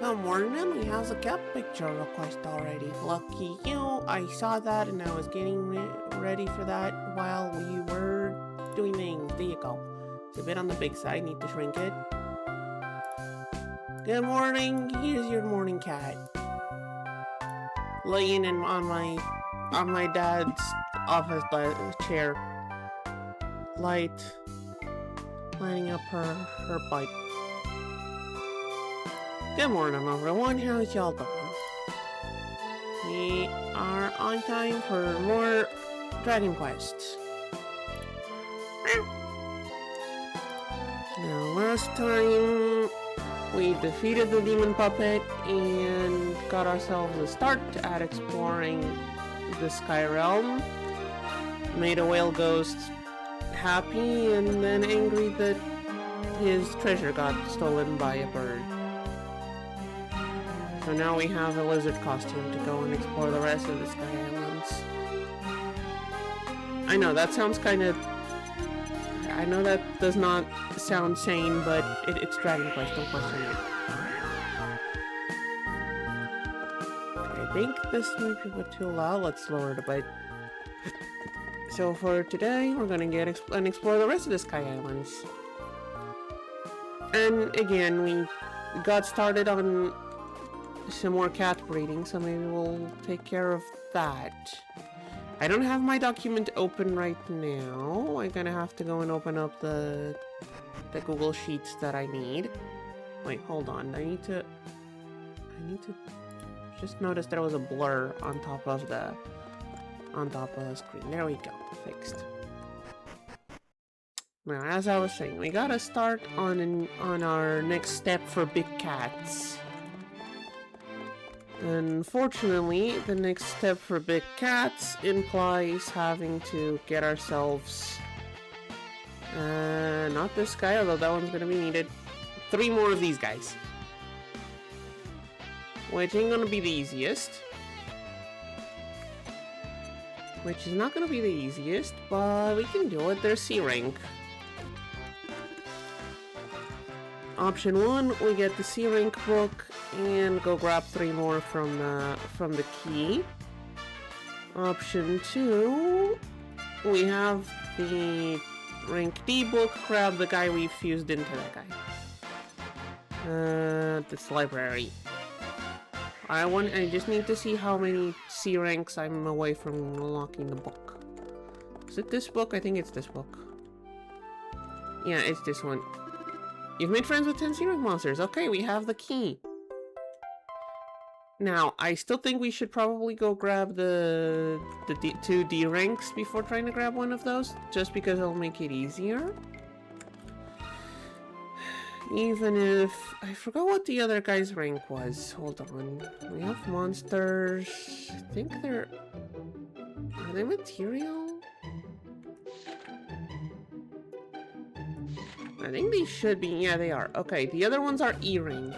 Good morning, we have a cat picture request already. Lucky you, I saw that and I was getting ready for that while we were doing things. There you go. It's a bit on the big side, need to shrink it. Good morning, here's your morning cat. Laying in on my dad's office chair. Lighting up her butt. Good morning, everyone. How's y'all doing? We are on time for more Dragon Quests. Now, last time we defeated the demon puppet and got ourselves a start at exploring the Sky Realm. Made a whale ghost happy and then angry that his treasure got stolen by a bird. So now we have a lizard costume to go and explore the rest of the Sky Islands. I know, that sounds kind of... I know that does not sound sane, but it's Dragon Quest, don't question it. Okay, I think this might be a bit too loud, let's lower it a bit. So for today, we're gonna get and explore the rest of the Sky Islands. And again, we got started on some more cat breeding, so maybe we'll take care of that. I don't have my document open right now. I'm gonna have to go and open up the Google Sheets that I need. Wait, hold on. I need to just notice there was a blur on top of the screen. There we go. Fixed. Now, as I was saying, we gotta start on our next step for big cats. Unfortunately, the next step for big cats implies having to get ourselves... not this guy, although that one's gonna be needed. 3 more of these guys. Which ain't gonna be the easiest. Which is not gonna be the easiest, but we can do it. They're C rank. Option 1, we get the C rank book and go grab 3 more from the key. Option 2, we have the rank D book. Grab the guy we fused into that guy. This library. I just need to see how many C ranks I'm away from unlocking the book. Is it this book? I think it's this book. Yeah, it's this one. You've made friends with 10 C rank monsters. Okay, we have the key. Now, I still think we should probably go grab the 2 D ranks before trying to grab one of those, just because it'll make it easier. Even if... I forgot what the other guy's rank was. Hold on. We have monsters. I think they're... Are they material? I think they should be. Yeah, they are. Okay, the other ones are E rank.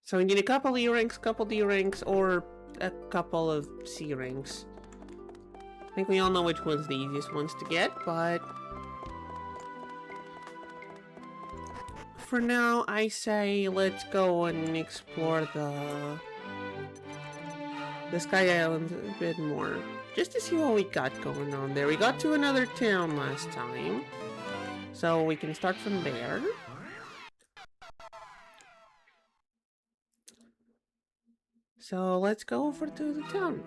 So we need a couple E ranks, couple D ranks, or a couple of C ranks. I think we all know which one's the easiest ones to get, but... For now, I say let's go and explore the Sky Islands a bit more. Just to see what we got going on there. We got to another town last time. So we can start from there. So let's go over to the town.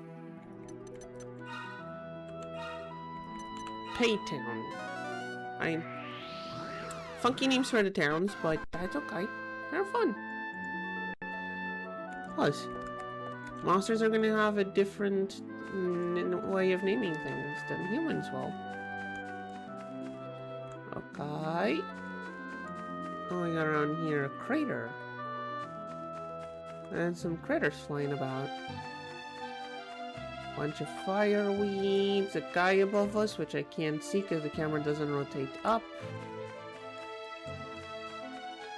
Paytown. Funky names for the towns, but that's okay. They're fun. Plus, monsters are gonna have a different way of naming things than humans will. Okay. Oh, we got around here a crater. And some critters flying about. Bunch of fireweeds, a guy above us, which I can't see because the camera doesn't rotate up.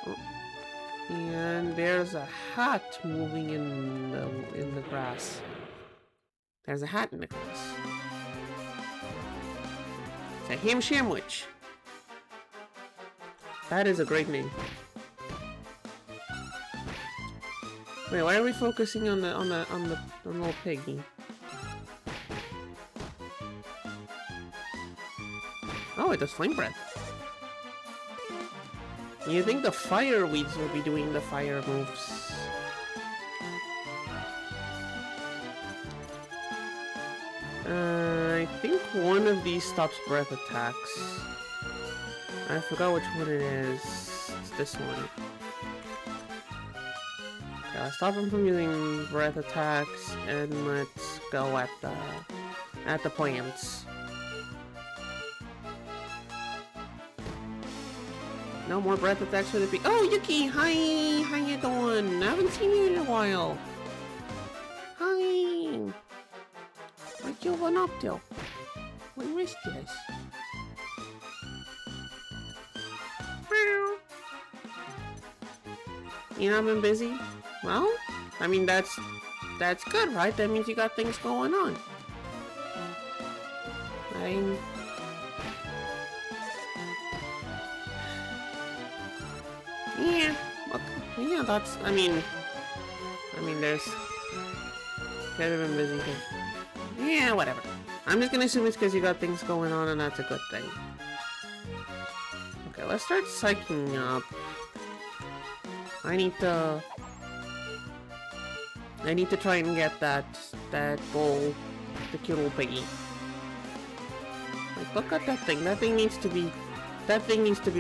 Oh. And there's a hat moving in the grass. There's a hat in the grass. It's a ham sandwich. That is a great name. Wait, why are we focusing on the little piggy? Oh, it does flame breath. You think the fire weeds will be doing the fire moves? I think one of these stops breath attacks. I forgot which one it is. It's this one. Okay, let's stop him from using breath attacks, and let's go at the plants. No more breath attacks for the pig. Oh, Yuki! Hi! How you doing? I haven't seen you in a while. Hi! What you been up to? We missed you. You know, I've been busy. Well, I mean, that's good, right? That means you got things going on. Yeah, okay. Yeah, that's, I mean, there's, could have been busy, yeah, whatever. I'm just gonna assume it's because you got things going on, and that's a good thing. Okay, let's start psyching up. I need to try and get that bull, the cute little piggy. Like, look at that thing. That thing needs to be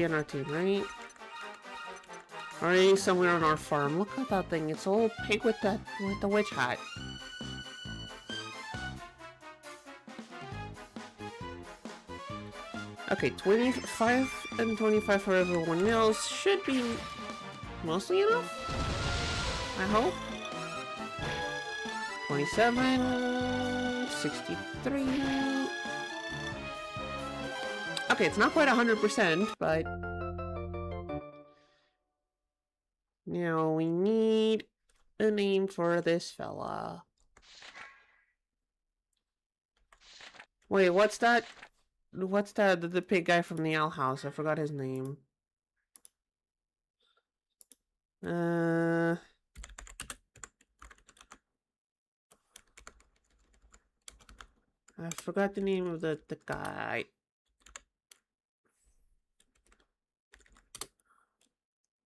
in our team, right? Or maybe somewhere on our farm. Look at that thing. It's a little pig with the witch hat. Okay, 25 and 25 for everyone else should be mostly enough. I hope. 27, 63. Okay, it's not quite 100%, but now we need a name for this fella. Wait, what's that? What's that? The pig guy from the owl house. I forgot his name. I forgot the name of the guy.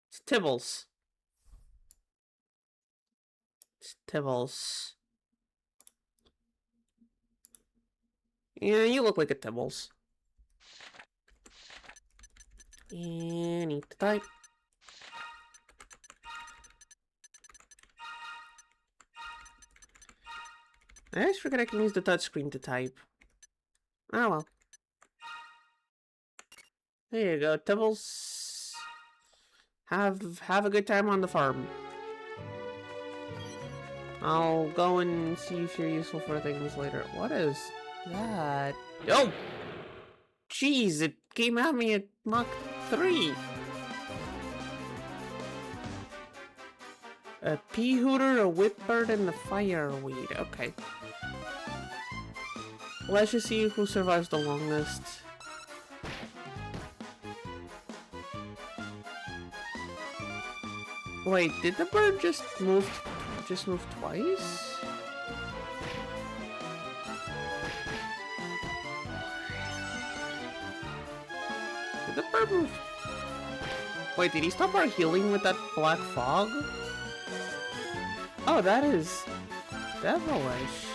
It's Tibbles. It's Tibbles. Yeah, you look like a Tibbles. And need to type. I always forget I can use the touchscreen to type. Oh well. There you go, Tibbles. Have a good time on the farm. I'll go and see if you're useful for things later. What is that? Oh! Jeez, it came at me at Mach 3. A pea hooter, a whipbird, and a fireweed. Okay. Let's just see who survives the longest. Wait, did the bird just move twice? Did the bird move? Wait, did he stop our healing with that black fog? Oh, that is devilish.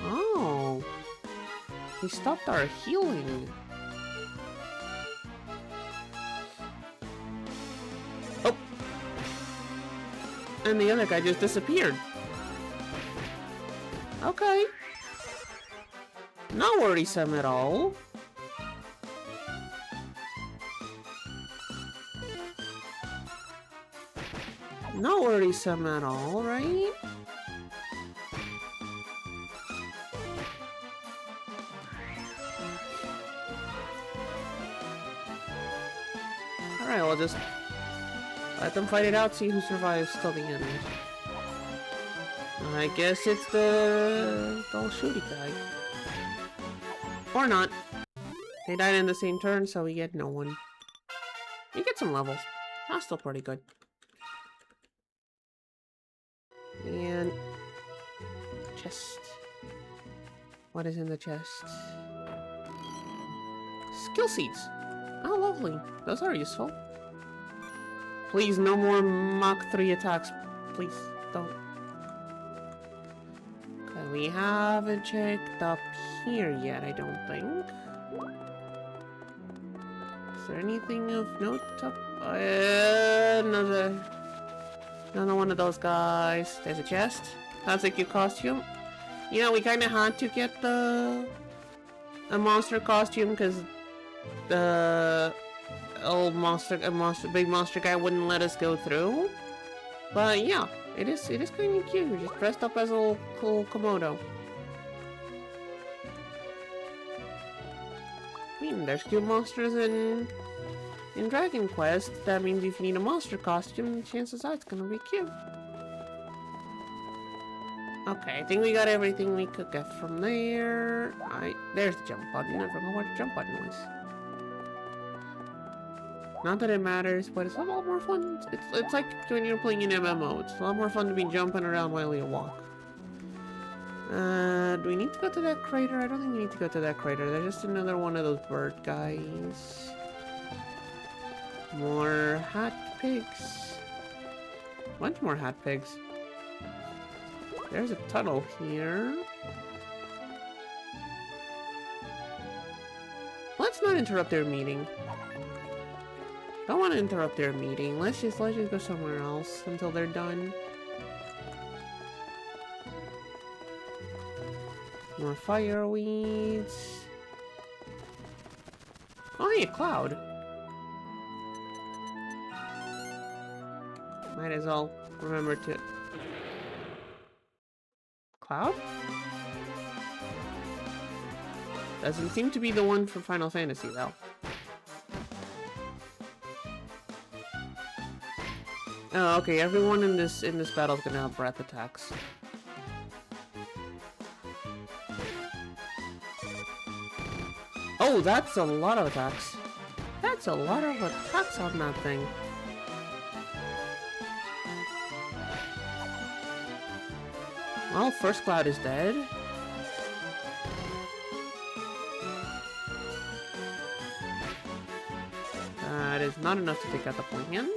Oh. He stopped our healing. Oh. And the other guy just disappeared. Okay. No worrisome at all. No worrisome at all, right? Alright, we'll just let them fight it out, see who survives till the end. I guess it's the old shooty guy. Or not. They died in the same turn, so we get no one. You get some levels. That's still pretty good. And chest. What is in the chest? Skill seeds. Oh, lovely. Those are useful. Please, no more Mach 3 attacks. Please, don't. Okay, we haven't checked up here yet, I don't think. Is there anything of note up? Another one of those guys. There's a chest. That's a cute costume. You know, we kind of had to get a monster costume because the old big monster guy wouldn't let us go through. But yeah, it is kind of cute. We're just dressed up as a little cool Komodo. I mean, there's cute monsters in Dragon Quest. That means if you need a monster costume, chances are it's gonna be cute. Okay, I think we got everything we could get from there. There's the jump button. I forgot what the jump button was. Not that it matters, but it's a lot more fun. It's like when you're playing an MMO. It's a lot more fun to be jumping around while you walk. Do we need to go to that crater? I don't think we need to go to that crater. There's just another one of those bird guys. More hat pigs. Bunch more hat pigs. There's a tunnel here. Let's not interrupt their meeting. Don't want to interrupt their meeting. Let's just go somewhere else until they're done. More fireweeds. Oh, hey, a cloud. Might as well remember to... Cloud? Doesn't seem to be the one from Final Fantasy, though. Oh, okay, everyone in this battle is gonna have breath attacks. Oh, that's a lot of attacks. That's a lot of attacks on that thing. Well, first cloud is dead. That is not enough to take out the plant.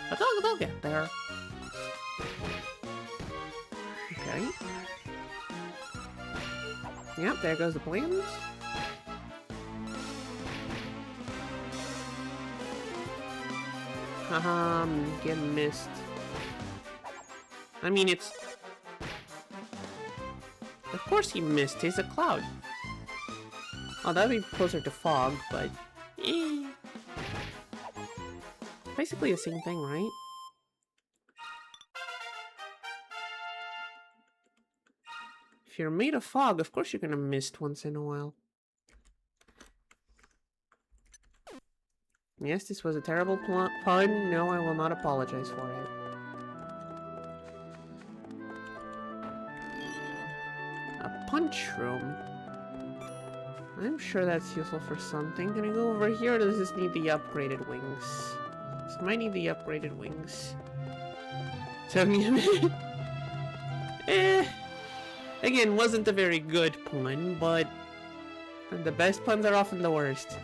But they'll get there. Okay. Yep, there goes the plant. Haha, get missed. I mean, it's... Of course he missed. He's a cloud. Oh, that'd be closer to fog, but... Eh. Basically the same thing, right? If you're made of fog, of course you're gonna mist once in a while. Yes, this was a terrible pun. No, I will not apologize for it. A punch room. I'm sure that's useful for something. Can I go over here, or does this need the upgraded wings? This might need the upgraded wings. Took me a minute. Again, wasn't a very good pun, but the best puns are often the worst.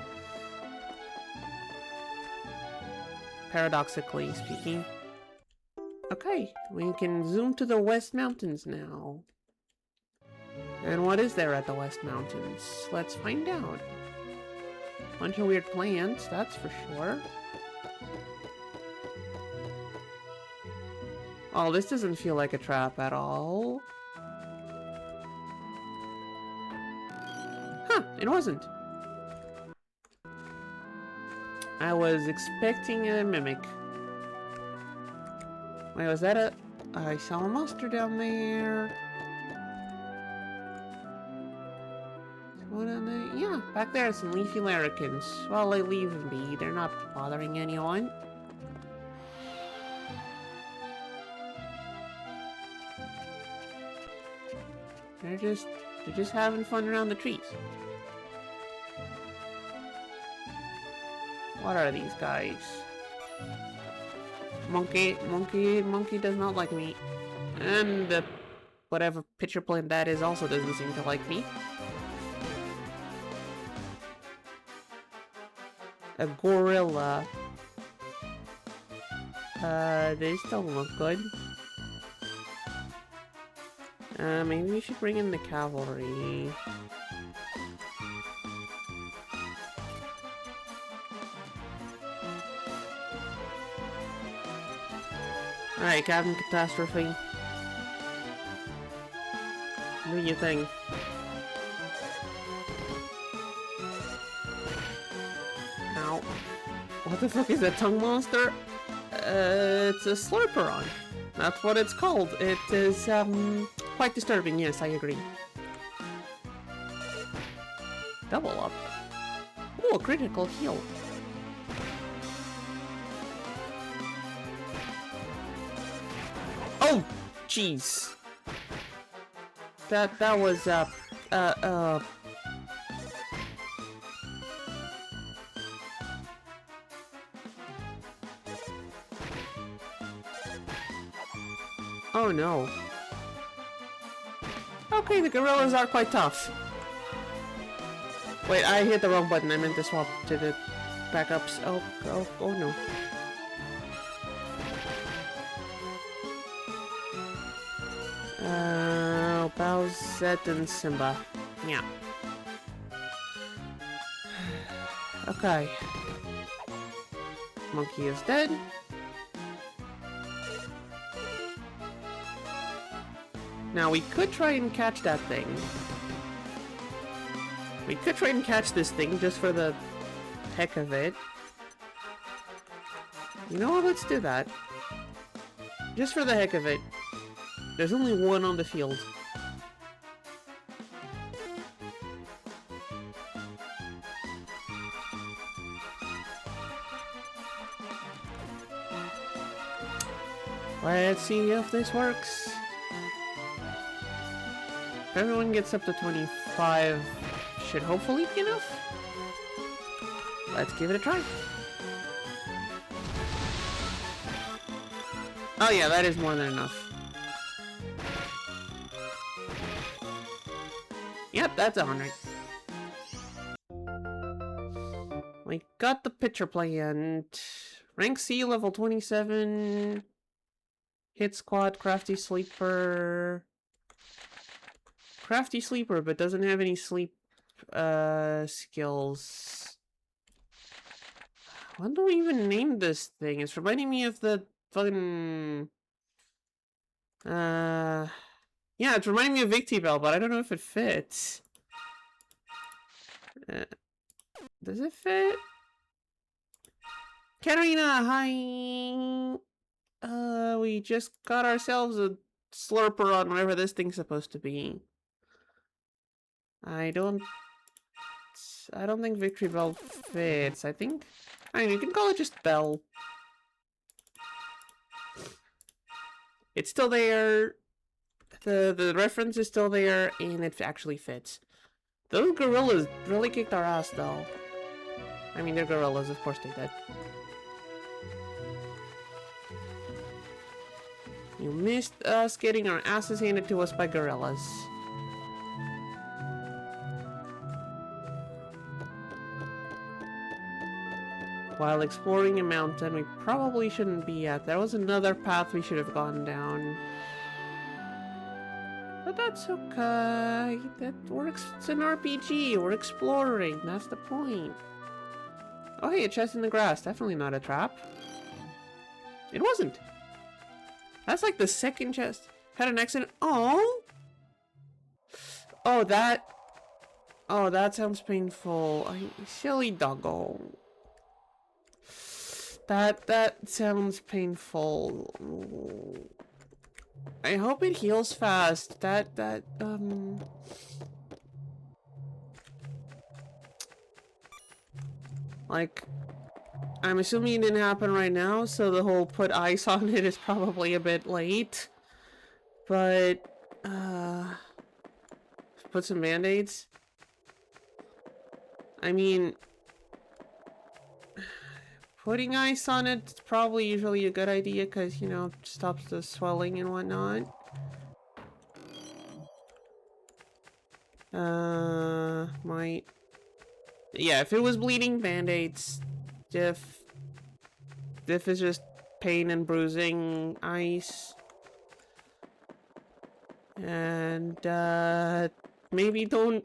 Paradoxically speaking. Okay, we can zoom to the West Mountains now. And what is there at the West Mountains? Let's find out. Bunch of weird plants, that's for sure. Oh, this doesn't feel like a trap at all. Huh, it wasn't. I was expecting a mimic. Wait, was that a... I saw a monster down there. What are they? Yeah, back there are some leafy larrikins. Well, they leave them be. They're not bothering anyone. They're just having fun around the trees. What are these guys? Monkey does not like me. And whatever pitcher plant that is also doesn't seem to like me. A gorilla. They still look good. Maybe we should bring in the cavalry. Alright, Captain Catastrophe. Do your thing. Ow. What the fuck is that tongue monster? It's a Slurperon. That's what it's called. It is, quite disturbing, yes, I agree. Double up. Ooh, a critical heal. Oh, jeez. That was, oh no. Okay, the gorillas are quite tough. Wait, I hit the wrong button. I meant to swap to the backups. Oh no. Bowsette and Simba. Yeah. Okay. Monkey is dead. Now we could try and catch that thing. We could try and catch this thing just for the heck of it. You know what? Let's do that. Just for the heck of it. There's only one on the field. Let's see if this works. If everyone gets up to 25, should hopefully be enough. Let's give it a try. Oh yeah, that is more than enough. Yep, that's 100. We got the pitcher plant. Rank C, level 27. Hit squad, crafty sleeper. Crafty sleeper, but doesn't have any sleep skills. What do we even name this thing? It's reminding me of the fucking yeah, it's reminding me of Victibel, but I don't know if it fits. Does it fit? Katarina, hi. We just got ourselves a slurper on whatever this thing's supposed to be. I don't think Victory Bell fits. I mean, you can call it just Bell. It's still there. The reference is still there, and it actually fits. Those gorillas really kicked our ass, though. I mean, they're gorillas, of course they did. You missed us getting our asses handed to us by gorillas. While exploring a mountain we probably shouldn't be at. There was another path we should have gone down. But that's okay. It's an RPG. We're exploring. That's the point. Oh hey, a chest in the grass. Definitely not a trap. It wasn't. That's like the second chest. Had an accident. Oh! Oh, that sounds painful. Silly doggo. That sounds painful. I hope it heals fast. Like, I'm assuming it didn't happen right now, so the whole put ice on it is probably a bit late. But, put some band-aids. I mean, Putting ice on it is probably usually a good idea because, you know, it stops the swelling and whatnot. Might... Yeah, if it was bleeding, band-aids. If is just pain and bruising, ice. And, maybe don't...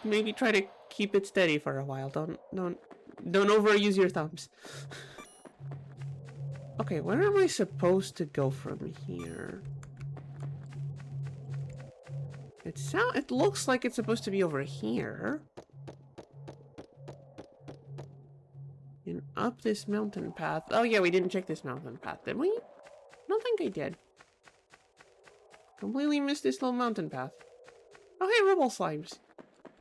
maybe try to keep it steady for a while. Don't overuse your thumbs. Okay, where am I supposed to go from here? It looks like it's supposed to be over here. And up this mountain path. Oh yeah, we didn't check this mountain path, did we? I don't think I did. Completely missed this little mountain path. Oh hey, rebel slimes.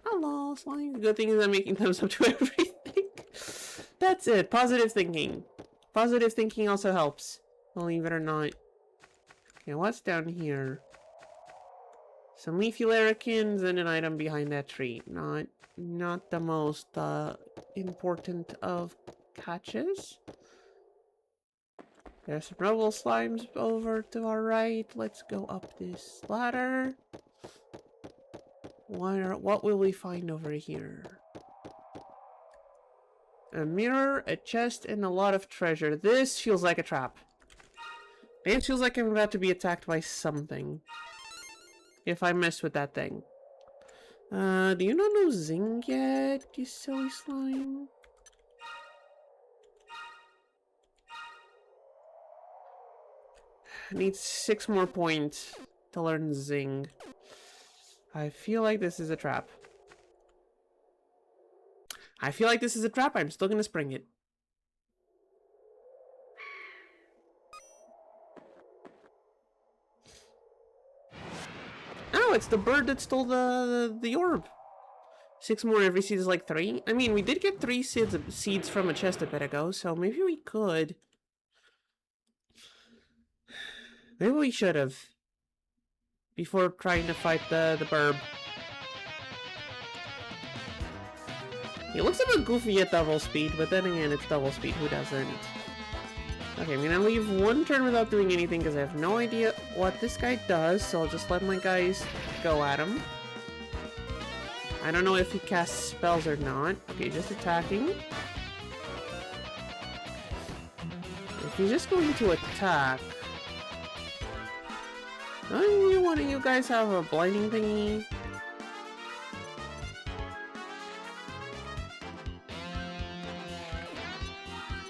Hello, slimes. Good thing is I'm making thumbs up to everything. That's it. Positive thinking. Positive thinking also helps. Believe it or not. Okay, what's down here? Some leafy larrikins and an item behind that tree. Not the most important of catches. There's some rebel slimes over to our right. Let's go up this ladder. What will we find over here? A mirror, a chest, and a lot of treasure. This feels like a trap. It feels like I'm about to be attacked by something. If I mess with that thing. Do you not know Zing yet, you silly slime? I need 6 more points to learn Zing. I feel like this is a trap. I feel like this is a trap. I'm still gonna spring it. Oh, it's the bird that stole the orb. 6 more, every seed is like 3. I mean, we did get 3 seeds from a chest a bit ago, so maybe we could. Maybe we should have. Before trying to fight the burb. It looks a bit goofy at double speed, but then again, it's double speed. Who doesn't? Okay, I'm gonna leave 1 turn without doing anything because I have no idea what this guy does, so I'll just let my guys go at him. I don't know if he casts spells or not. Okay, just attacking. If he's just going to attack... Don't one of you guys have a blinding thingy?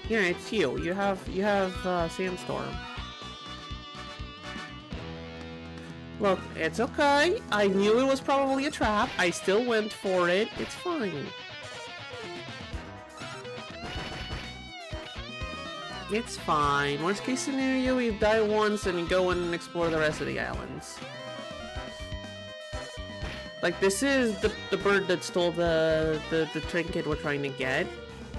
Yeah, it's you. You have Sandstorm. Look, it's okay. I knew it was probably a trap. I still went for it. It's fine. It's fine. Worst case scenario, you die once and you go and explore the rest of the islands. Like, this is the bird that stole the trinket we're trying to get.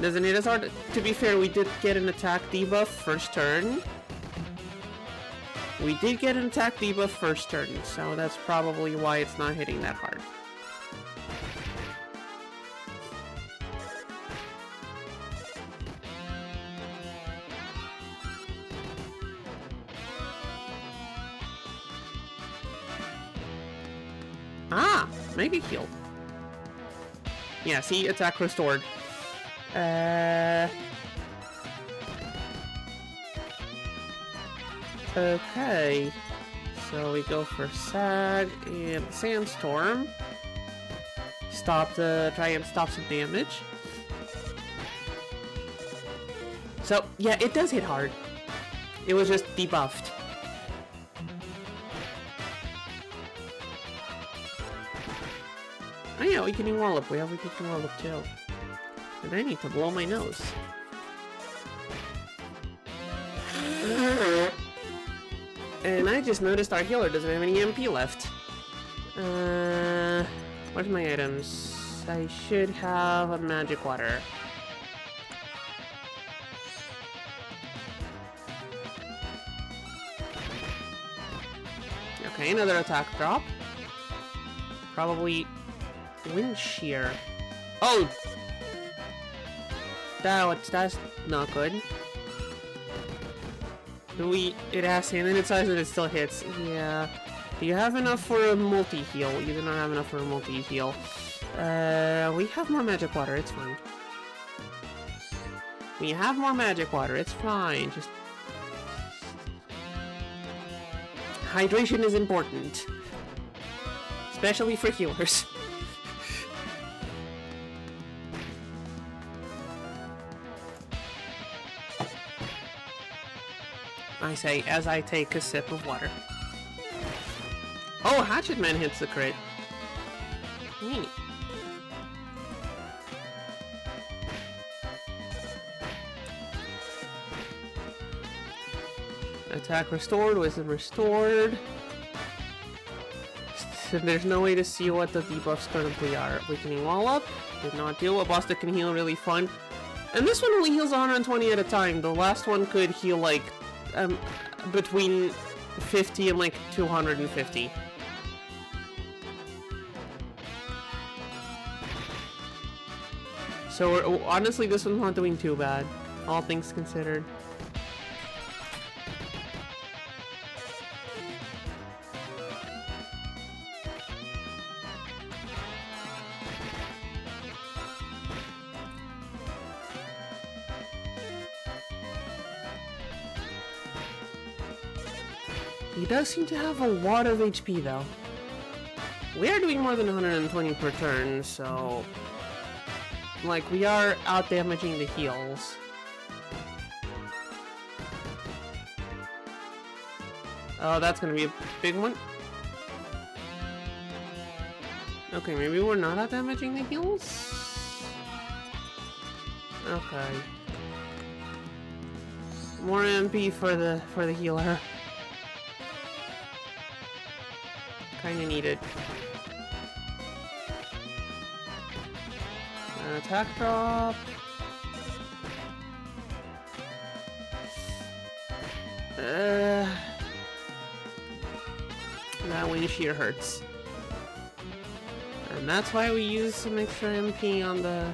Doesn't hit us hard. To be fair, we did get an attack debuff first turn. We did get an attack debuff first turn, so that's probably why it's not hitting that hard. Ah! Maybe heal. Yeah, see? Attack restored. Okay. So we go for Sag and Sandstorm. Try and stop some damage. So, yeah, it does hit hard. It was just debuffed. Oh yeah, we can wallop. We can wallop too. And I need to blow my nose. And I just noticed our healer doesn't have any MP left. Where's my items? I should have a magic water. Okay, another attack drop. Probably wind shear. Oh! That's not good. It has infinite size and it still hits. Yeah. Do you have enough for a multi-heal? You do not have enough for a multi-heal. We have more magic water, it's fine. We have more magic water, it's fine. Just... hydration is important. Especially for healers. I say as I take a sip of water. Oh, Hatchet Man hits the crit. Neat. Attack restored, wisdom restored. There's no way to see what the debuffs currently are. Weakening wall up, did not deal. A boss that can heal really fun. And this one only heals 120 at a time. The last one could heal like between 50 and like 250. So honestly, this one's not doing too bad, all things considered. He does seem to have a lot of HP though. We are doing more than 120 per turn, so... like, we are out-damaging the heals. Oh, that's gonna be a big one. Okay, maybe we're not out-damaging the heals? Okay. More MP for the healer. Kinda needed. Attack drop. That wind shear hurts. And that's why we use some extra MP on the...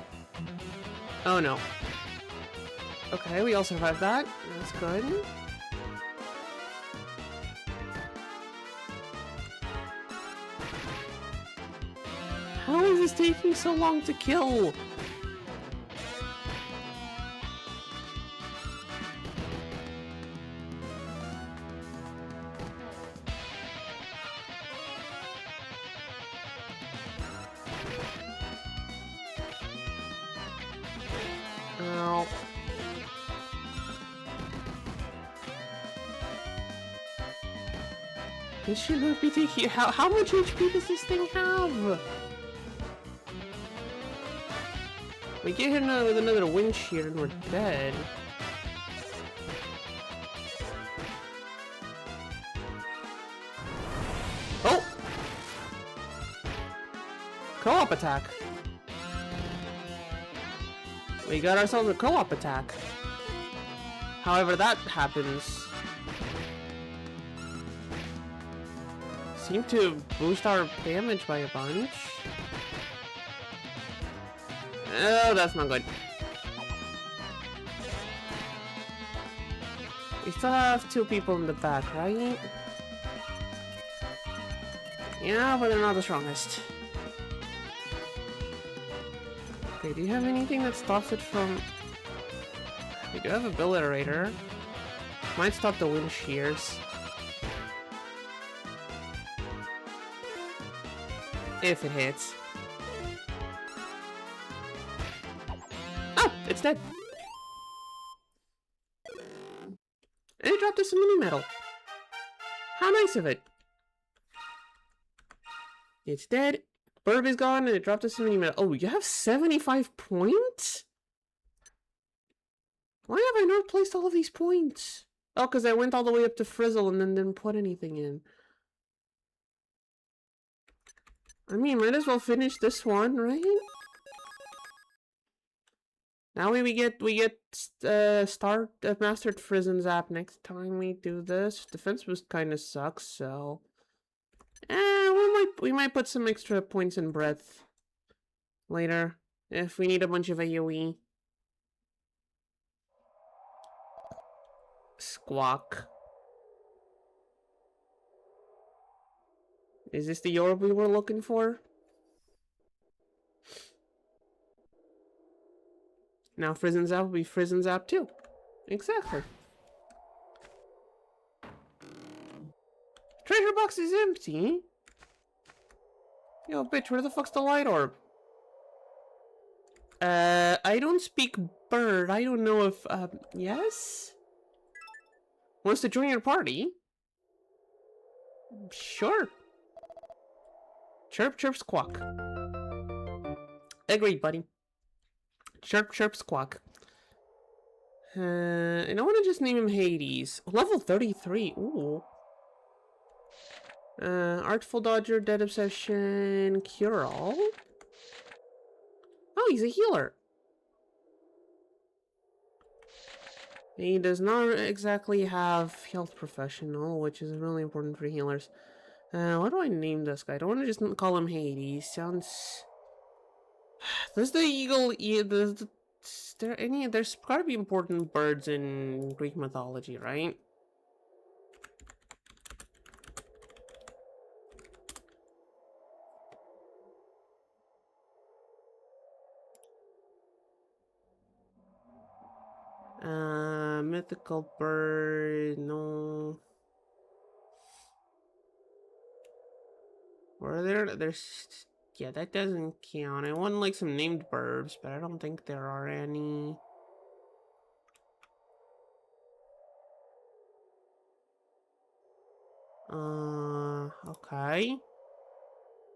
oh no. Okay, we all survived that. That's good. How is this taking so long to kill? Ow. This should not be taking... how much HP does this thing have? We get hit with another wind shear and we're dead. Oh! Co-op attack. We got ourselves a co-op attack. However that happens... seemed to boost our damage by a bunch. Oh, that's not good. We still have 2 people in the back, right? Yeah, but they're not the strongest. Okay, do you have anything that stops it from... we do have a Obliterator. Might stop the wind shears. If it hits. Oh! It's dead! And it dropped us a mini medal. How nice of it! It's dead. Burb is gone and it dropped us a mini medal. Oh, you have 75 points? Why have I not placed all of these points? Oh, because I went all the way up to Frizzle and then didn't put anything in. I mean, might as well finish this one, right? Now we get Mastered Frizzin Zap next time we do this. Defense boost kind of sucks, so... we might put some extra points in breath later if we need a bunch of AoE. Squawk. Is this the orb we were looking for? Now Frizzin' Zap will be Frizzin' Zap too. Exactly. Treasure box is empty. Yo, bitch, where the fuck's the light orb? I don't speak bird. I don't know if, yes? Wants to join your party? Sure. Chirp, chirp, squawk. Agreed, buddy. Chirp, chirp, squawk. And I want to just name him Hades. Level 33. Ooh. Artful Dodger, Dead Obsession, Cure-All. Oh, he's a healer. He does not exactly have Health Professional, which is really important for healers. What do I name this guy? I don't want to just call him Hades. Sounds... Does the eagle... Is there any... There's gotta be important birds in Greek mythology, right? Mythical bird... No... Were there... There's... Yeah, that doesn't count. I want like some named birds, but I don't think there are any. Okay.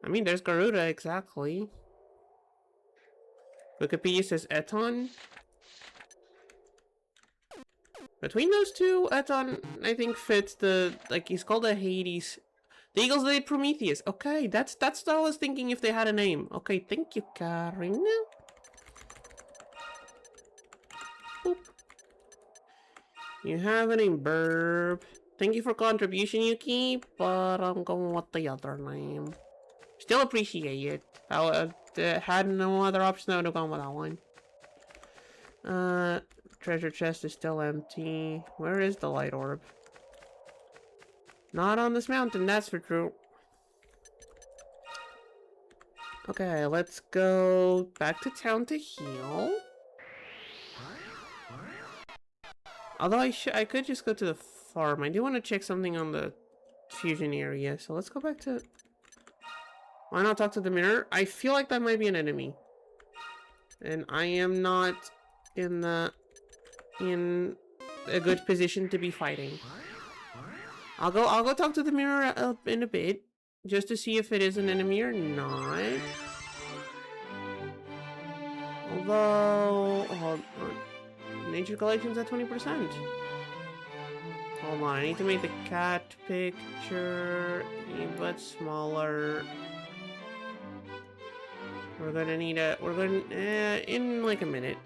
I mean, there's Garuda, exactly. Wikipedia says Eton. Between those two, Eton, I think, fits the... Like, he's called a Hades... The Eagles did Prometheus. Okay, that's what I was thinking if they had a name. Okay, thank you, Karina. Boop. You have a name, Burb. Thank you for contribution, Yuki, but I'm going with the other name. Still appreciate it. I had no other option, I would have gone with that one. Treasure chest is still empty. Where is the light orb? Not on this mountain, that's for true. Okay, let's go back to town to heal. Although I could just go to the farm. I do want to check something on the fusion area, so let's go back to... Why not talk to the mirror? I feel like that might be an enemy. And I am not in a good position to be fighting. I'll go talk to the mirror in a bit, just to see if it is an enemy or not. Although, hold on. Nature collection's at 20%. Hold on, I need to make the cat picture a bit smaller. We're gonna need a, in like a minute.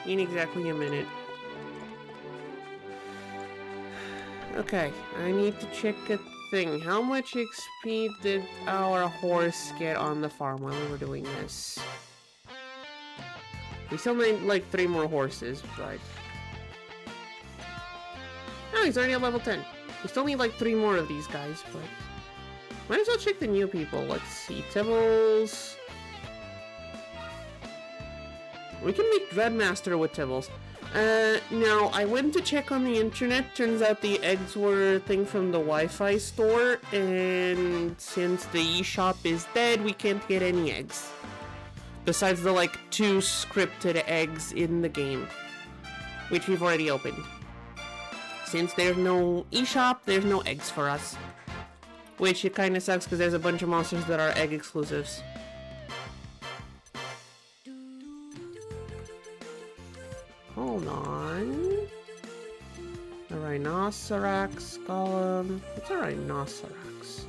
In exactly a minute. Okay, I need to check a thing. How much XP did our horse get on the farm while we were doing this? We still need like 3 more horses, but... Oh, he's already at level 10. We still need like 3 more of these guys, but... Might as well check the new people. Let's see. Tibbles... We can make Dreadmaster with Tibbles. Now, I went to check on the internet. Turns out the eggs were a thing from the Wi-Fi store, and since the eShop is dead, we can't get any eggs. Besides the, like, 2 scripted eggs in the game, which we've already opened. Since there's no eShop, there's no eggs for us. Which, it kinda sucks, because there's a bunch of monsters that are egg exclusives. Hold on. A Rhinoceros golem. What's a Rhinoceros?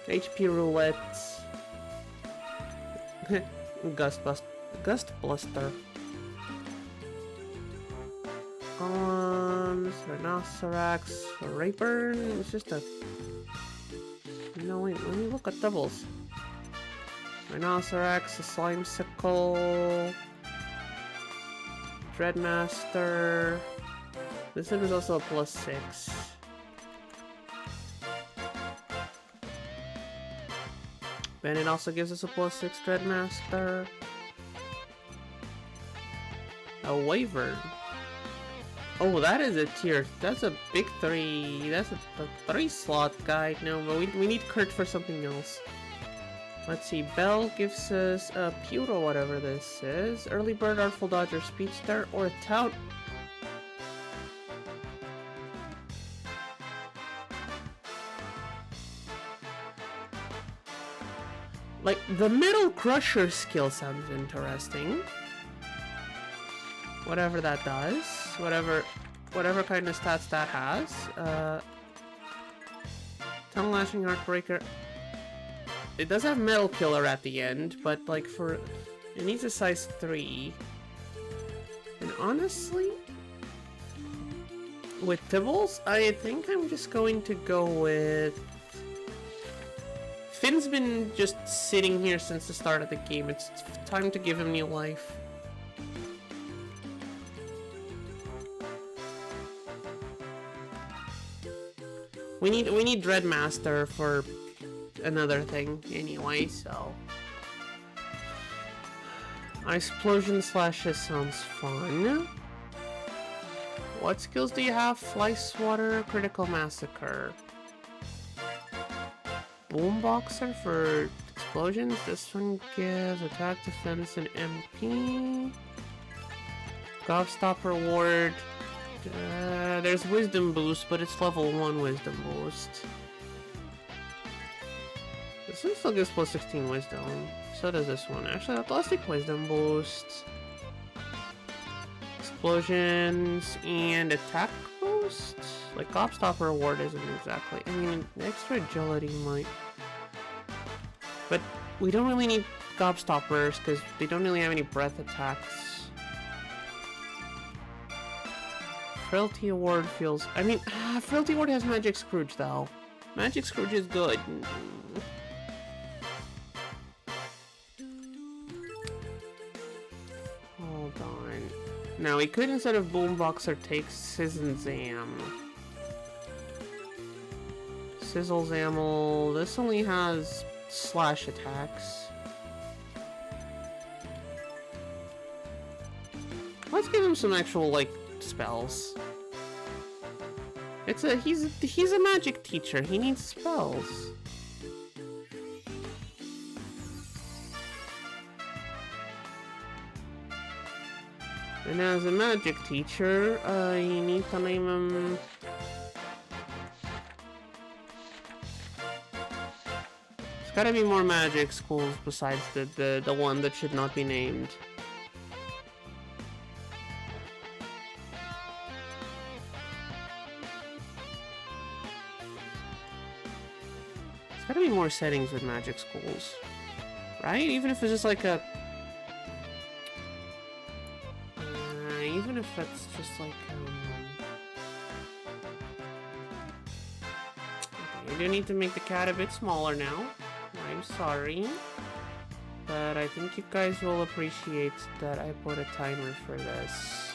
HP roulette. Gust Bluster. Golems, Rhinoceros, Rayburn. It's just a... No, wait, let me look at doubles. Rhinoceros, a Slimecicle. Dreadmaster. This one is also a +6. And it also gives us a +6 Dreadmaster. A Wyvern. Oh, that is a tier. That's a big 3. That's a 3-slot guy. No, but we need Kurt for something else. Let's see. Bell gives us a Pewter, whatever this is. Early Bird, Artful Dodger, Speedster, or a Tout. Like, the Metal Crusher skill sounds interesting. Whatever that does. Whatever kind of stats that has. Tongue Lashing Heartbreaker. It does have Metal Killer at the end, but like for... It needs a size 3. And honestly... With Tibbles, I think I'm just going to go with... Finn's been just sitting here since the start of the game. It's time to give him new life. We need Dreadmaster for another thing anyway, so... Explosion Slashes sounds fun. What skills do you have? Fly Swatter, Critical Massacre. Boomboxer for explosions. This one gives attack, defense, and MP. Gobstopper Ward. There's Wisdom Boost, but it's level 1 Wisdom Boost. This one still gives +16 Wisdom. So does this one. Actually, let's take Wisdom Boost. Explosions and attack boost? Like, Gobstopper Ward isn't exactly... I mean, extra agility might... But we don't really need Gobstoppers, because they don't really have any breath attacks. Frailty Award feels... I mean, Frailty Award has Magic Scrooge, though. Magic Scrooge is good. Hold on. Now, we could, instead of Boomboxer, take Sizzle Zam. Sizzle Zamel. This only has slash attacks. Let's give him some actual, like, spells. He's a magic teacher. He needs spells. And as a magic teacher, you need to name him... There's gotta be more magic schools besides the one that should not be named. There's gotta be more settings with magic schools. Right? Even if it's just like a... even if it's just like, okay, I do need to make the cat a bit smaller now. I'm sorry. But I think you guys will appreciate that I put a timer for this.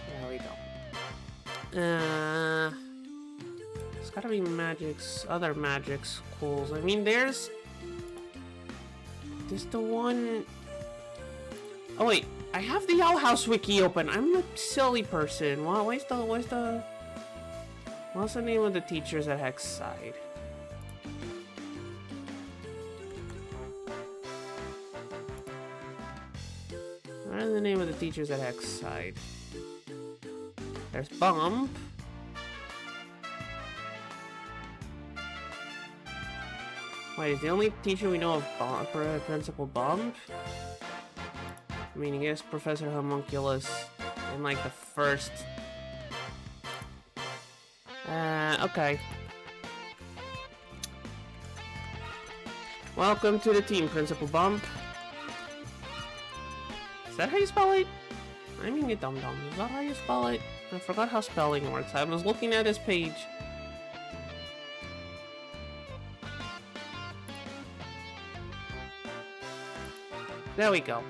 There we go. There's gotta be other magic schools. I mean, there's the one... Oh wait, I have the Owl House wiki open. I'm a silly person. What's the name of the teachers at Hexside? What is the name of the teachers at Hexside? There's Bump. Wait, is the only teacher we know of Principal Bump? I mean, I guess Professor Homunculus in like the first... okay. Welcome to the team, Principal Bump. Is that how you spell it? I mean, you dum-dum. Is that how you spell it? I forgot how spelling works. I was looking at his page. There we go.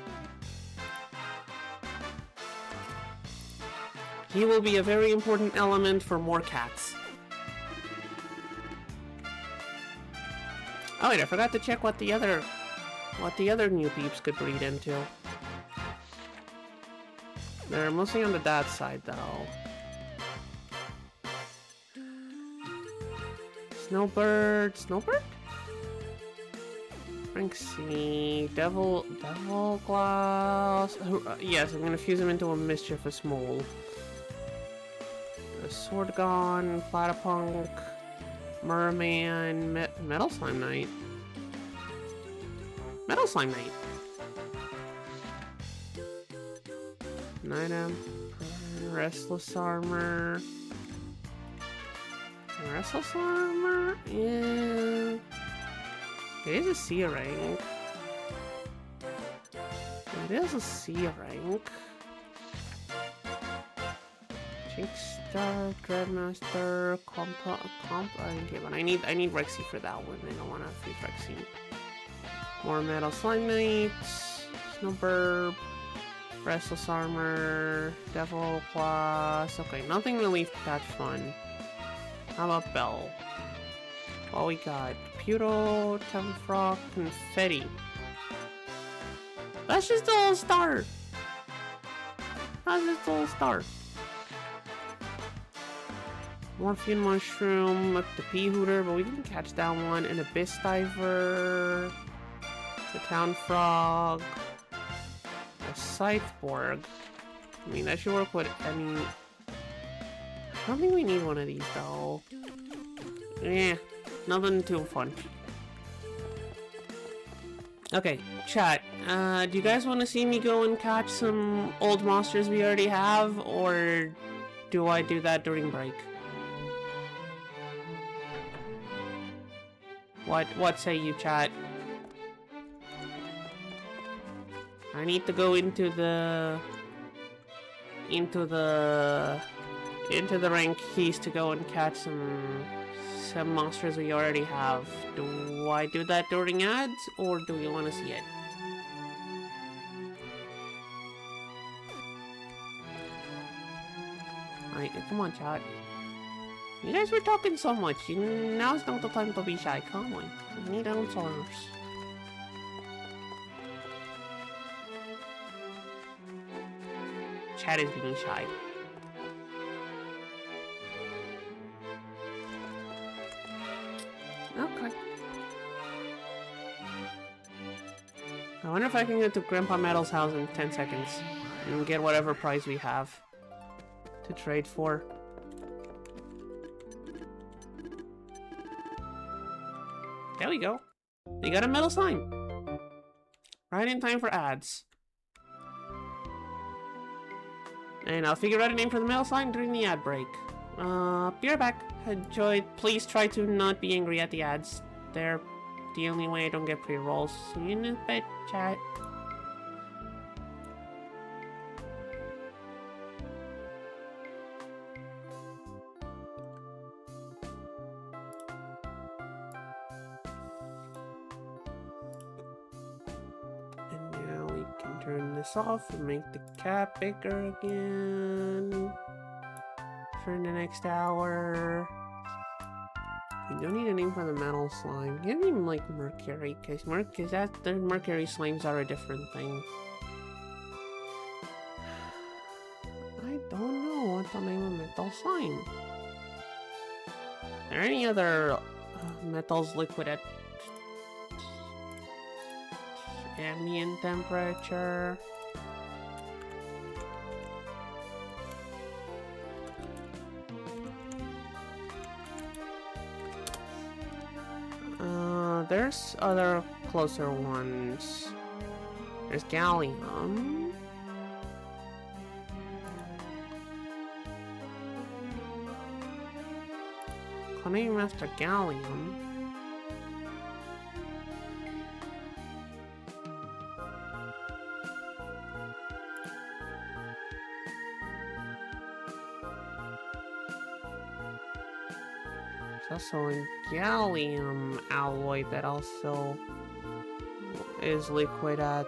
He will be a very important element for more cats. Oh wait, I forgot to check what the other new peeps could breed into. They're mostly on the dad side though. Snowbird? Franksy, Devil Glass. Yes, I'm gonna fuse him into a mischievous mole. Swordgon, Platypunk, Merman, Metal Slime Knight. Metal Slime Knight. Night Restless Armor. Restless Armor? Yeah. It is a C rank. It is a C rank. Jinxstar, Dreadmaster, I didn't get one. I need Rexy for that one. I don't want to feed Rexy. More Metal Slime Knights, Snowbird, Restless Armor, Devil Class. Okay, nothing really that fun. How about Bell? What we got? Puto, Temfrock, Confetti. That's just the whole start. That's just the whole start. Morphine Mushroom, the Pea Hooter, but we didn't catch that one. An Abyss Diver, the Town Frog, a Scytheborg. I mean, that should work with any... I don't think we need one of these, though. Yeah, nothing too fun. Okay, chat. Do you guys want to see me go and catch some old monsters we already have, or do I do that during break? What say you, chat? I need to go into the rank keys to go and catch some monsters we already have. Do I do that during ads, or do we want to see it? Alright, come on, chat. You guys were talking so much. Now's not the time to be shy. Come on. I need answers. Chat is being shy. Okay. I wonder if I can get to Grandpa Metal's house in 10 seconds and get whatever prize we have to trade for. There we go. We got a metal slime. Right in time for ads. And I'll figure out a name for the metal slime during the ad break. Be right back. Enjoy. Please try to not be angry at the ads. They're the only way I don't get pre-rolls. See you in a bit, chat. Turn this off and make the cap bigger again for the next hour. We don't need a name for the metal slime. You don't even like Mercury, because the Mercury slimes are a different thing. I don't know what the name of metal slime. Are there any other metals liquid at ambient temperature? There's other closer ones. There's gallium. Cloning Master Gallium. Also a gallium alloy that also is liquid at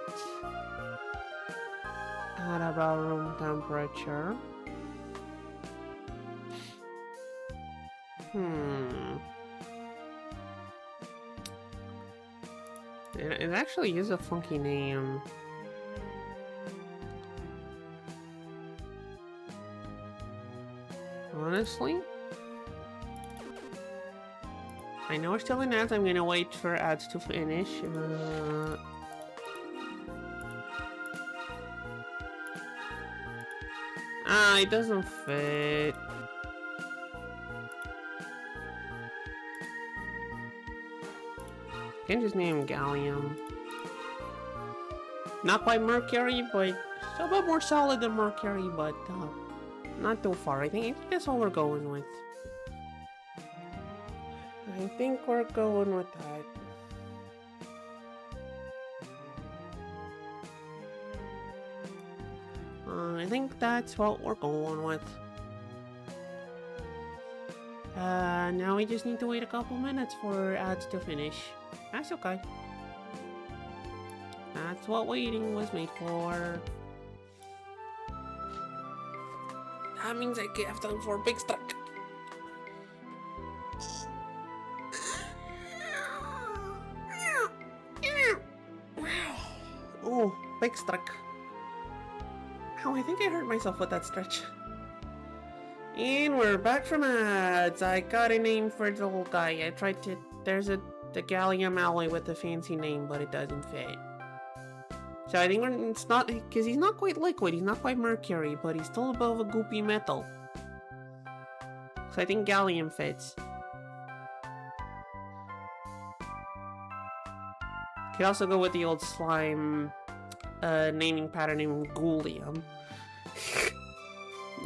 at about room temperature. It actually is a funky name. Honestly? I know we're still in ads, I'm gonna wait for ads to finish. It doesn't fit. Can't just name Gallium. Not quite Mercury, but still a bit more solid than Mercury, but not too far. I think that's all we're going with. I think we're going with that. I think that's what we're going with. Now we just need to wait a couple minutes for ads to finish. That's okay. That's what waiting was made for. That means I have time for a big stack. Oh, big stack. Ow, I think I hurt myself with that stretch. And we're back from ads. I got a name for the little guy. I tried to... There's the gallium alloy with the fancy name, but it doesn't fit. So I think it's not... Because he's not quite liquid. He's not quite mercury, but he's still above a goopy metal. So I think gallium fits. Could also go with the old slime naming pattern named Ghoulium.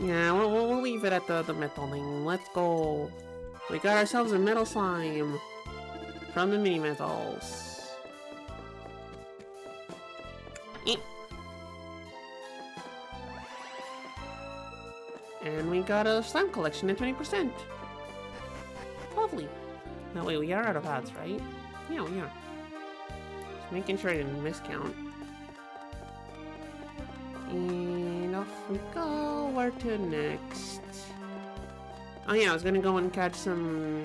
Yeah, we'll leave it at the metal name. Let's go. We got ourselves a metal slime from the mini metals. And we got a slime collection at 20%. Lovely. No, wait, we are out of ads, right? Yeah, we are. Just making sure I didn't miscount. And off we go. Where to next? Oh yeah, I was gonna go and catch some...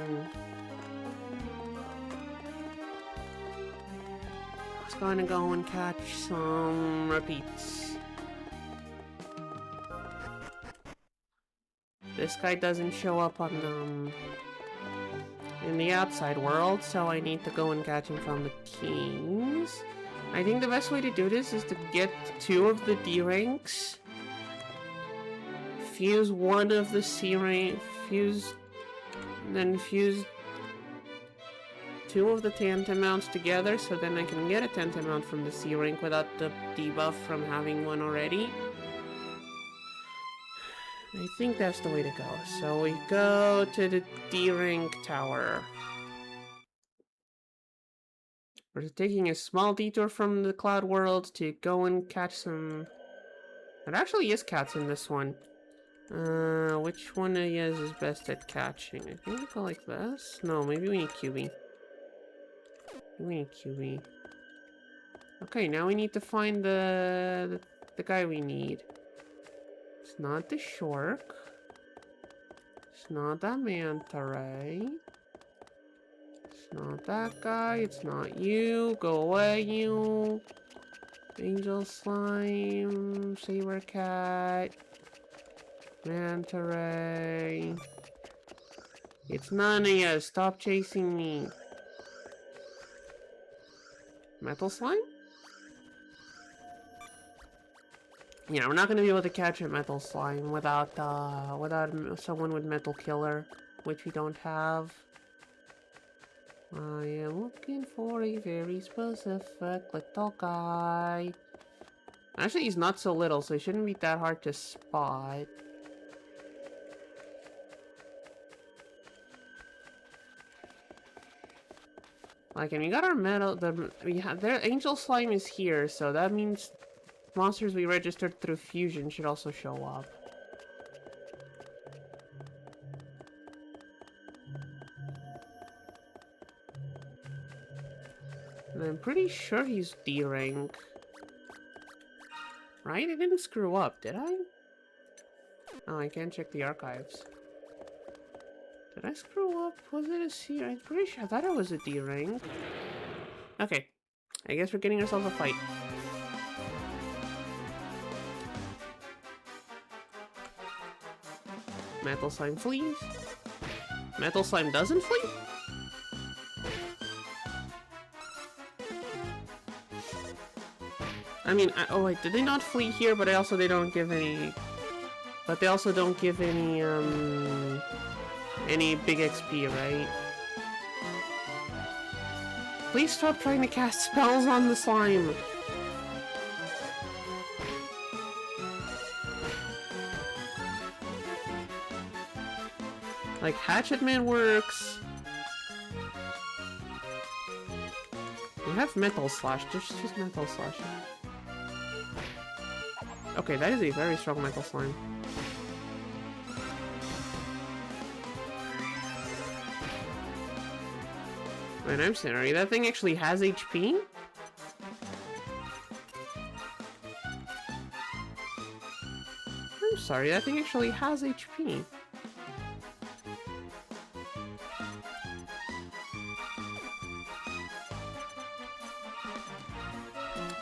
I was gonna go and catch some repeats. This guy doesn't show up on in the outside world, so I need to go and catch him from the kings. I think the best way to do this is to get 2 of the D ranks, fuse 1 of the C rank, then fuse 2 of the tantamounts together, so then I can get a tantamount from the C rank without the debuff from having one already. I think that's the way to go. So we go to the D rank tower. We're taking a small detour from the cloud world to go and catch some... There actually is cats in this one. Which one of you is best at catching? I think we go like this. No, maybe we need QB. We need QB. Okay, now we need to find the guy we need. It's not the Shork. It's not that manta ray. It's not that guy. It's not you. Go away, you. Angel slime. Saber cat. Manta ray. It's none of you. Stop chasing me. Metal slime? Yeah, we're not gonna be able to catch a metal slime without someone with metal killer, which we don't have. I am looking for a very specific little guy. Actually, he's not so little, so he shouldn't be that hard to spot. Like, and we got our metal. Their angel slime is here, so that means monsters we registered through fusion should also show up. And I'm pretty sure he's D rank. Right? I didn't screw up, did I? Oh, I can't check the archives. Did I screw up? Was it a C? I'm pretty sure I thought it was a D rank. Okay. I guess we're getting ourselves a fight. Metal slime flees. Metal slime doesn't flee? I mean, oh wait, did they not flee here? But they don't give any... But they also don't give any big XP, right? Please stop trying to cast spells on the slime. Like, Hatchet Man works. We have Metal Slash. Just Metal Slash. Okay, that is a very strong Metal Slime. Wait, I'm sorry. That thing actually has HP? I'm sorry. That thing actually has HP.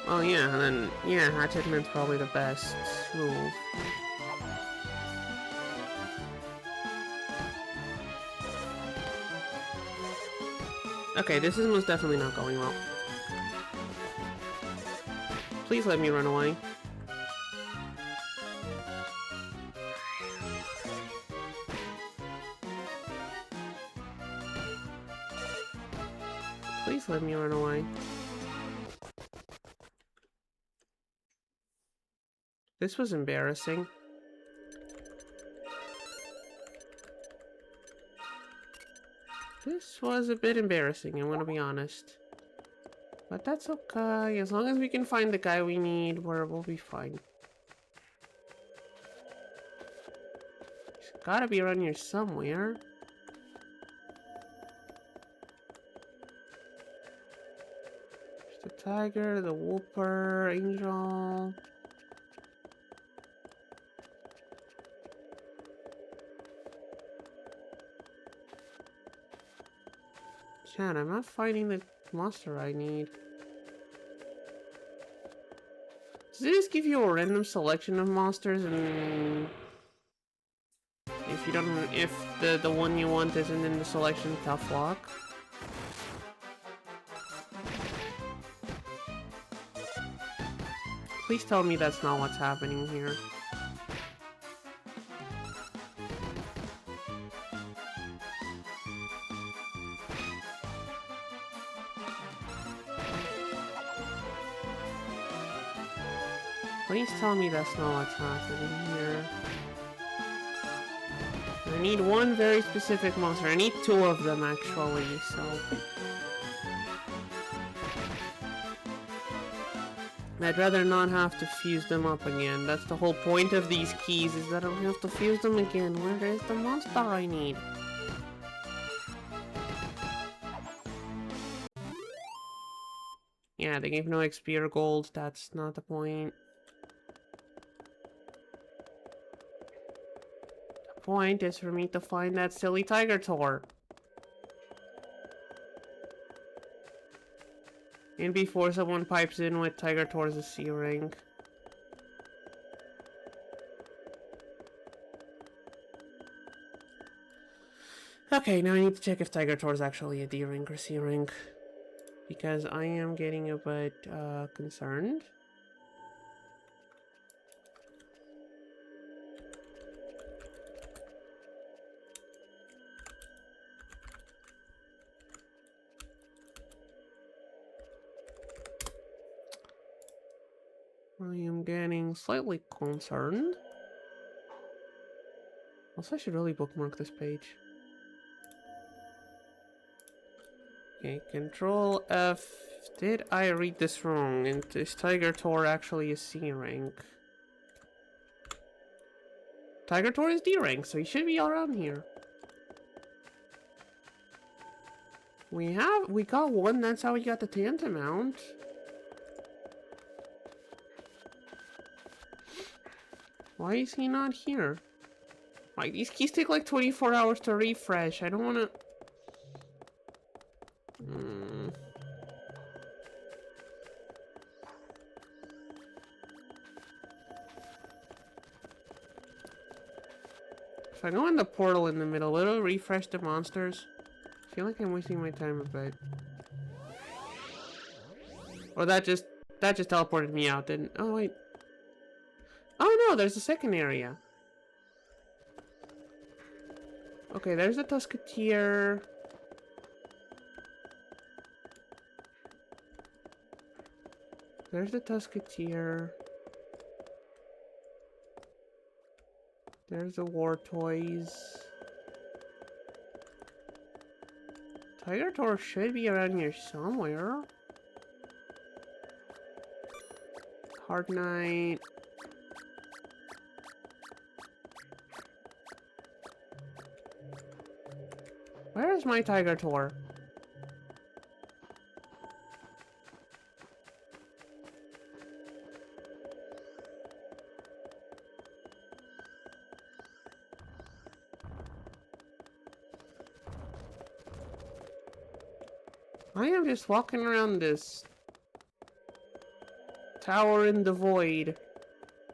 Oh yeah, and then, yeah, Hatchet Man's probably the best move. Okay, this is most definitely not going well. Please let me run away. Please let me run away. This was embarrassing. This was a bit embarrassing, I'm gonna be honest. But that's okay. As long as we can find the guy we need, we'll be fine. He's gotta be around here somewhere. There's the tiger, the whooper, angel. Chat, I'm not finding the monster I need. Does it just give you a random selection of monsters, and if you don't, if the one you want isn't in the selection, tough luck? Please tell me that's not what's happening here. Please tell me that's not what's happening here. I need one very specific monster. I need two of them, actually, so... I'd rather not have to fuse them up again. That's the whole point of these keys, is that I don't have to fuse them again. Where is the monster I need? Yeah, they gave no XP or gold. That's not the point. The point is for me to find that silly tiger tor. And before someone pipes in with tiger tor as a C rank. Okay, now I need to check if tiger tor is actually a D rank or C rank. Because I am getting a bit concerned. I am getting slightly concerned. Also, I should really bookmark this page. Okay, Control F. Did I read this wrong? And is Tiger Tor actually a C rank? Tiger Tor is D rank, so he should be around here. We got one, that's how we got the Tantamount. Why is he not here? Like, these keys take like 24 hours to refresh. I don't wanna... If I go in the portal in the middle, it'll refresh the monsters. I feel like I'm wasting my time a bit. Or that just teleported me out, didn't... Oh, wait. Oh, no, there's a second area. Okay, there's a Tusketeer. There's the Tusketeer. There's the War Toys. Tiger Tor should be around here somewhere. Hard Knight. Where is my Tiger Tor? I am just walking around this tower in the void,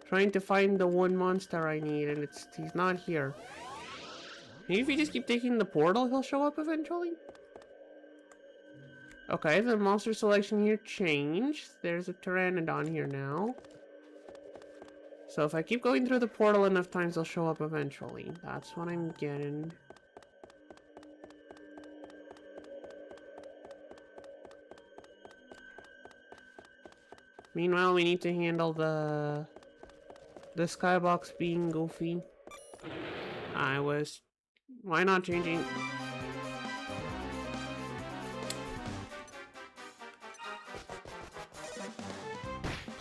trying to find the one monster I need, and he's not here. Maybe if you just keep taking the portal, he'll show up eventually? Okay, the monster selection here changed. There's a Pteranodon here now. So if I keep going through the portal enough times, they'll show up eventually. That's what I'm getting. Meanwhile, we need to handle the skybox being goofy. Why not changing?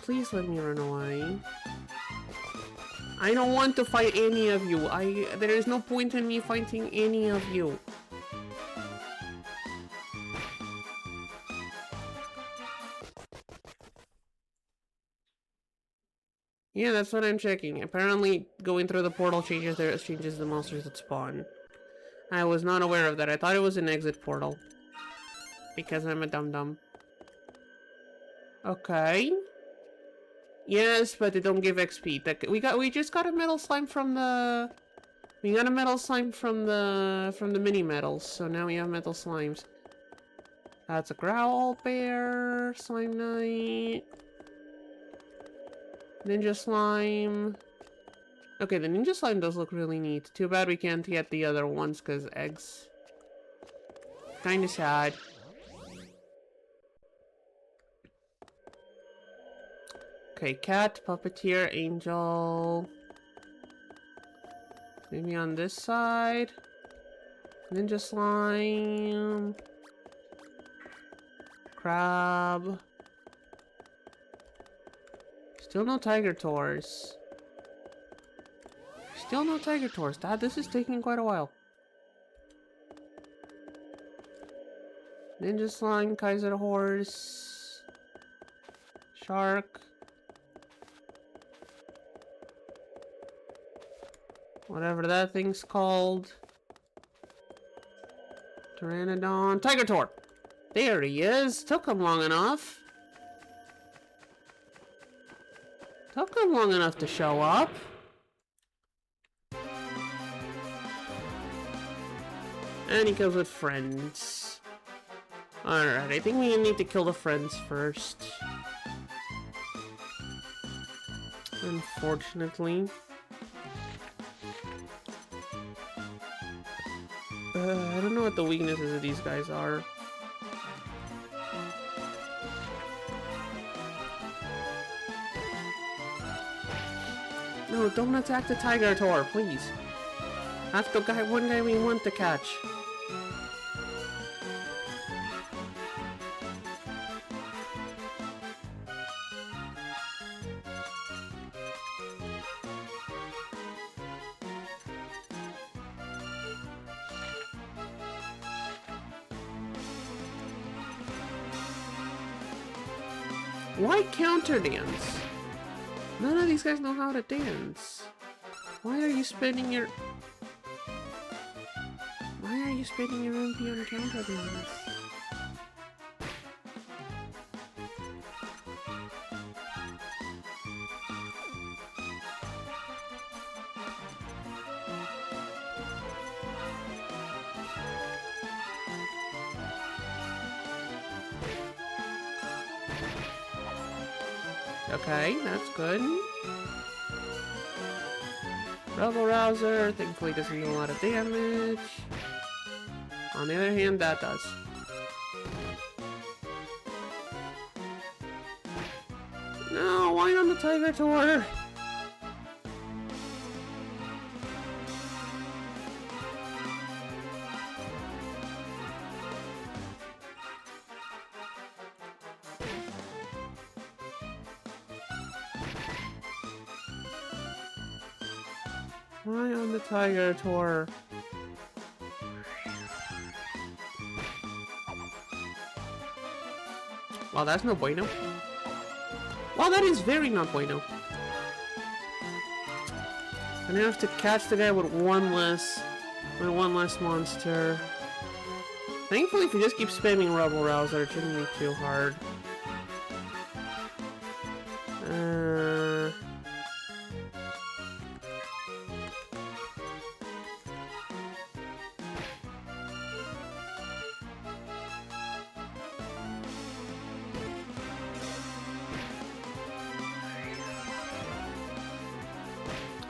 Please let me run away. I don't want to fight any of you. There is no point in me fighting any of you. Yeah, that's what I'm checking. Apparently, going through the portal changes the monsters that spawn. I was not aware of that. I thought it was an exit portal. Because I'm a dum-dum. Okay. Yes, but they don't give XP. We just got a metal slime from the... We got a metal slime from the mini metals, so now we have metal slimes. That's a growl bear, slime knight. Ninja slime. Okay, the ninja slime does look really neat. Too bad we can't get the other ones because eggs. Kinda sad. Okay, cat, puppeteer, angel. Maybe on this side. Ninja slime. Crab. Still no tiger tours. Still no tiger tours. Dad, this is taking quite a while. Ninja slime, Kaiser horse. Shark. Whatever that thing's called. Pteranodon. Tiger Tor! There he is. Took him long enough. Took him long enough to show up. And he goes with friends. Alright, I think we need to kill the friends first. Unfortunately. I don't know what the weaknesses of these guys are. No, don't attack the Tiger Tor, please. That's the one guy we want to catch. Why counter dance? None of these guys know how to dance. Why are you spending your... Why are you spending your MP on counter dance? Okay, that's good. Rebel Rouser, thankfully doesn't do a lot of damage. On the other hand, that does. No, why on the Tiger Tour? Why on the Tiger Tour? Well, that's no bueno. Well, that is very not bueno. I'm gonna have to catch the guy with one less monster. Thankfully, if you just keep spamming Rebel Rouser, it shouldn't be too hard.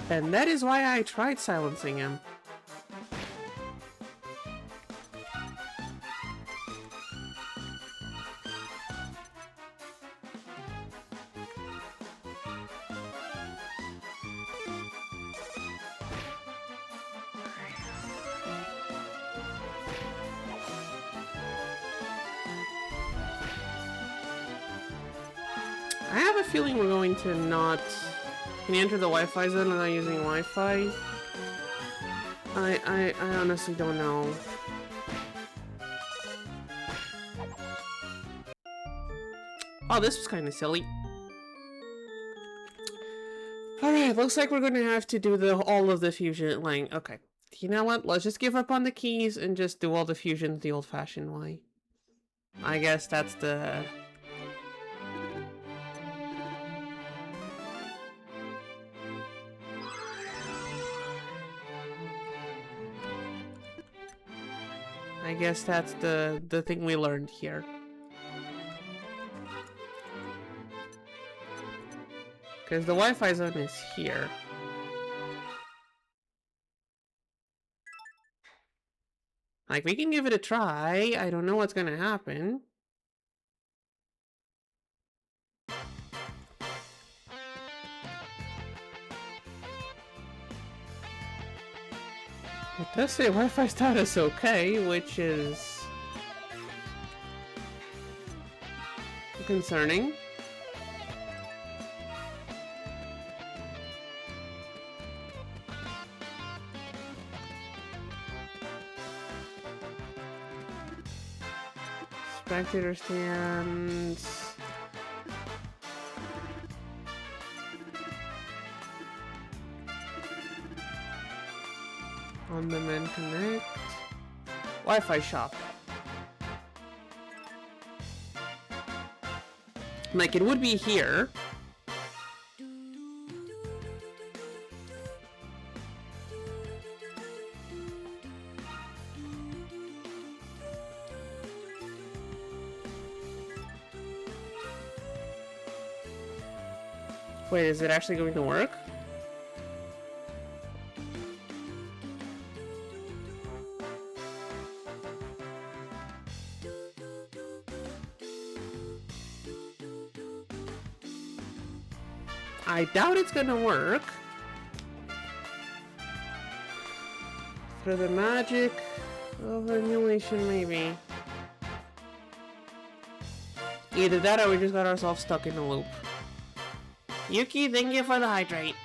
And that is why I tried silencing him. I have a feeling we're going to not... Can you enter the Wi-Fi zone without using Wi-Fi? I honestly don't know. Oh, this was kind of silly. Alright, looks like we're gonna have to do all of the fusion, like, okay. You know what? Let's just give up on the keys and just do all the fusions the old-fashioned way. I guess that's the... I guess that's the thing we learned here. Because the Wi-Fi zone is here. Like, we can give it a try. I don't know what's gonna happen. It does say Wi-Fi status okay, which is... concerning. Spectator stands... On the men connect. Wi-Fi shop. Like, it would be here. Wait, is it actually going to work? I doubt it's gonna work. Through the magic of emulation, maybe. Either that or we just got ourselves stuck in a loop. Yuki, thank you for the hydrate.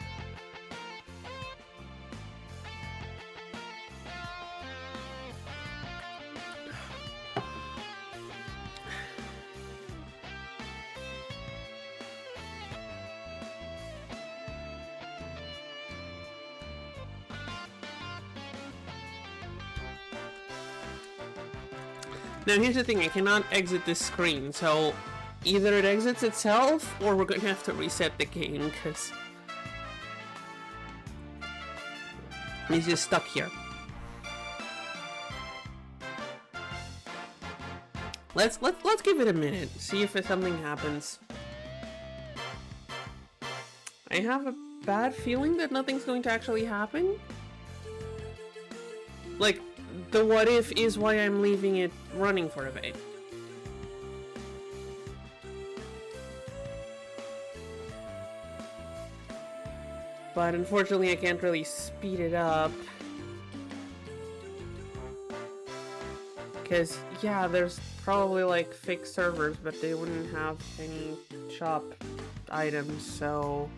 Now here's the thing, I cannot exit this screen, so either it exits itself, or we're gonna have to reset the game, because he's just stuck here. Let's give it a minute, see if something happens. I have a bad feeling that nothing's going to actually happen. Like, the what if is why I'm leaving it running for a bit. But unfortunately I can't really speed it up. Because, yeah, there's probably like fake servers, but they wouldn't have any shop items, so...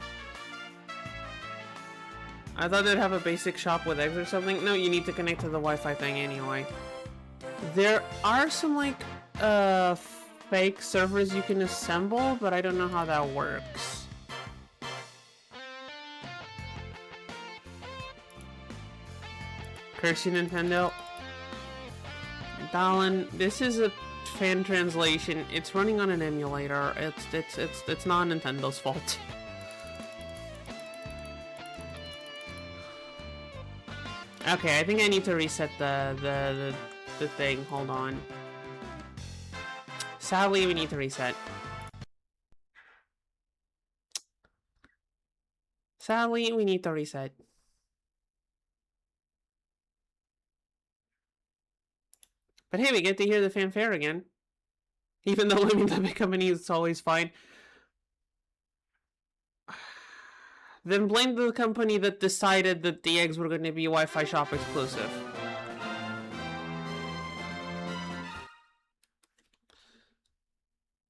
I thought they'd have a basic shop with eggs or something. No, you need to connect to the Wi-Fi thing anyway. There are some like, fake servers you can assemble, but I don't know how that works. Curse you, Nintendo. Dallin, this is a fan translation. It's running on an emulator. It's not Nintendo's fault. Okay, I think I need to reset the thing. Hold on. Sadly, we need to reset. Sadly, we need to reset. But hey, we get to hear the fanfare again. Even though living the big company is always fine. Then blame the company that decided that the eggs were going to be Wi-Fi shop exclusive.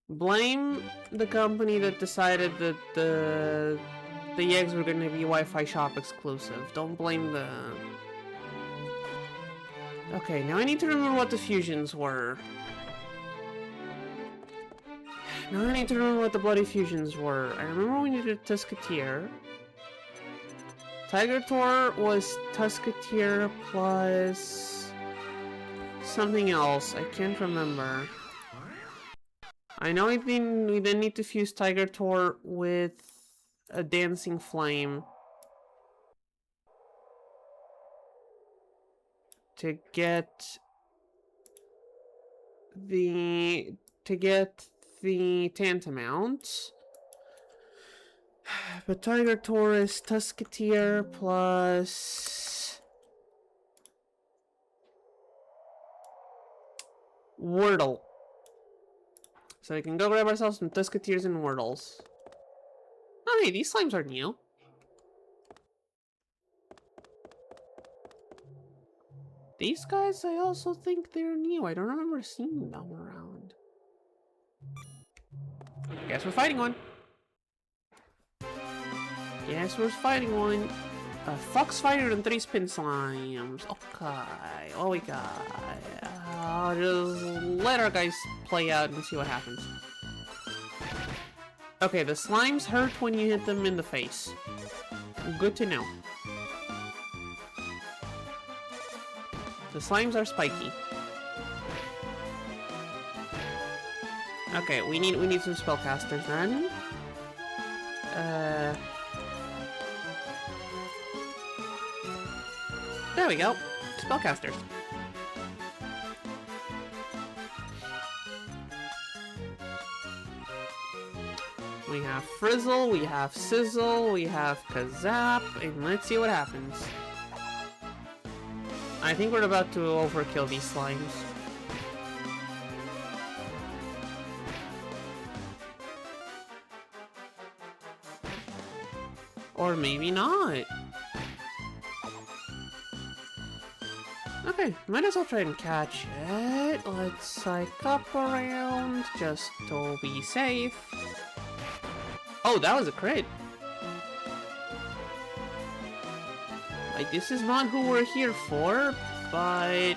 Blame the company that decided that the eggs were going to be Wi-Fi shop exclusive. Don't blame the... Okay, now I need to remember what the fusions were. Now I need to remember what the bloody fusions were. I remember we needed Tusketeer. Tiger Tor was Tusketeer plus something else. I can't remember. I know we then need to fuse Tiger Tor with a Dancing Flame to get the Tantamount. But Tiger Tor is Tusketeer plus Wordle. So we can go grab ourselves some Tusketeers and Wordles. Oh hey, these slimes are new. These guys, I also think they're new. I don't remember seeing them around. Guess we're fighting one. Yes, we're fighting one. A fox fighter and 3 spin slimes. Okay, what we got? Just let our guys play out and see what happens. Okay, the slimes hurt when you hit them in the face. Good to know. The slimes are spiky. Okay, we need some spellcasters then. There we go. Spellcasters. We have Frizzle, we have Sizzle, we have Kazap, and let's see what happens. I think we're about to overkill these slimes. Or maybe not. Okay, might as well try and catch it. Let's psych up around just to be safe. Oh, that was a crit. Like, this is not who we're here for, but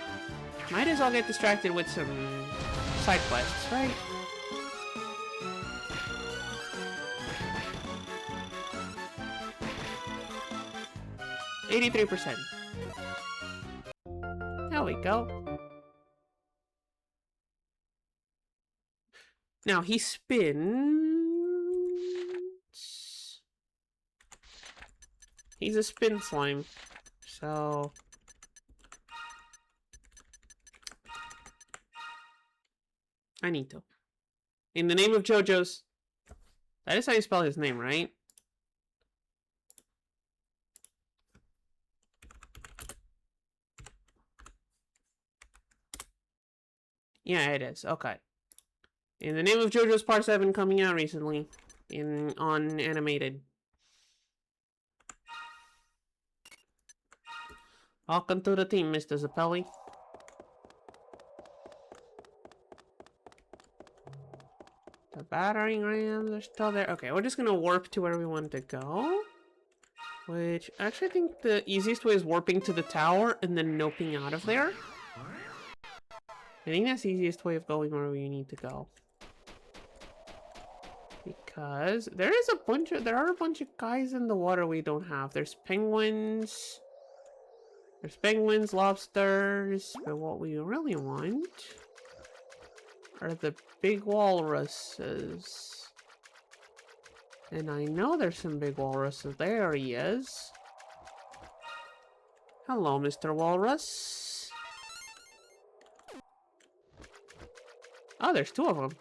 might as well get distracted with some side quests, right? %. There we go. Now, he spins... He's a spin slime. So... I need to. In the name of JoJo's... That is how you spell his name, right? Yeah, it is. Okay. In the name of JoJo's Part 7 coming out recently. On animated. Welcome to the team, Mr. Zappelli. The battering rams are still there. Okay, we're just gonna warp to where we want to go. Which, actually I think the easiest way is warping to the tower and then noping out of there. I think that's the easiest way of going where we need to go. Because there are a bunch of guys in the water we don't have. There's penguins. There's penguins, lobsters, but what we really want are the big walruses. And I know there's some big walruses. There he is. Hello, Mr. Walrus. Oh, there's 2 of them.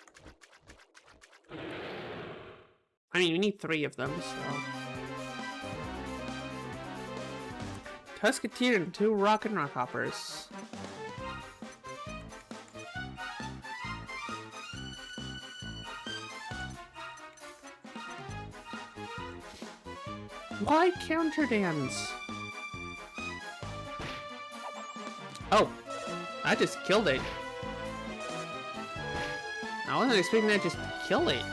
I mean, we need 3 of them, so... Tusketeer and 2 rock and rockhoppers. Why counter dance? Oh, I just killed it. I wasn't expecting that just to kill it.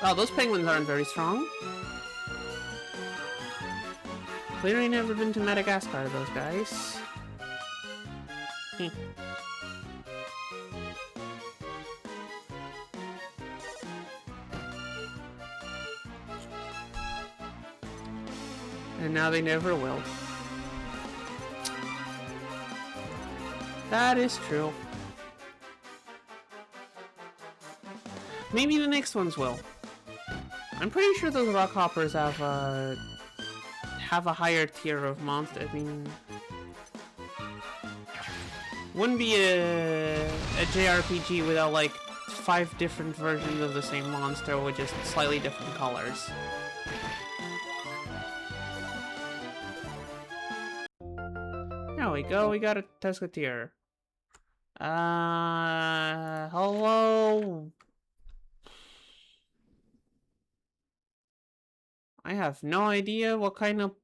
Oh, those penguins aren't very strong. Clearly never been to Madagascar, those guys. And now they never will. That is true. Maybe the next ones will. I'm pretty sure those rock hoppers have a higher tier of monster. I mean, wouldn't be a JRPG without like 5 different versions of the same monster with just slightly different colors. There we go, we got a Tusketeer. Hello? I have no idea what kind of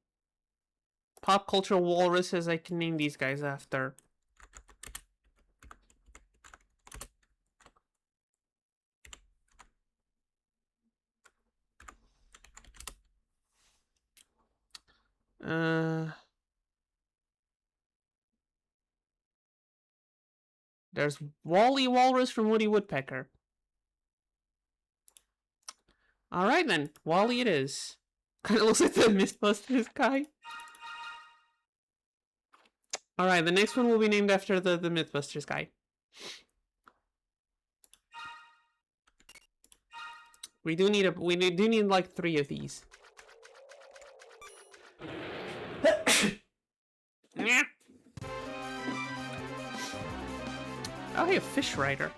pop culture walruses I can name these guys after. There's Wally Walrus from Woody Woodpecker. Alright then, Wally it is. Kinda looks like the Mythbusters guy. Alright, the next one will be named after the Mythbusters guy. We do need like 3 of these. Oh hey, a fish rider.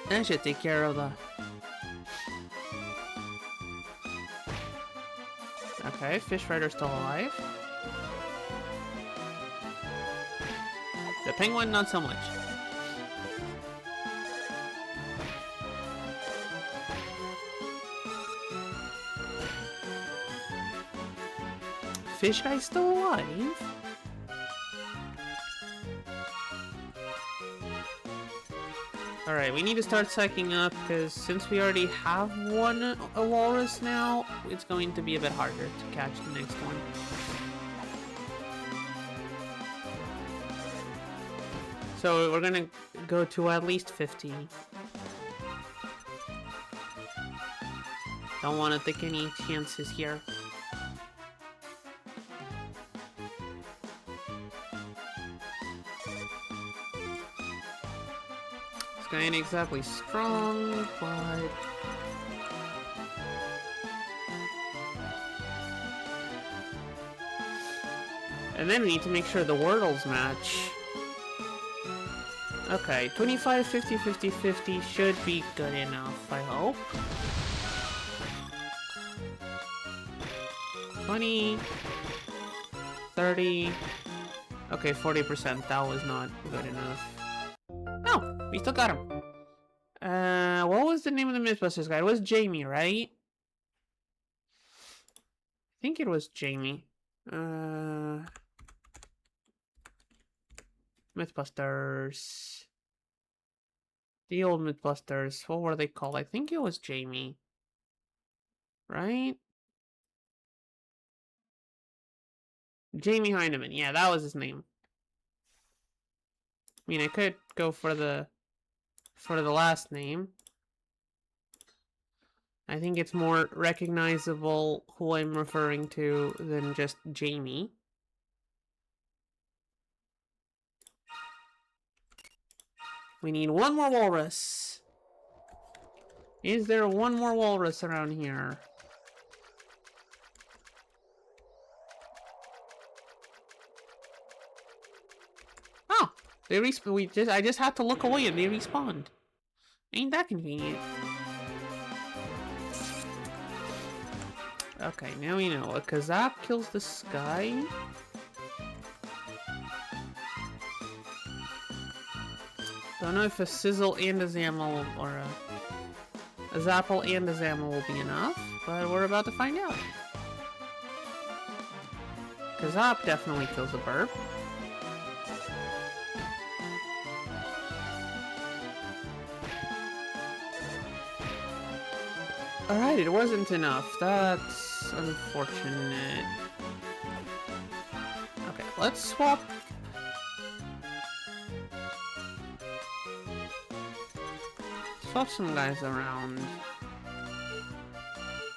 That should take care of the... Okay, fish rider's still alive. The penguin, not so much. Fish guy's still alive? Alright, we need to start psyching up, because since we already have a walrus now, it's going to be a bit harder to catch the next one. So we're gonna go to at least 50. Don't want to take any chances here. This guy ain't exactly strong, but... And then we need to make sure the Wordles match. Okay, 25, 50, 50, 50 should be good enough, I hope. 20, 30, okay, 40%, that was not good enough. Oh, we still got him. What was the name of the Mythbusters guy? It was Jamie, right? I think it was Jamie. Mythbusters. The old Mythbusters. What were they called? I think it was Jamie. Right? Jamie Heineman. Yeah, that was his name. I mean, I could go for the last name. I think it's more recognizable who I'm referring to than just Jamie. We need one more walrus. Is there one more walrus around here? Oh, they respawn. I just had to look away and they respawned. Ain't that convenient? Okay, now we know. A Kazap kills the sky. Don't know if a Sizzle and a Zammel or a Zapple and a Zammel will be enough, but we're about to find out. Kazap definitely kills a burp. Alright, it wasn't enough. That's unfortunate. Okay, let's swap. Swap some guys around.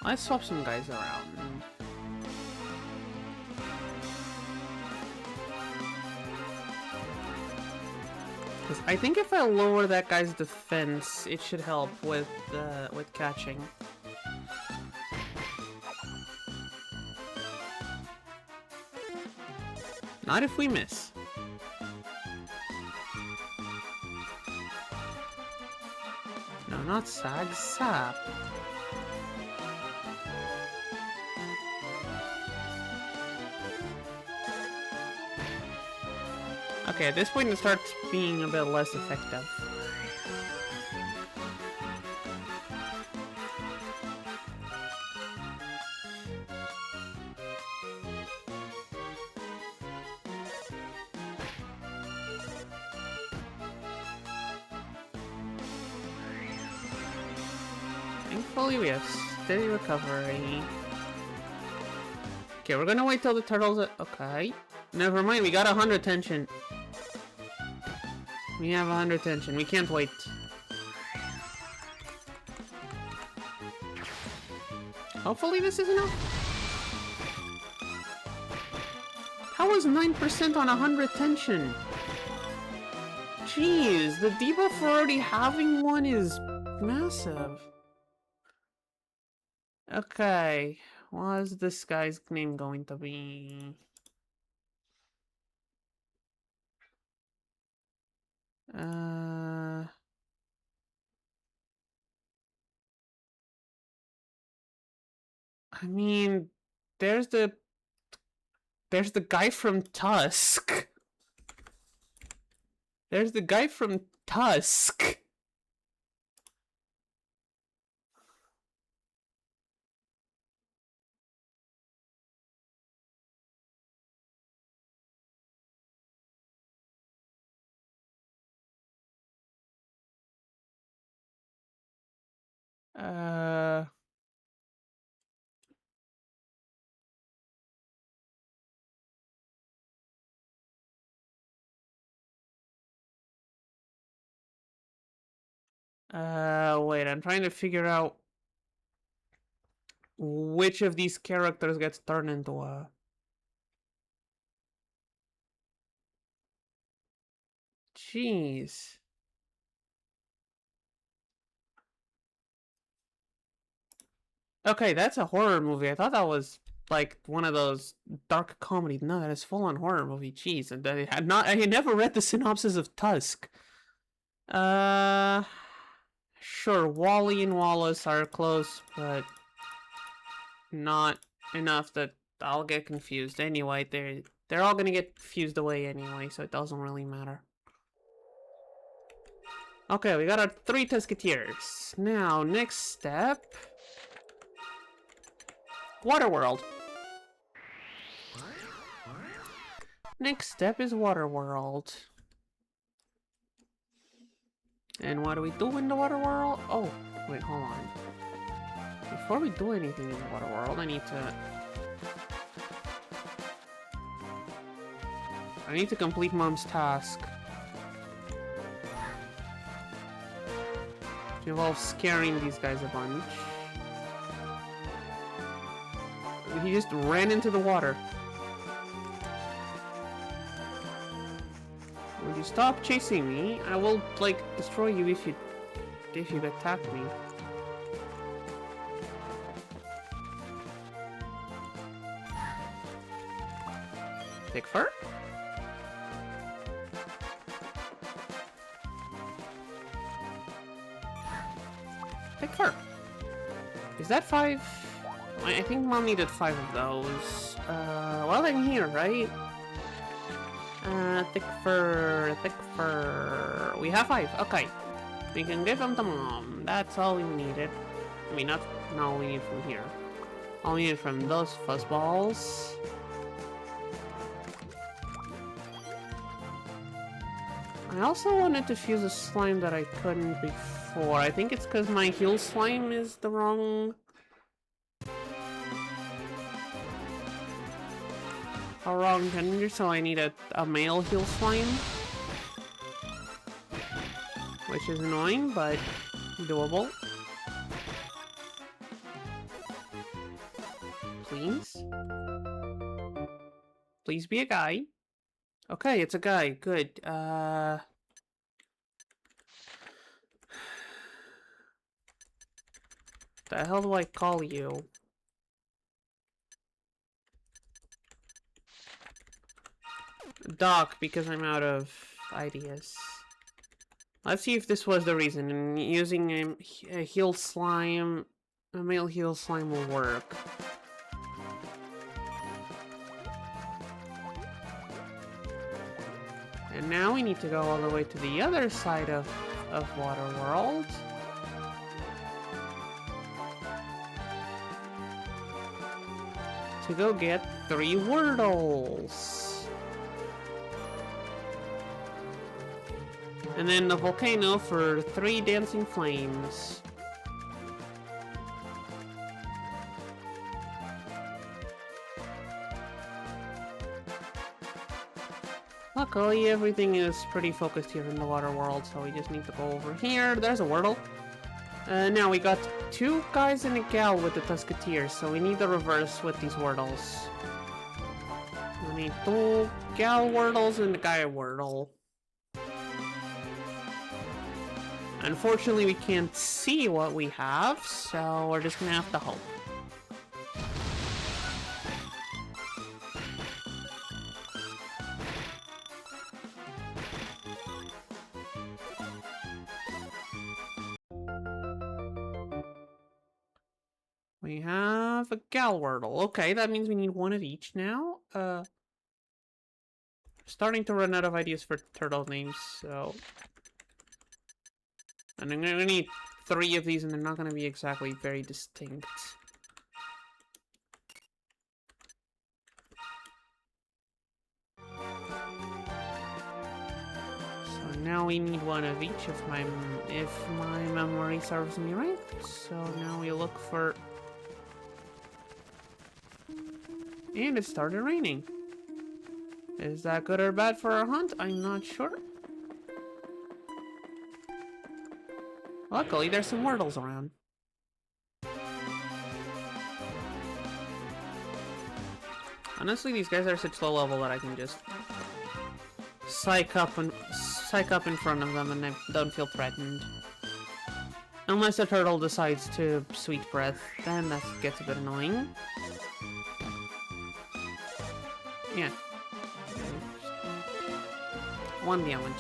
Let's swap some guys around. Because I think if I lower that guy's defense, it should help with catching. Not if we miss. No, not Sag, Sap. Okay, at this point it starts being a bit less effective. Thankfully we have steady recovery. Okay, we're gonna wait till the turtles... Okay. Never mind, we got 100 tension. We have 100 tension. We can't wait. Hopefully this is enough. How is 9% on 100 tension? Jeez, the debuff for already having one is massive. Okay, what is this guy's name going to be? I mean, there's the guy from Tusk. There's the guy from Tusk. Wait, I'm trying to figure out which of these characters gets turned into a... Jeez. Okay, that's a horror movie. I thought that was like one of those dark comedy. No, that is full-on horror movie. Jeez, and I had never read the synopsis of Tusk. Uh, sure, Wally and Wallace are close, but not enough that I'll get confused. Anyway, they're all gonna get fused away anyway, so it doesn't really matter. Okay, we got our 3 Tusketeers. Now, next step... Waterworld. Next step is Waterworld. And what do we do in the Waterworld? Oh, wait, hold on. Before we do anything in the Waterworld, I need to complete Mom's task. It involves scaring these guys a bunch. He just ran into the water. Would you stop chasing me? I will, like, destroy you if you attack me. Thick fur? Thick fur. Is that 5? I think Mom needed 5 of those. Well, I'm here, right? Thick fur, thick fur. We have 5. Okay. We can give them to Mom. That's all we needed. I mean, not all we need from here. All we need from those fuzzballs. I also wanted to fuse a slime that I couldn't before. I think it's because my heal slime is the wrong... wrong gender, so I need a male heal slime. Which is annoying, but doable. Please? Please be a guy. Okay, it's a guy. Good. The hell do I call you? Doc, because I'm out of ideas. Let's see if this was the reason. And using a heal slime, a male heal slime will work. And now we need to go all the way to the other side of Waterworld. To go get 3 Wordles. And then the volcano for 3 dancing flames. Luckily, everything is pretty focused here in the water world, so we just need to go over here. There's a Wordle. Now we got 2 guys and a gal with the Tusketeers, so we need the reverse with these Wordles. We need 2 gal Wordles and a guy Wordle. Unfortunately, we can't see what we have, so we're just gonna have to hope. We have a gal Wordle. Okay, that means we need 1 of each now. Starting to run out of ideas for turtle names, so... And I'm gonna need 3 of these, and they're not gonna be exactly very distinct. So now we need 1 of each if my memory serves me right. So now we look for... And it started raining. Is that good or bad for our hunt? I'm not sure. Luckily, there's some Wordles around. Honestly, these guys are such low level that I can just psych up in front of them and I don't feel threatened. Unless the turtle decides to sweet breath, then that gets a bit annoying. Yeah. One damage.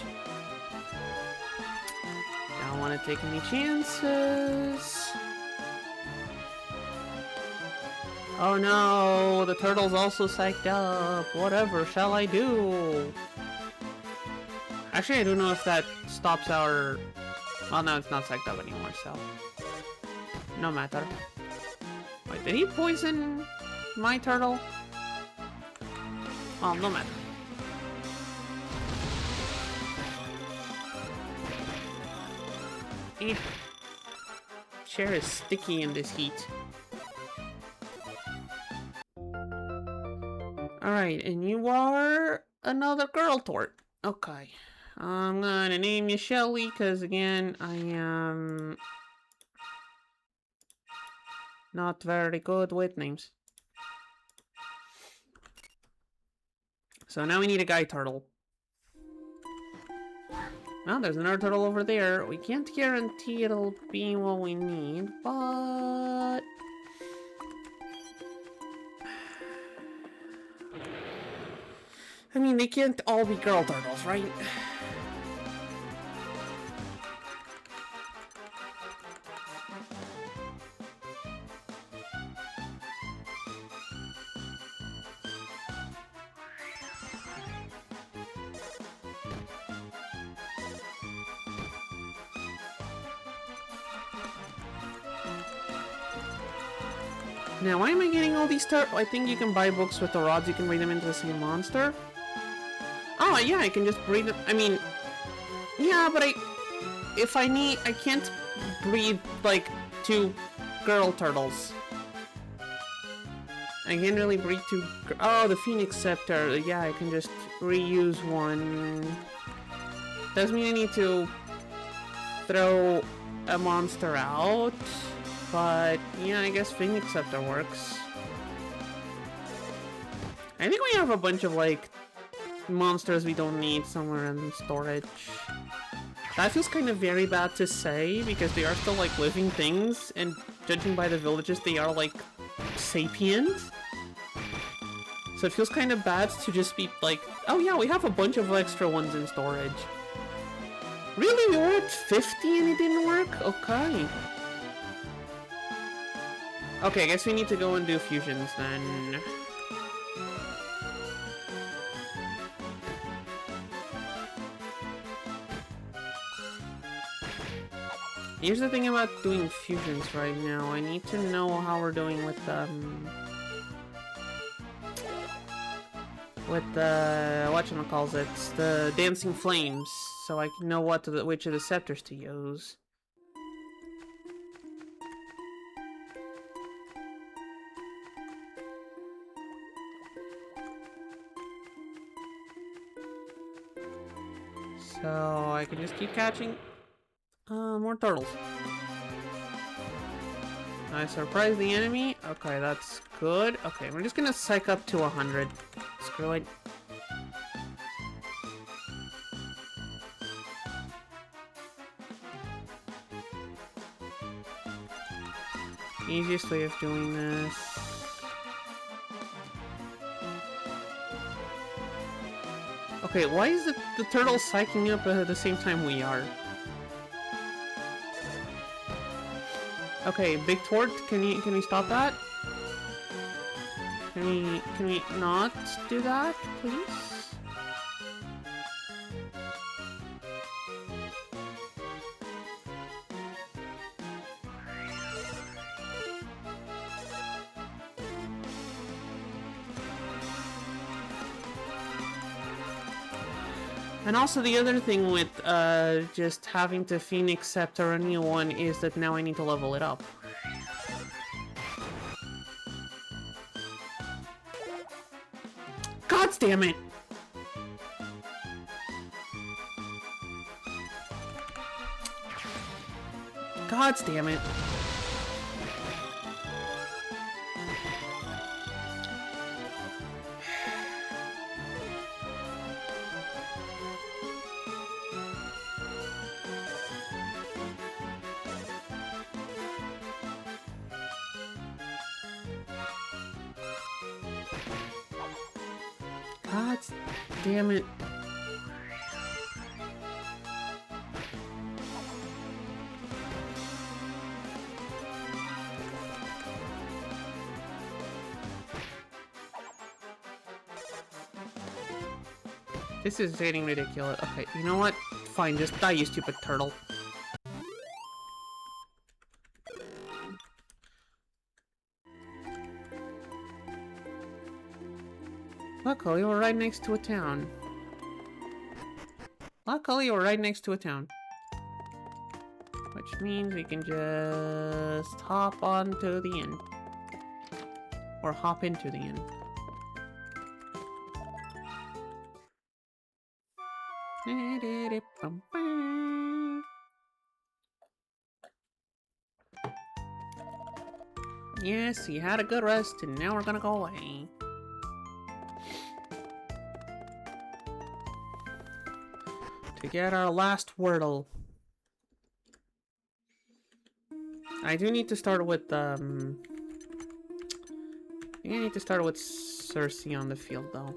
Don't want to take any chances. Oh no, the turtle's also psyched up. Whatever shall I do? Actually, I don't know if that stops our... Oh no, it's not psyched up anymore, so... No matter. Wait, did he poison my turtle? Oh, no matter. Chair is sticky in this heat. Alright, and you are another girl tort. Okay. I'm gonna name you Shelly, because again, I am not very good with names. So now we need a guy turtle. Well, there's another turtle over there. We can't guarantee it'll be what we need, but... I mean, they can't all be girl turtles, right? Now, why am I getting all these I think you can buy books with the rods, you can breed them into the same monster. Oh, yeah, I can just breed them. I mean, yeah, but I can't breed, like, 2 girl turtles. I can't really breed 2. Oh, the Phoenix Scepter. Yeah, I can just reuse one. Does mean I need to throw a monster out. But, yeah, I guess Phoenix Scepter works. I think we have a bunch of, like, monsters we don't need somewhere in storage. That feels kind of very bad to say, because they are still, like, living things, and judging by the villages, they are, like, sapient. So it feels kind of bad to just be, like, oh yeah, we have a bunch of extra ones in storage. Really? We were at 50 and it didn't work? Okay. Okay, I guess we need to go and do fusions then. Here's the thing about doing fusions right now. I need to know how we're doing with the whatchamacallit, the dancing flames, so I can know which of the scepters to use. So I can just keep catching more turtles. I surprise the enemy. Okay, that's good. Okay, we're just gonna psych up to 100. Screw it. Easiest way of doing this. Okay, why is the turtle psyching up at the same time we are? Okay, Big Tort, can we stop that? Can we not do that, please? And also the other thing with just having to Phoenix Scepter a new one is that now I need to level it up. God damn it! God damn it. God damn it. This is getting ridiculous. Okay, you know what? Fine, just die, you stupid turtle. Luckily, we're right next to a town. Luckily, we're right next to a town. Which means we can just hop onto the inn. Or hop into the inn. Yes, you had a good rest, and now we're gonna go away. To get our last Wordle. I do need to start with, I think I need to start with Cersei on the field, though.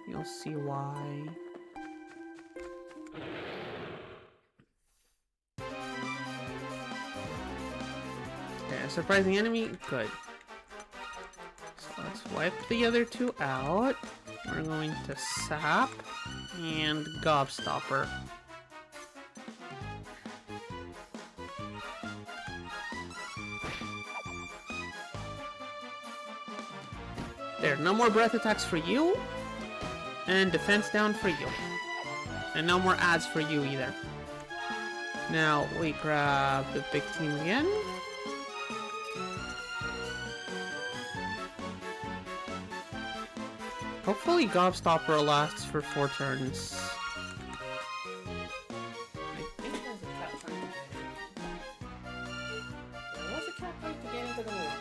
You'll see why. Okay, a surprising enemy? Good. So let's wipe the other two out. We're going to Sap and Gobstopper. There, no more breath attacks for you. And defense down for you. And no more ads for you either. Now we grab the big team again. Hopefully Gobstopper lasts for 4 turns. I think there's a cat trying to get in. There was a cat trying to get into the room.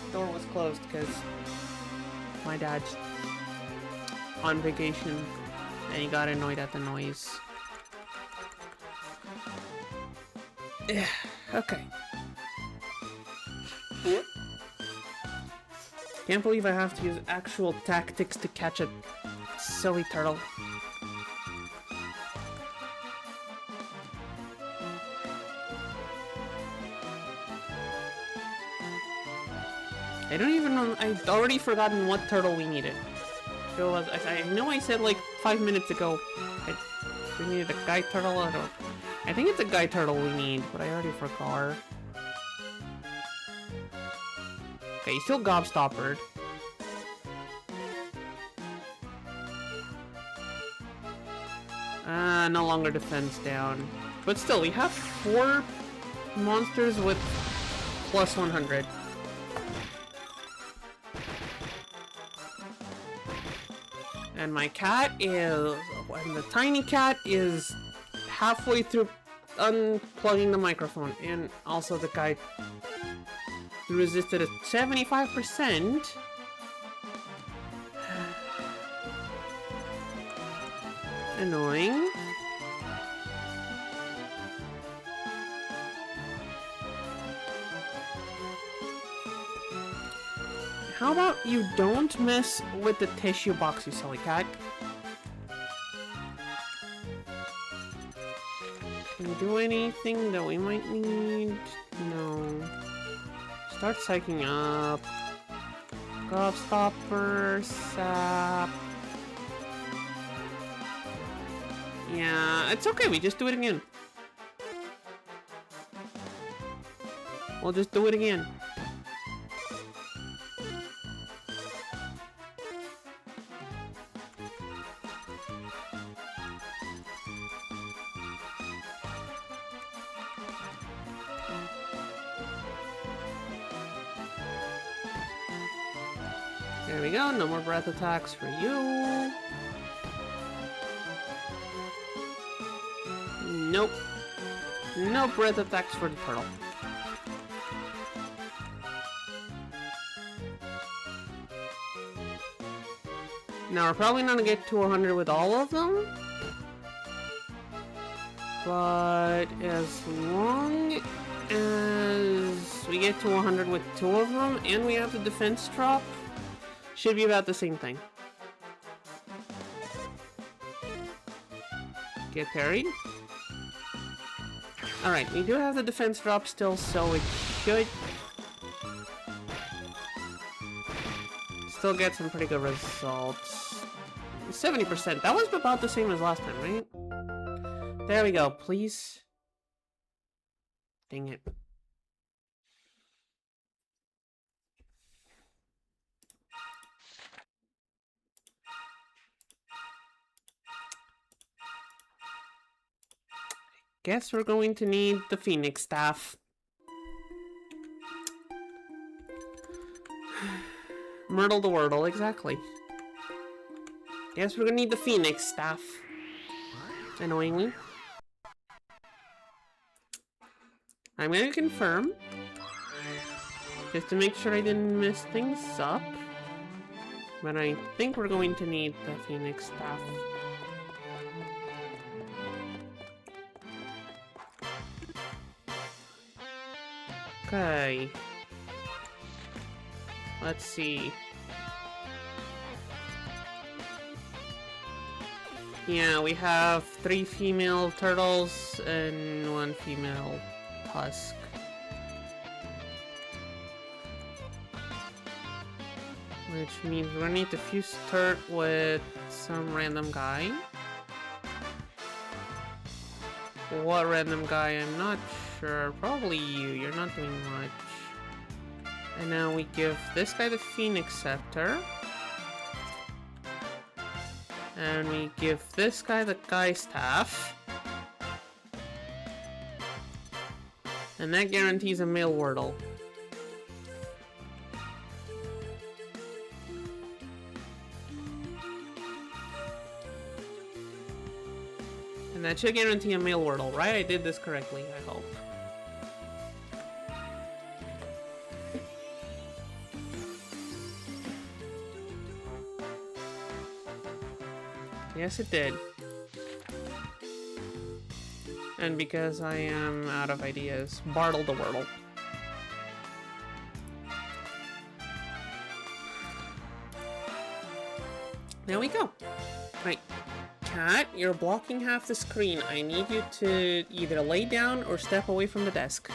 The door was closed because my dad's on vacation and he got annoyed at the noise. Yeah, okay. Can't believe I have to use actual tactics to catch a silly turtle. I don't even know. I've already forgotten what turtle we needed. I know I said like 5 minutes ago we needed a guy turtle. I think it's a guy turtle we need, but I already forgot. Okay, he's still Gobstoppered. No longer defense down. But still, we have 4 monsters with plus 100. And my cat is... And the tiny cat is halfway through unplugging the microphone. And also the guy resisted at 75%. Annoying. How about you don't mess with the tissue box, you silly cat? Can you do anything that we might need? No. Start psyching up. Gobstopper, Sap. Yeah, it's okay, we just do it again. We'll just do it again. There we go, no more breath attacks for you. Nope. No breath attacks for the turtle. Now, we're probably not gonna get to 100 with all of them. But as long as we get to 100 with 2 of them, and we have the defense drop, should be about the same thing. Get parried. Alright, we do have the defense drop still, so it should still get some pretty good results. 70%. That was about the same as last time, right? There we go. Please. Dang it. Guess we're going to need the Phoenix staff. Myrtle the Wordle, exactly. Guess we're gonna need the Phoenix staff. Annoyingly. I'm gonna confirm. Just to make sure I didn't mess things up. But I think we're going to need the Phoenix staff. Okay. Let's see. Yeah, we have 3 female turtles and 1 female husk. Which means we're gonna need to fuse Turt with some random guy. What random guy? I'm not sure. Probably you. You're not doing much. And now we give this guy the Phoenix Scepter. And we give this guy the Guy Staff. And that guarantees a male Wordle. And that should guarantee a male Wordle, right? I did this correctly, I hope. Yes, it did. And because I am out of ideas, Bartle the Wordle. There we go. Right. Cat, you're blocking half the screen. I need you to either lay down or step away from the desk.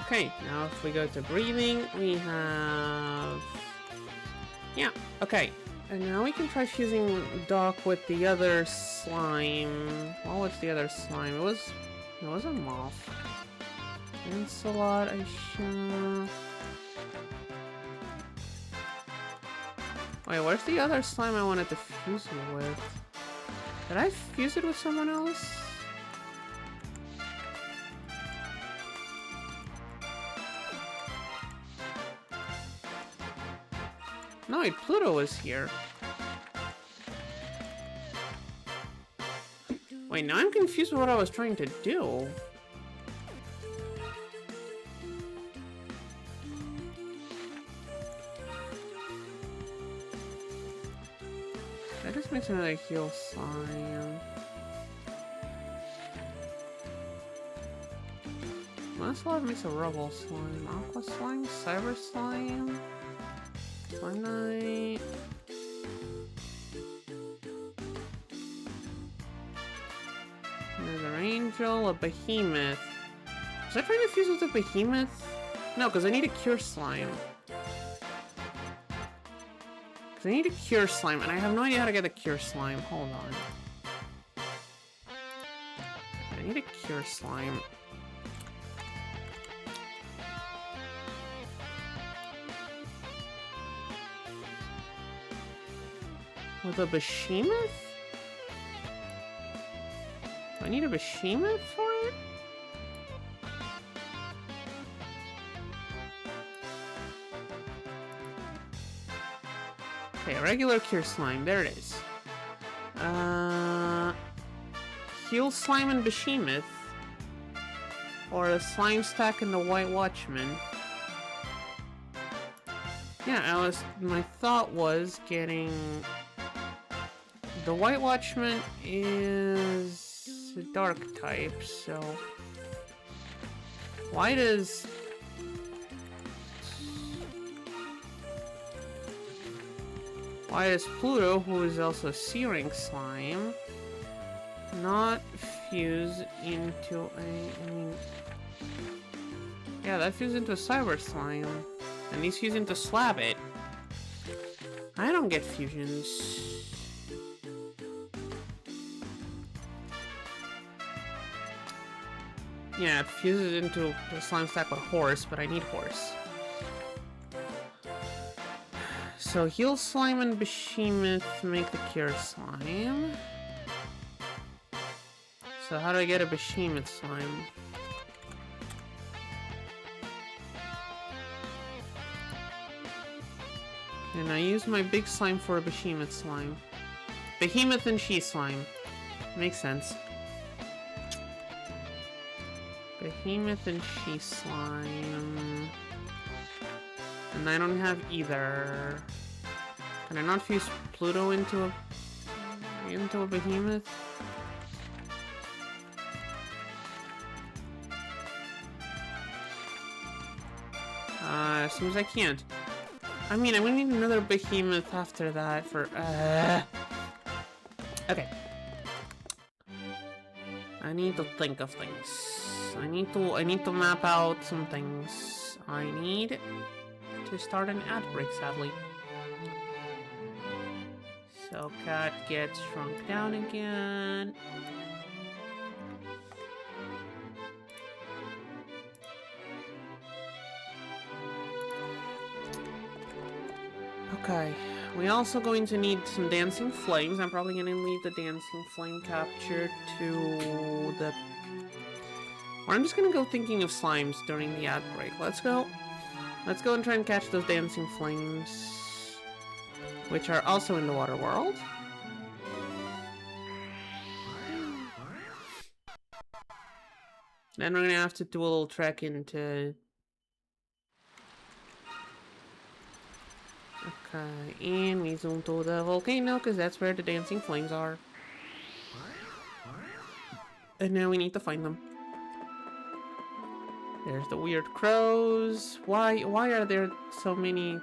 Okay, now if we go to breathing, we have... Yeah, okay. And now we can try fusing Doc with the other slime. Well, what's the other slime? It was a moth. Lancelot, Wait, where's the other slime I wanted to fuse it with? Did I fuse it with someone else? No, wait, Pluto is here. Wait, now I'm confused with what I was trying to do. That just makes another heal slime. Lancelot makes a rubble slime. Aqua slime? Cyber slime? Fortnite. Another angel, a behemoth. Was I trying to fuse with a behemoth? No, because I need a cure slime. Because I need a cure slime, and I have no idea how to get a cure slime. Hold on. I need a cure slime. With a behemoth? Do I need a behemoth for it? Okay, a regular cure slime. There it is. Heal slime and behemoth. Or a slime stack in the White Watchman. Yeah, my thought was getting The White Watchman is a dark type, so why does Pluto, who is also a Searing slime, not fuse into a... I mean... Yeah, that fused into a Cyber slime. And these fuse into Slabbit. I don't get fusions. Yeah, it fuses into the slime stack with Horse, but I need Horse. So Heal Slime and Behemoth make the Cure Slime. So how do I get a Behemoth slime? And I use my big slime for a Behemoth slime. Behemoth and She slime. Makes sense. Behemoth and She slime. And I don't have either. Can I not fuse Pluto into a Behemoth? Seems I can't. I mean, I'm gonna need another Behemoth after that for, Okay. I need to think of things. I need to map out some things. I need to start an ad break, sadly. So cat gets shrunk down again. Okay, we're also going to need some dancing flames. I'm probably going to leave the dancing flame capture to the... Or I'm just going to go thinking of slimes during the ad break. Let's go and try and catch those dancing flames, which are also in the water world. Then we're going to have to do a little trek into... Okay, and we zoom to the volcano, because that's where the dancing flames are. And now we need to find them. There's the weird crows. Why are there so many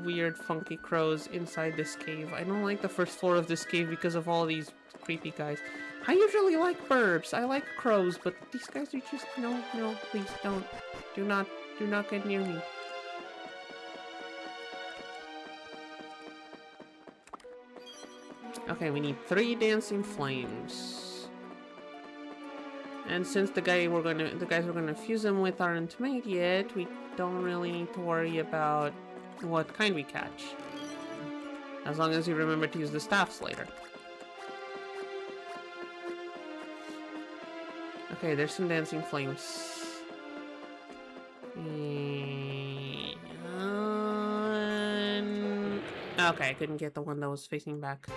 weird, funky crows inside this cave? I don't like the first floor of this cave because of all these creepy guys. I usually like birds. I like crows, but these guys are just... No, please don't. Do not get near me. Okay, we need 3 dancing flames. And since the guys we're gonna fuse them with aren't made yet, we don't really need to worry about what kind we catch. As long as you remember to use the staffs later. Okay, there's some dancing flames. And... okay, I couldn't get the one that was facing back.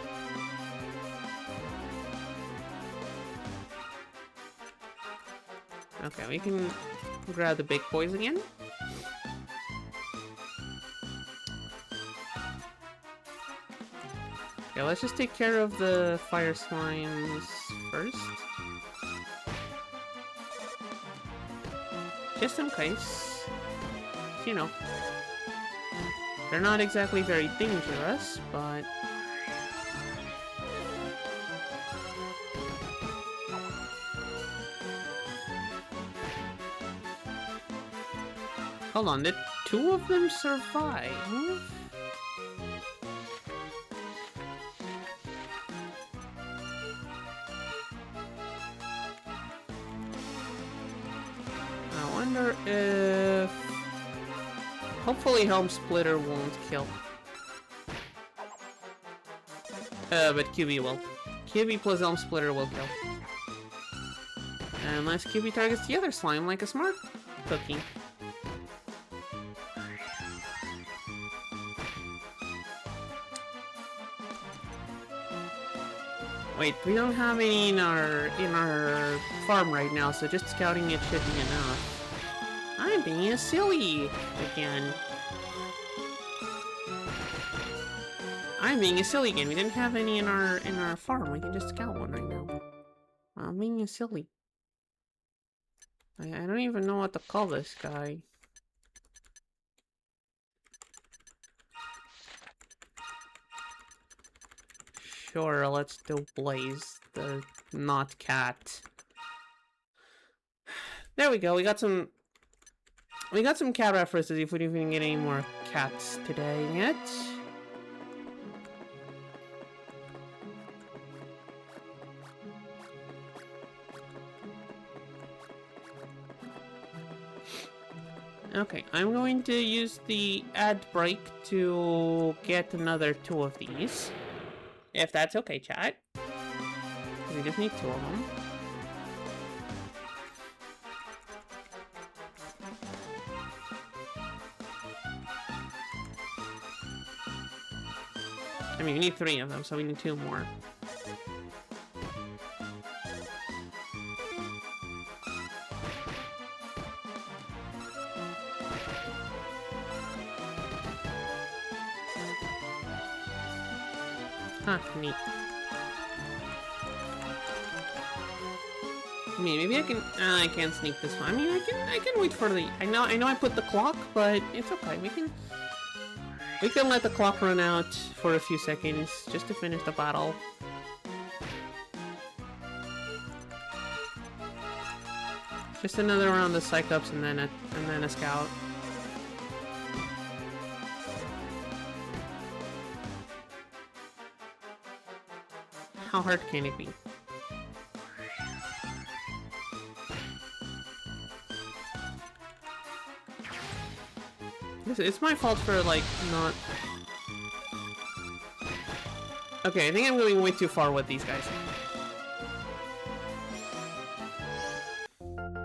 Okay, we can grab the big boys again. Okay, let's just take care of the fire slimes first. Just in case. You know. They're not exactly very dangerous, but... Hold on, did 2 of them survive? I wonder if... Hopefully Helm Splitter won't kill. But QB will. QB plus Helm Splitter will kill. Unless QB targets the other slime like a smart cookie. Wait, we don't have any in our farm right now, so just scouting it should be enough. I'm being silly again. I'm being a silly again. We didn't have any in our farm. We can just scout one right now. I'm being a silly. I don't even know what to call this guy. Sure, let's do Blaze, the not cat. There we go. We got some cat references. If we didn't even get any more cats today yet. Okay, I'm going to use the ad break to get another 2 of these. If that's okay, chat. We just need 2 of them. I mean, we need 3 of them, so we need 2 more. Huh, neat. I mean, maybe I can. I can't sneak this one. I mean, I can wait for the. I know I put the clock, but it's okay. We can let the clock run out for a few seconds just to finish the battle. Just another round of Cyclops and then a scout. How hard can it be? It's my fault for, like, not... Okay, I think I'm going way too far with these guys.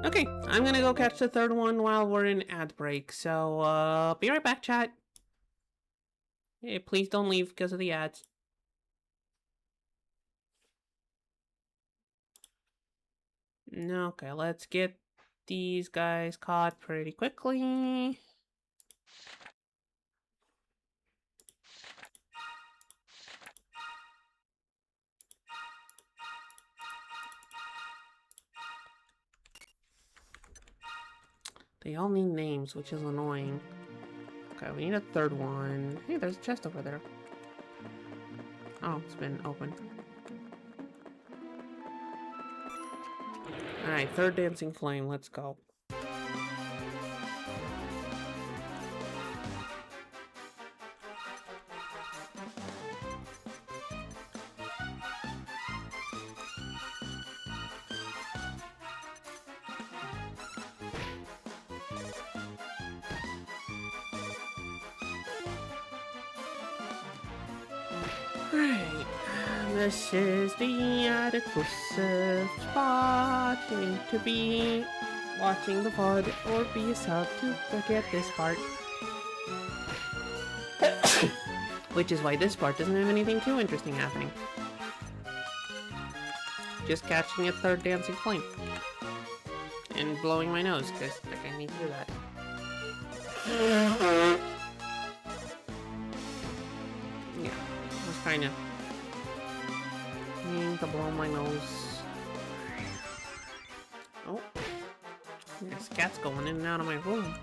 Okay, I'm gonna go catch the 3rd one while we're in ad break, so, be right back, chat. Hey, please don't leave because of the ads. Okay, let's get these guys caught pretty quickly. They all need names, which is annoying. Okay, we need a 3rd one. Hey, there's a chest over there. Oh, it's been opened. Alright, 3rd dancing flame, let's go. Alright, this is the exclusive spot. You need to be watching the VOD or be a sub to get this part. Which is why this part doesn't have anything too interesting happening. Just catching a 3rd dancing flame. And blowing my nose, because I need to do that. Yeah, I was kind of need to blow my nose. Oh, there's cats going in and out of my room.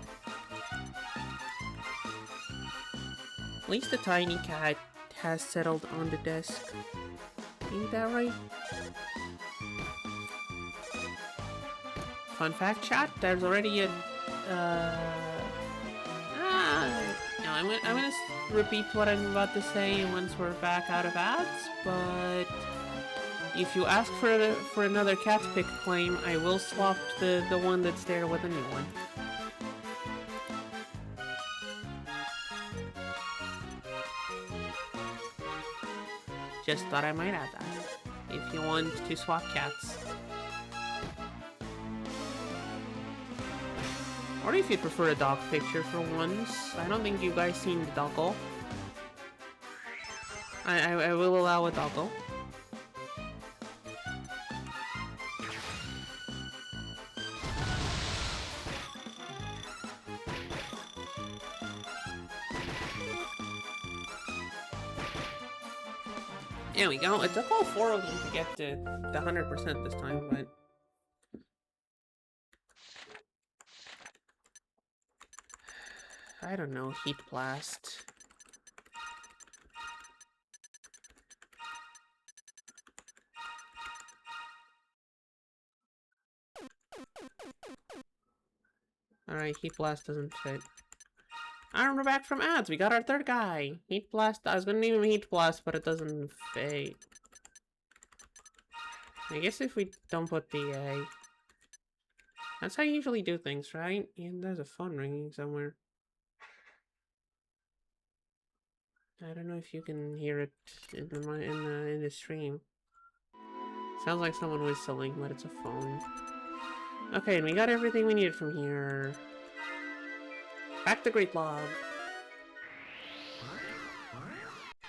At least the tiny cat has settled on the desk. Ain't that right? Fun fact, chat, there's already a, no, I'm gonna repeat what I'm about to say once we're back out of ads, but if you ask for another cat pick claim, I will swap the one that's there with a new one. Just thought I might add that, if you want to swap cats. Or if you prefer a dog picture for once. I don't think you guys seen the doggo. I will allow a doggo. There we go. It took all 4 of them to get to the 100% this time, but... I don't know, heat blast. Alright, heat blast doesn't fit. Alright, we're back from ads. We got our third guy. Heat blast. I was gonna name him heat blast, but it doesn't fit. I guess if we don't put the A. That's how you usually do things, right? And there's a phone ringing somewhere. I don't know if you can hear it in the stream. Sounds like someone whistling, but it's a phone. Okay, and we got everything we needed from here. Back to Great Log.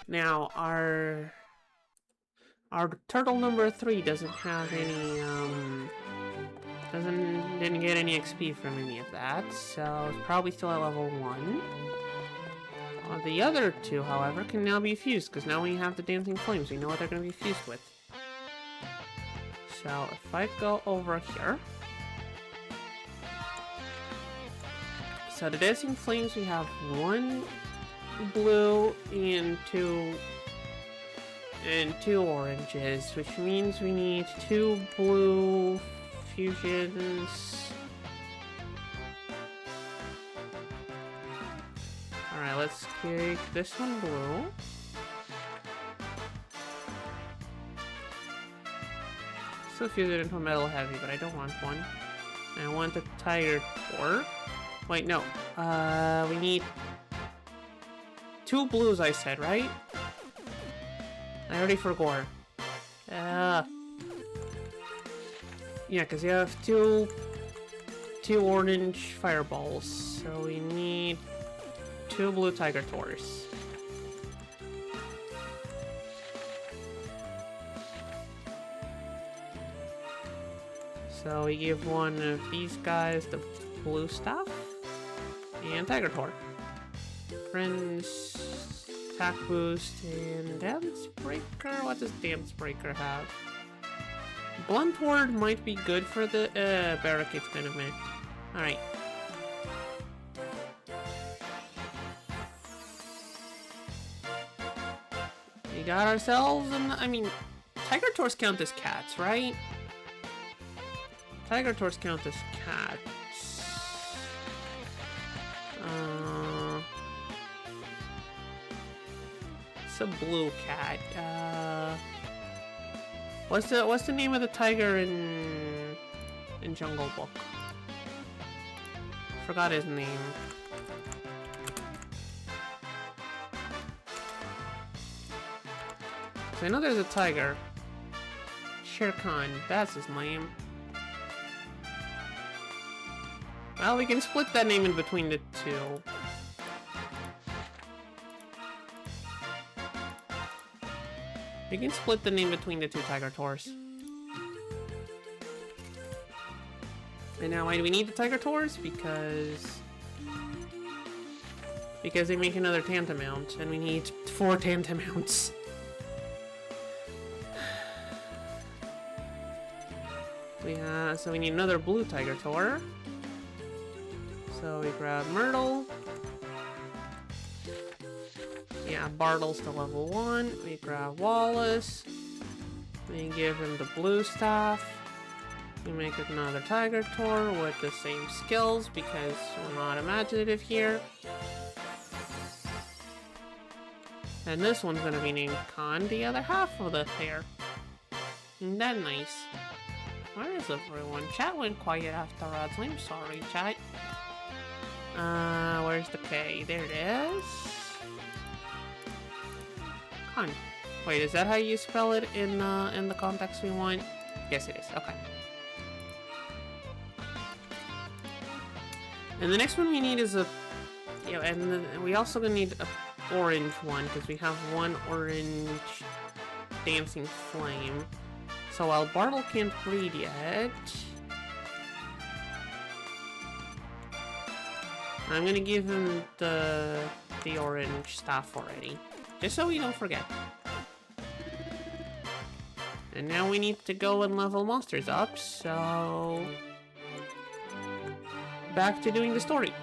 Now, our turtle number 3 doesn't have any, didn't get any XP from any of that, so it's probably still at level 1. The other 2, however, can now be fused, because now we have the dancing flames. We know what they're going to be fused with. So, if I go over here... So, the dancing flames, we have 1 blue and 2 oranges, which means we need 2 blue fusions. Alright, let's make this one blue. Still fuse it into a metal heavy, but I don't want one. I want the tiger core. Wait, no. We need 2 blues, I said, right? I already forgot. Yeah, because you have two orange fireballs, so we need 2 blue tiger tours. So we give one of these guys the blue stuff and tiger tor. Friends, attack boost, and dance breaker. What does dance breaker have? Blunt word might be good for the barricades, kind of meh. Alright. We got ourselves and I mean, tiger tours count as cats, right? Tiger tours count as cats. It's a blue cat. What's the name of the tiger in Jungle Book? Forgot his name. So I know there's a tiger. Shere Khan, that's his name. Well, we can split that name in between the 2. We can split the name between the 2 tiger tours. And now why do we need the tiger tours? Because they make another tantamount, and we need 4 tantamounts. So we need another blue tiger tour. So we grab Myrtle. Yeah, Bartle's to level 1. We grab Wallace. We give him the blue staff. We make another tiger tour with the same skills because we're not imaginative here. And this one's gonna be named Khan, the other half of the pair. Isn't that nice? Where is everyone? Chat went quiet after Rod's name. Sorry, chat. Where's the K? There it is. Khan. Wait, is that how you spell it in the context we want? Yes, it is. Okay. And the next one we need is a... Yeah, and we also gonna need a orange one, because we have 1 orange dancing flame. So while Bartle can't breed yet... I'm gonna give him the orange staff already. Just so we don't forget. And now we need to go and level monsters up, so... back to doing the story.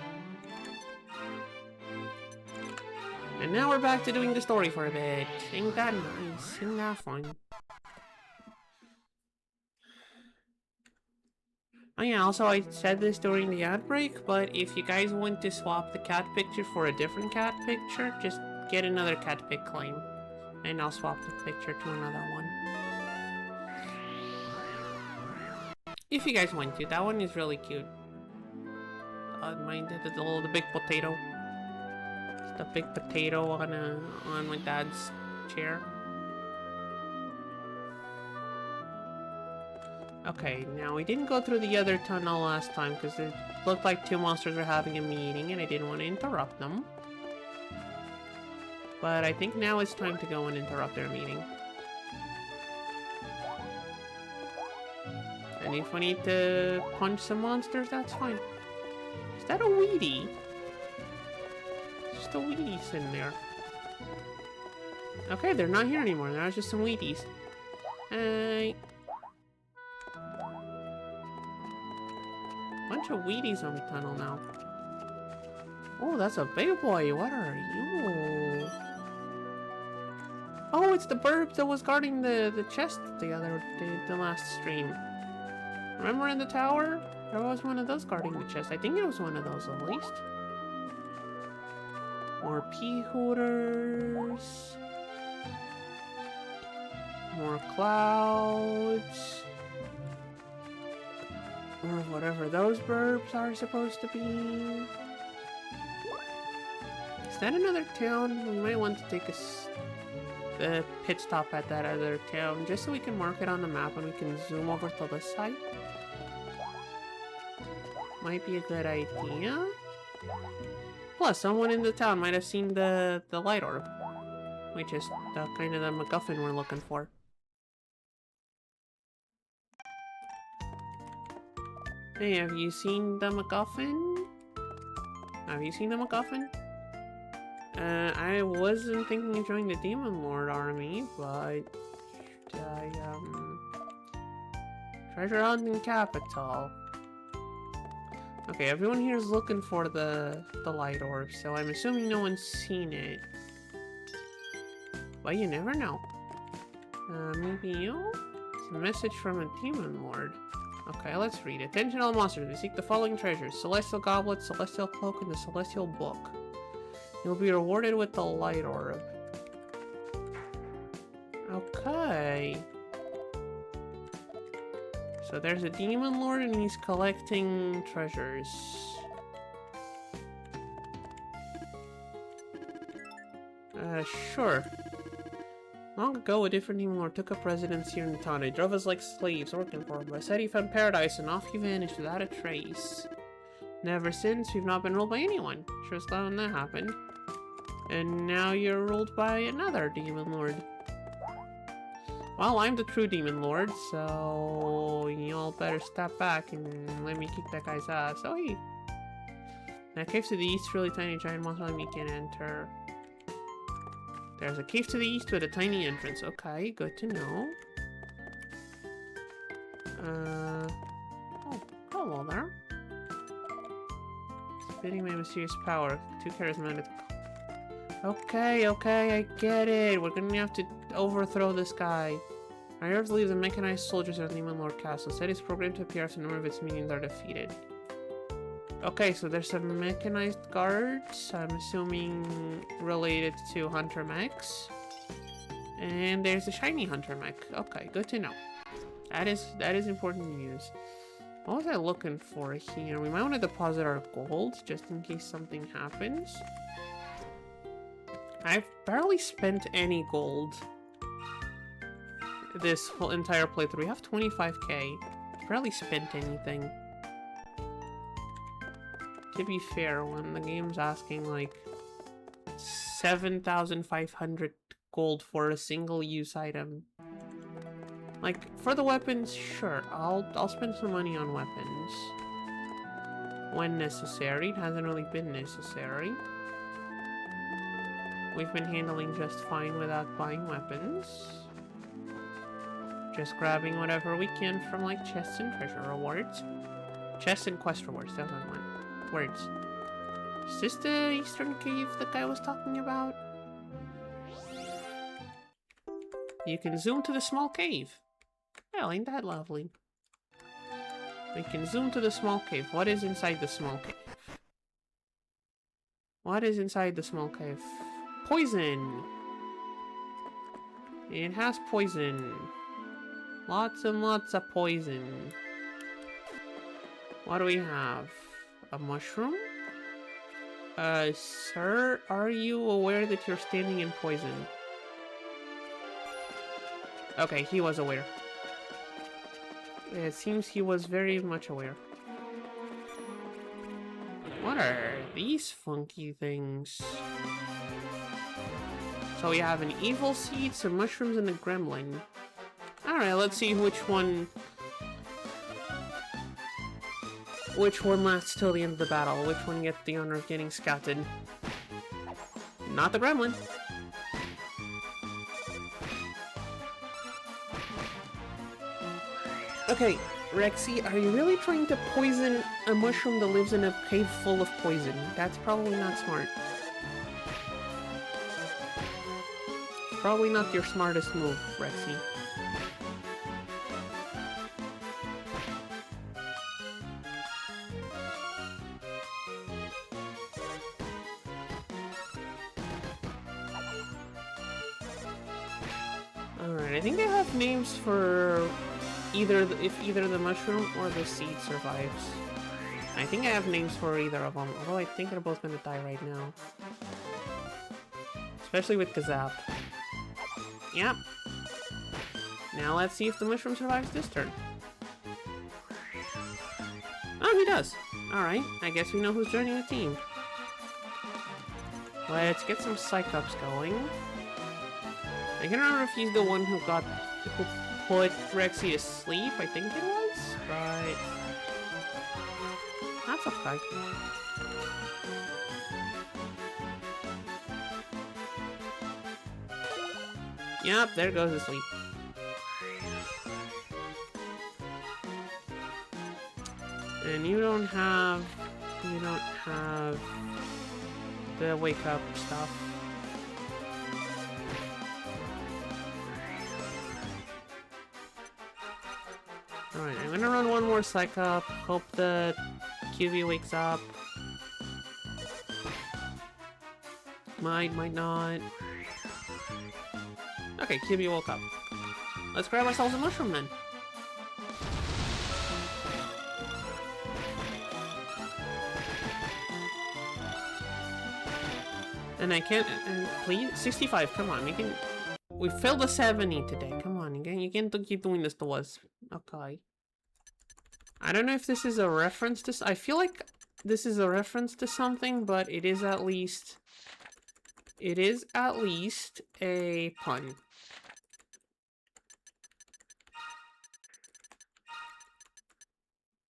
And now we're back to doing the story for a bit. Ain't that nice? Ain't that fun? Oh yeah, also I said this during the ad break, but if you guys want to swap the cat picture for a different cat picture, just get another cat pic claim. And I'll swap the picture to another one. If you guys want to, that one is really cute. Mine did the big potato. It's the big potato on my dad's chair. Okay, now we didn't go through the other tunnel last time because it looked like two monsters were having a meeting and I didn't want to interrupt them. But I think now it's time to go and interrupt their meeting. And if we need to punch some monsters, that's fine. Is that a Weedy? Just a Wheaties in there. Okay, they're not here anymore. There's just some Wheaties. Hey. Bunch of Wheaties on the tunnel now. Oh, that's a big boy. What are you? Oh, it's the burb that was guarding the chest the last stream. Remember in the tower? There was one of those guarding the chest. I think it was one of those at least. More pea hooters. More clouds. Or whatever those burbs are supposed to be. Is that another town? We might want to take a pit stop at that other town just so we can mark it on the map and we can zoom over to this side. Might be a good idea. Plus, someone in the town might have seen the light orb, which is the kind of the MacGuffin we're looking for. Hey, have you seen the MacGuffin? Have you seen the MacGuffin? I wasn't thinking of joining the Demon Lord army, but treasure hunting capital. Okay, everyone here is looking for the light orb, so I'm assuming no one's seen it. But you never know. Maybe you? It's a message from a Demon Lord. Okay, let's read it. Attention all monsters, we seek the following treasures. Celestial Goblet, Celestial Cloak, and the Celestial Book. You'll be rewarded with the light orb. Okay. So there's a Demon Lord and he's collecting treasures. Sure. Long ago, a different Demon Lord took up residence here in the town. He drove us like slaves working for him. I said he found paradise and off he vanished without a trace. Never since, we've not been ruled by anyone. Sure as when that happened. And now you're ruled by another Demon Lord. Well, I'm the true Demon Lord, so y'all better step back and let me kick that guy's ass. Oh, hey. That cave to the east, really tiny giant monster let me can enter. There's a cave to the east with a tiny entrance. Okay, good to know. Oh, hello there. Spitting my mysterious power. Too charismatic. Okay, I get it. We're gonna have to overthrow this guy. I heard believe the mechanized soldiers at Demon Lord Castle. Said it's programmed to appear after a number of its minions are defeated. Okay, so there's some mechanized guards, I'm assuming related to Hunter Mechs. And there's a shiny Hunter Mech. Okay, good to know. That is important news. What was I looking for here? We might want to deposit our gold just in case something happens. I've barely spent any gold this whole entire playthrough. We have 25k. Barely spent anything. To be fair, when the game's asking like 7,500 gold for a single use item. Like, for the weapons, sure, I'll spend some money on weapons. When necessary. It hasn't really been necessary. We've been handling just fine without buying weapons. Just grabbing whatever we can from like chests and treasure rewards. Chests and quest rewards, that's what I want. Words. Is this the eastern cave that I was talking about? You can zoom to the small cave. Well, ain't that lovely? We can zoom to the small cave. What is inside the small cave? What is inside the small cave? Poison! It has poison. Lots and lots of poison. What do we have? A mushroom? Sir, are you aware that you're standing in poison? Okay, he was aware. It seems he was very much aware. What are these funky things? So we have an evil seed, some mushrooms, and a gremlin. Alright, let's see which one lasts till the end of the battle. Which one gets the honor of getting scouted. Not the gremlin. Okay, Rexy, are you really trying to poison a mushroom that lives in a cave full of poison? That's probably not smart. Probably not your smartest move, Rexy. Alright, I think I have names for if either the mushroom or the seed survives. I think I have names for either of them, although I think they're both gonna die right now. Especially with Kazap. Yep. Now let's see if the mushroom survives this turn. Oh, he does! Alright, I guess we know who's joining the team. Let's get some Cyclops going. I can't remember if he's the one who put Rexy to sleep, I think it was, but that's okay. Yep, there goes to sleep. And you don't have the wake up stuff. Alright, I'm gonna run one more Cyclop, hope the QB wakes up. Might not. Okay, QB woke up. Let's grab ourselves a mushroom then. And I can't, please, 65, come on, we filled a 70 today, come on, you can't keep doing this to us. Okay. I don't know if this is a reference to, I feel like this is a reference to something, but it is at least a pun.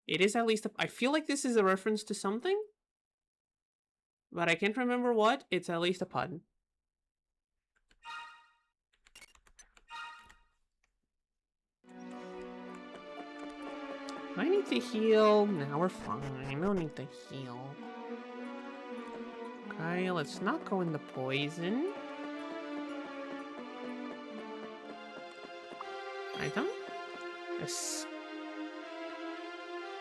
It is at least a, I feel like this is a reference to something, but I can't remember what. It's at least a pun. I need to heal. Now we're fine. No need to heal. Okay, let's not go into poison. Item?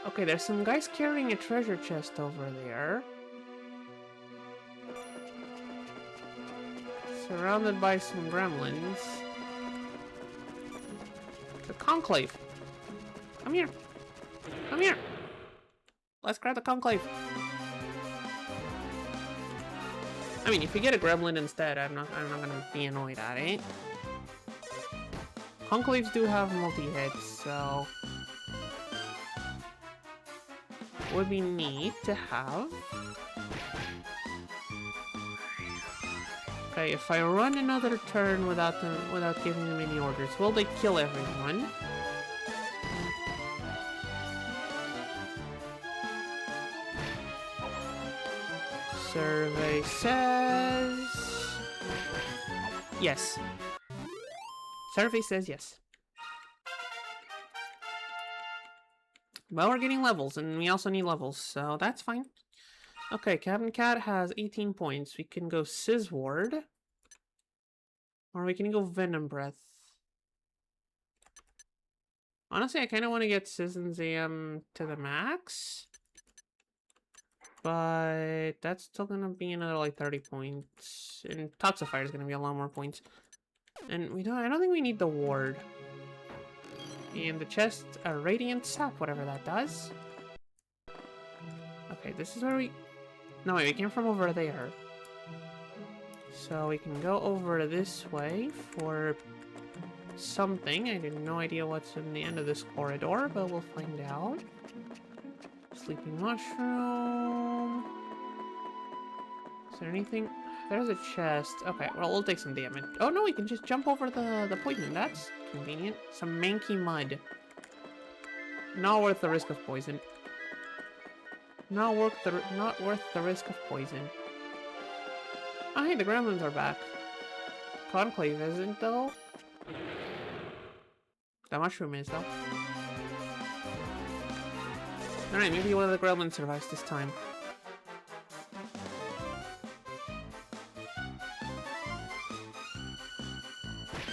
Okay, there's some guys carrying a treasure chest over there. Surrounded by some gremlins. The Conclave. Come here. Come here. Let's grab the Conclave. I mean, if we get a gremlin instead, I'm not gonna be annoyed at it. Conclaves do have multi-hits, so would be neat to have. Okay, if I run another turn without giving them any orders, will they kill everyone? Survey says yes. Survey says yes. Well, we're getting levels, and we also need levels, so that's fine. Okay, Cabin Cat has 18 points. We can go Sizzward. Or we can go Venom Breath. Honestly, I kind of want to get Sizz and Zam to the max. But that's still going to be another, like, 30 points. And Toxifier is going to be a lot more points. And I don't think we need the ward. And the chest, a Radiant Sap, whatever that does. Okay, this is where we... No, wait, we came from over there. So we can go over this way for something. I have no idea what's in the end of this corridor, but we'll find out. Sleeping Mushroom. Is there anything? There's a chest. Okay, well, we'll take some damage. Oh, no, we can just jump over the poison. That's convenient. Some manky mud. Not worth the risk of poison. Not worth the risk of poison. Oh, hey, the gremlins are back. Conclave isn't, though. The mushroom is, though. Alright, maybe one of the gremlins survives this time.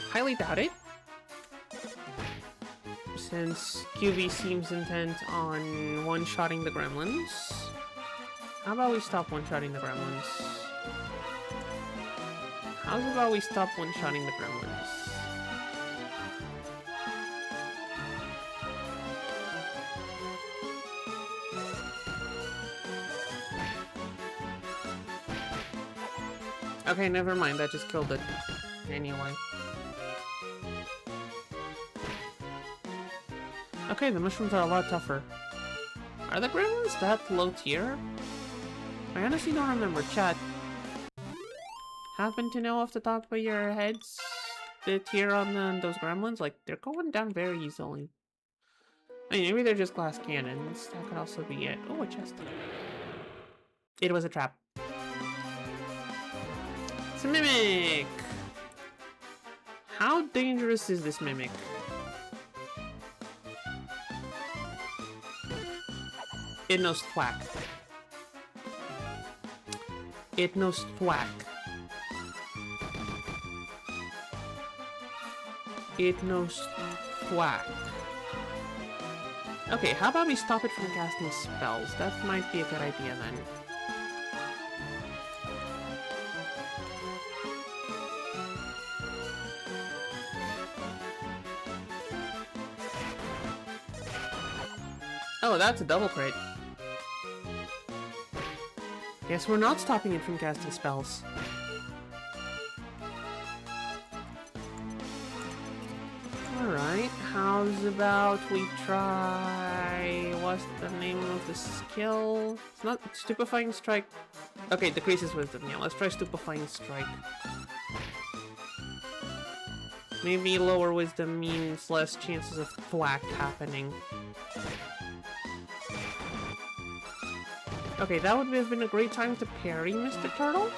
Highly doubt it. Since QB seems intent on one-shotting the gremlins. How about we stop one-shotting the gremlins? How's about we stop one-shotting the gremlins? Okay, never mind, that just killed it. Anyway. Okay, the mushrooms are a lot tougher. Are the gremlins that low tier? I honestly don't remember. Chat. Happen to know off the top of your heads the tier on those gremlins? Like, they're going down very easily. I mean, maybe they're just glass cannons. That could also be it. Oh, a chest. It was a trap. It's a mimic! How dangerous is this mimic? It knows thwack. It knows thwack. It knows thwack. Okay, how about we stop it from casting spells? That might be a good idea then. Oh, that's a double crit. Guess we're not stopping it from casting spells. Alright, how's about we try... What's the name of the skill? It's not Stupefying Strike. Okay, decreases wisdom. Yeah, let's try Stupefying Strike. Maybe lower wisdom means less chances of thwack happening. Okay, that would have been a great time to parry Mr. Turtle.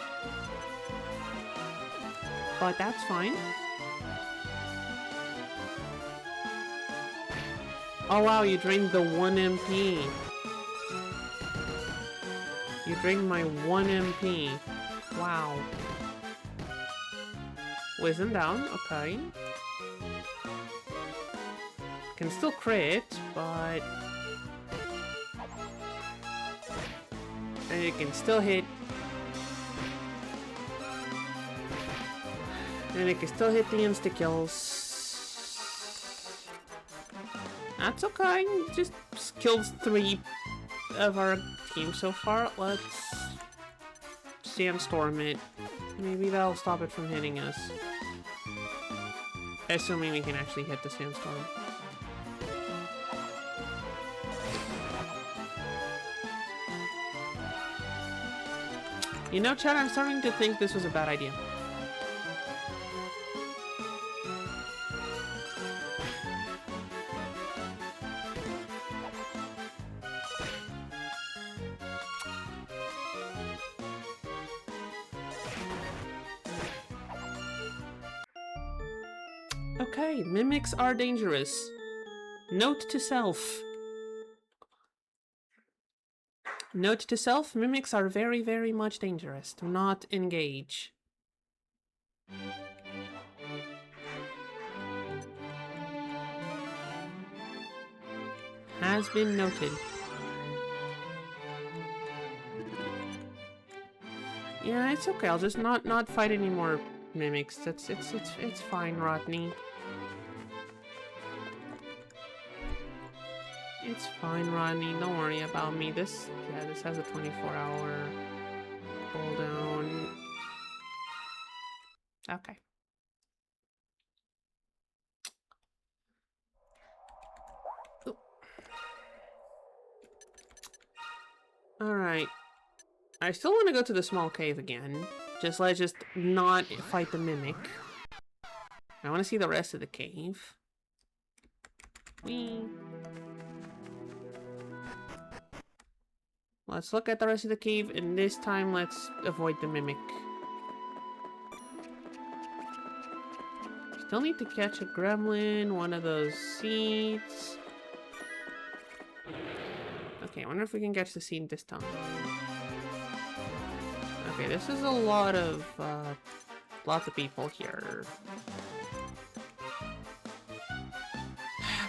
But that's fine. Oh wow, you drained the 1 MP. You drained my 1 MP. Wow. Wisdom down, okay. Can still crit, but... And it can still hit. And it can still hit the insta-kills. That's okay. Just kills 3 of our team so far. Let's sandstorm it. Maybe that'll stop it from hitting us. Assuming we can actually hit the sandstorm. You know, Chad, I'm starting to think this was a bad idea. Okay, mimics are dangerous. Note to self. Note to self, mimics are very, very much dangerous. Do not engage. Has been noted. Yeah, it's okay. I'll just not fight any more mimics. It's fine, Rodney. It's fine, Rodney. Don't worry about me. This has a 24-hour cooldown. Okay. Ooh. All right. I still want to go to the small cave again. Let's just not fight the mimic. I want to see the rest of the cave. Whee. Let's look at the rest of the cave, and this time let's avoid the mimic. Still need to catch a gremlin, one of those seeds. Okay, I wonder if we can catch the seed this time. Okay, this is a lot of, lots of people here.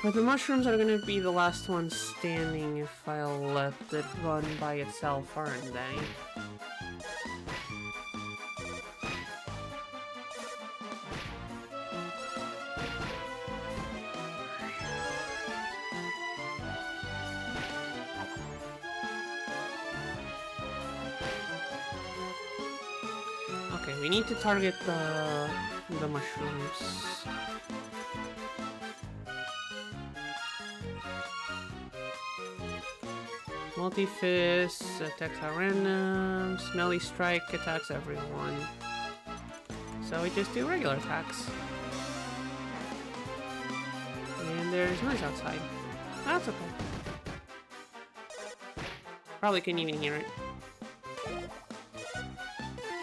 But the mushrooms are gonna be the last ones standing if I'll let it run by itself, aren't they? Okay, we need to target the mushrooms. Multi-fist attacks at random. Smelly strike attacks everyone. So we just do regular attacks. And there's noise outside. That's okay. Probably couldn't even hear it.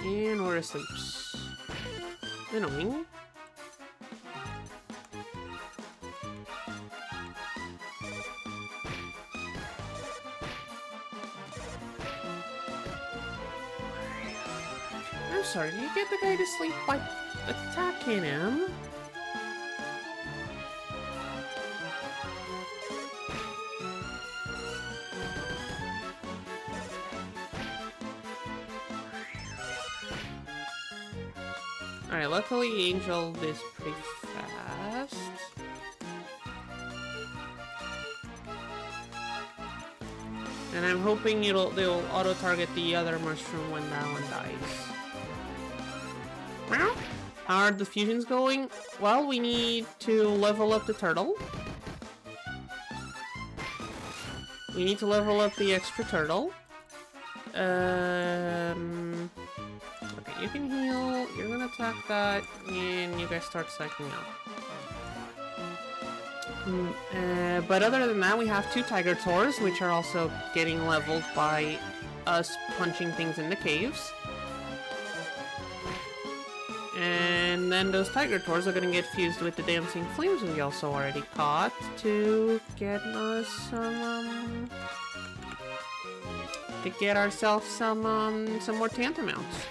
And we're asleep. Annoying. I'm sorry, did you get the guy to sleep by attacking him? Alright, luckily Angel is pretty fast. And I'm hoping they'll auto-target the other mushroom when that one dies. How are the fusions going? Well, we need to level up the turtle. We need to level up the extra turtle. Okay, you can heal, you're gonna attack that, and you guys start cycling up. But other than that, we have two tiger tours, which are also getting leveled by us punching things in the caves. And then those tiger tours are gonna get fused with the dancing flames we also already caught to get us some, to get ourselves some more tantamounts.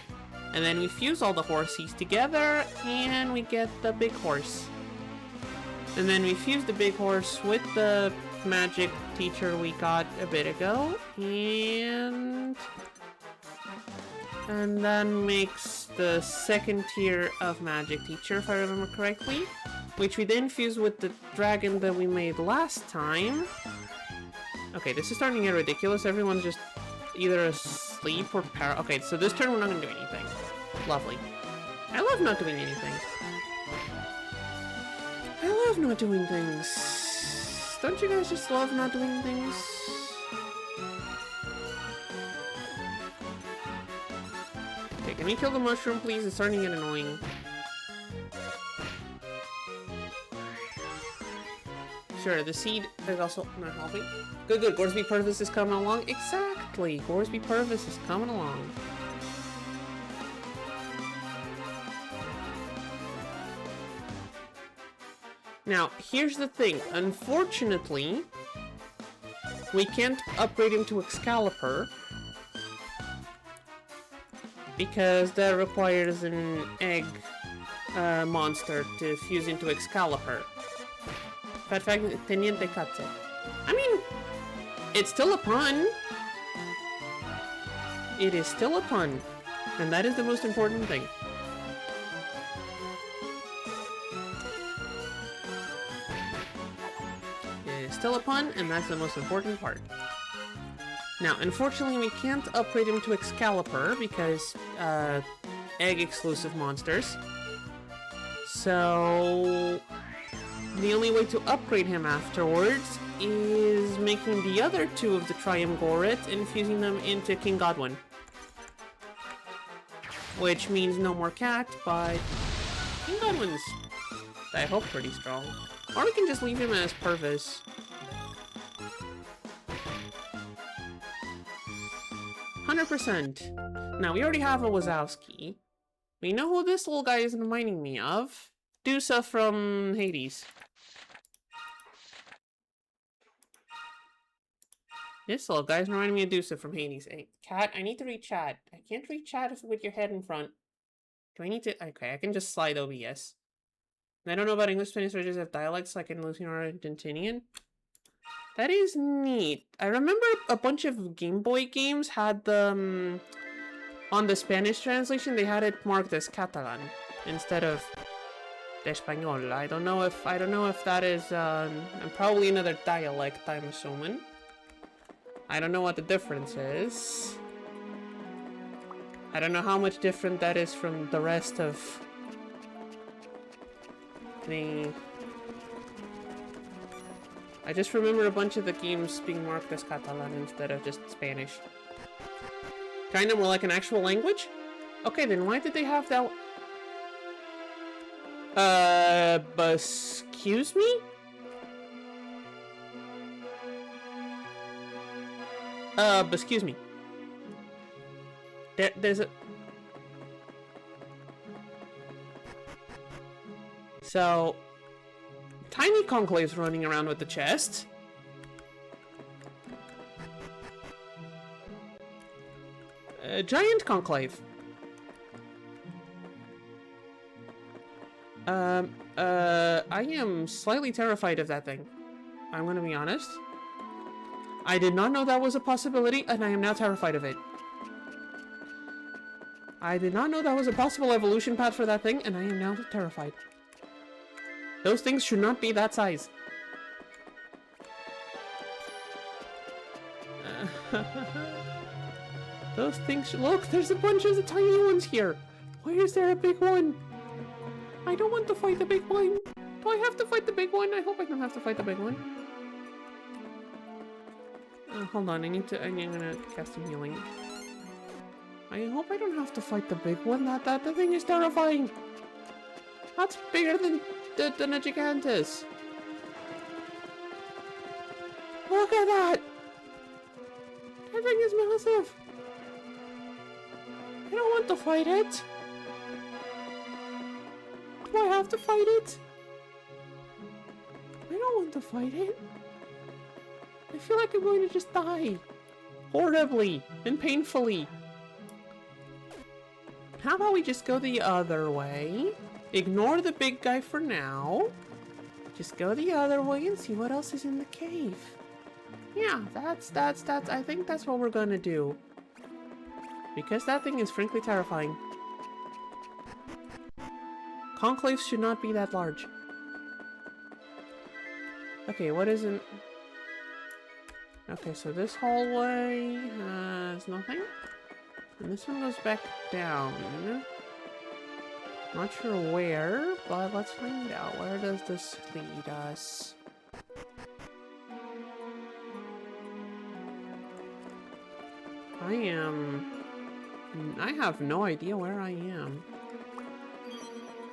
And then we fuse all the horsies together, and we get the big horse. And then we fuse the big horse with the magic teacher we got a bit ago, and that makes the second tier of magic teacher, if I remember correctly, which we then fuse with the dragon that we made last time. Okay, this is starting to get ridiculous. Everyone's just either asleep or okay, so this turn we're not gonna do anything. Lovely. I love not doing anything. I love not doing things. Don't you guys just love not doing things? Okay, can we kill the mushroom, please? It's starting to get annoying. Sure, the seed is also not helping. Good, good. Gorsby Purvis is coming along. Exactly. Gorsby Purvis is coming along. Now, here's the thing. Unfortunately, we can't upgrade him to Excalibur Because that requires an egg monster to fuse into Excalibur. Perfect Teniente Katze. I mean, it's still a pun. It is still a pun. And that is the most important thing. It is still a pun, and that's the most important part. Now, unfortunately, we can't upgrade him to Excalibur because, egg-exclusive monsters. So, the only way to upgrade him afterwards is making the other two of the Triumvirate and fusing them into King Godwin. Which means no more cat, but King Godwin's, I hope, pretty strong. Or we can just leave him as Purvis. 100%. Now, we already have a Wazowski. We know who this little guy is reminding me of. Dusa from Hades. This little guy's reminding me of Dusa from Hades. Hey, cat, I need to read chat. I can't read chat with your head in front. Do I need to? Okay, I can just slide OBS. I don't know about English, Spanish, or just have dialects like in Lucian or Argentinian. That is neat. I remember a bunch of Game Boy games had the on the Spanish translation they had it marked as Catalan instead of Español. I don't know if that is probably another dialect, I'm assuming. I don't know what the difference is. I don't know how much different that is from the rest of the... I just remember a bunch of the games being marked as Catalan instead of just Spanish. Kinda more like an actual language? Okay, then why did they have that? Excuse me? Excuse me. There's a... So... Tiny Conclave's running around with the chest. Giant Conclave. I am slightly terrified of that thing. I'm gonna be honest. I did not know that was a possibility, and I am now terrified of it. I did not know that was a possible evolution path for that thing, and I am now terrified. Those things should not be that size. Those things look, there's a bunch of the tiny ones here. Why is there a big one? I don't want to fight the big one. Do I have to fight the big one? I hope I don't have to fight the big one. Hold on, I'm gonna cast some healing. I hope I don't have to fight the big one. That the thing is terrifying. That's bigger than a Gigantus. Look at that! That thing is massive. I don't want to fight it. Do I have to fight it? I don't want to fight it. I feel like I'm going to just die. Horribly and painfully. How about we just go the other way? Ignore the big guy for now. Just go the other way and see what else is in the cave. Yeah, that's I think that's what we're gonna do. Because that thing is frankly terrifying. Conclaves should not be that large. Okay, what isn't... Okay, so this hallway has nothing. And this one goes back down. Not sure where, but let's find out. Where does this lead us? I have no idea where I am.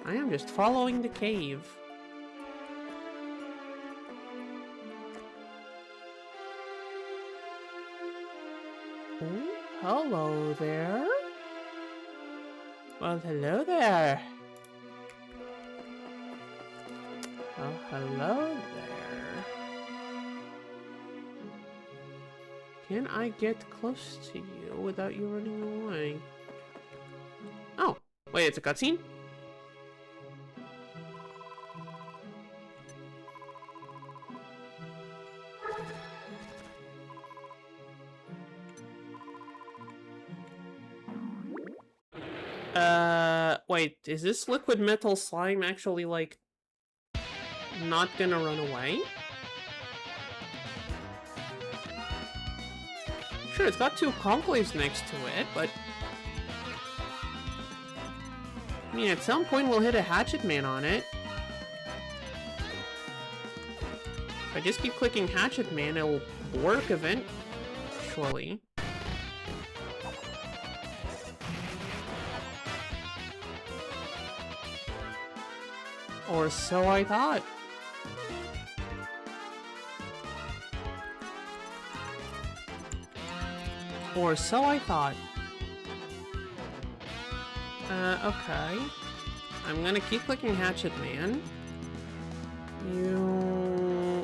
I am just following the cave. Oh, hello there. Well, hello there. Oh, hello there. Can I get close to you without you running away? Wait, it's a cutscene? Wait, is this liquid metal slime actually, like, not gonna run away? Sure, it's got two conclaves next to it, but... I mean, at some point we'll hit a hatchet man on it. If I just keep clicking hatchet man, it'll work eventually. Or so I thought. Or so I thought. Okay. I'm gonna keep clicking hatchet man. You...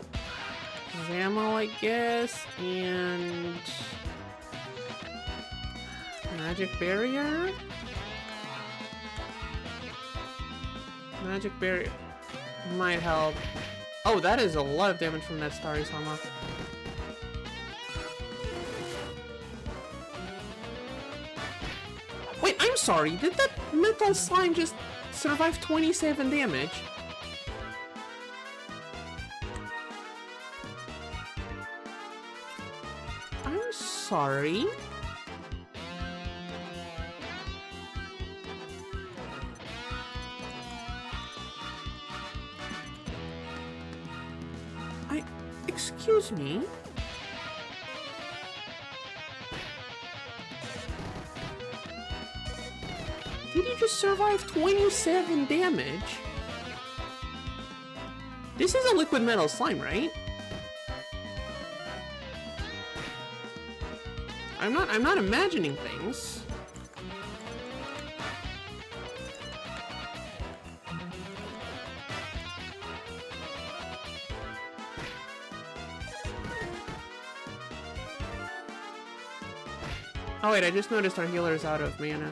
Ammo, I guess, and... Magic barrier? Magic barrier might help. Oh, that is a lot of damage from that Starry Sama. Wait, I'm sorry, did that metal slime just survive 27 damage? I'm sorry. Excuse me? Did you just survive 27 damage? This is a liquid metal slime, right? I'm not imagining things. Oh wait, I just noticed our healer is out of mana.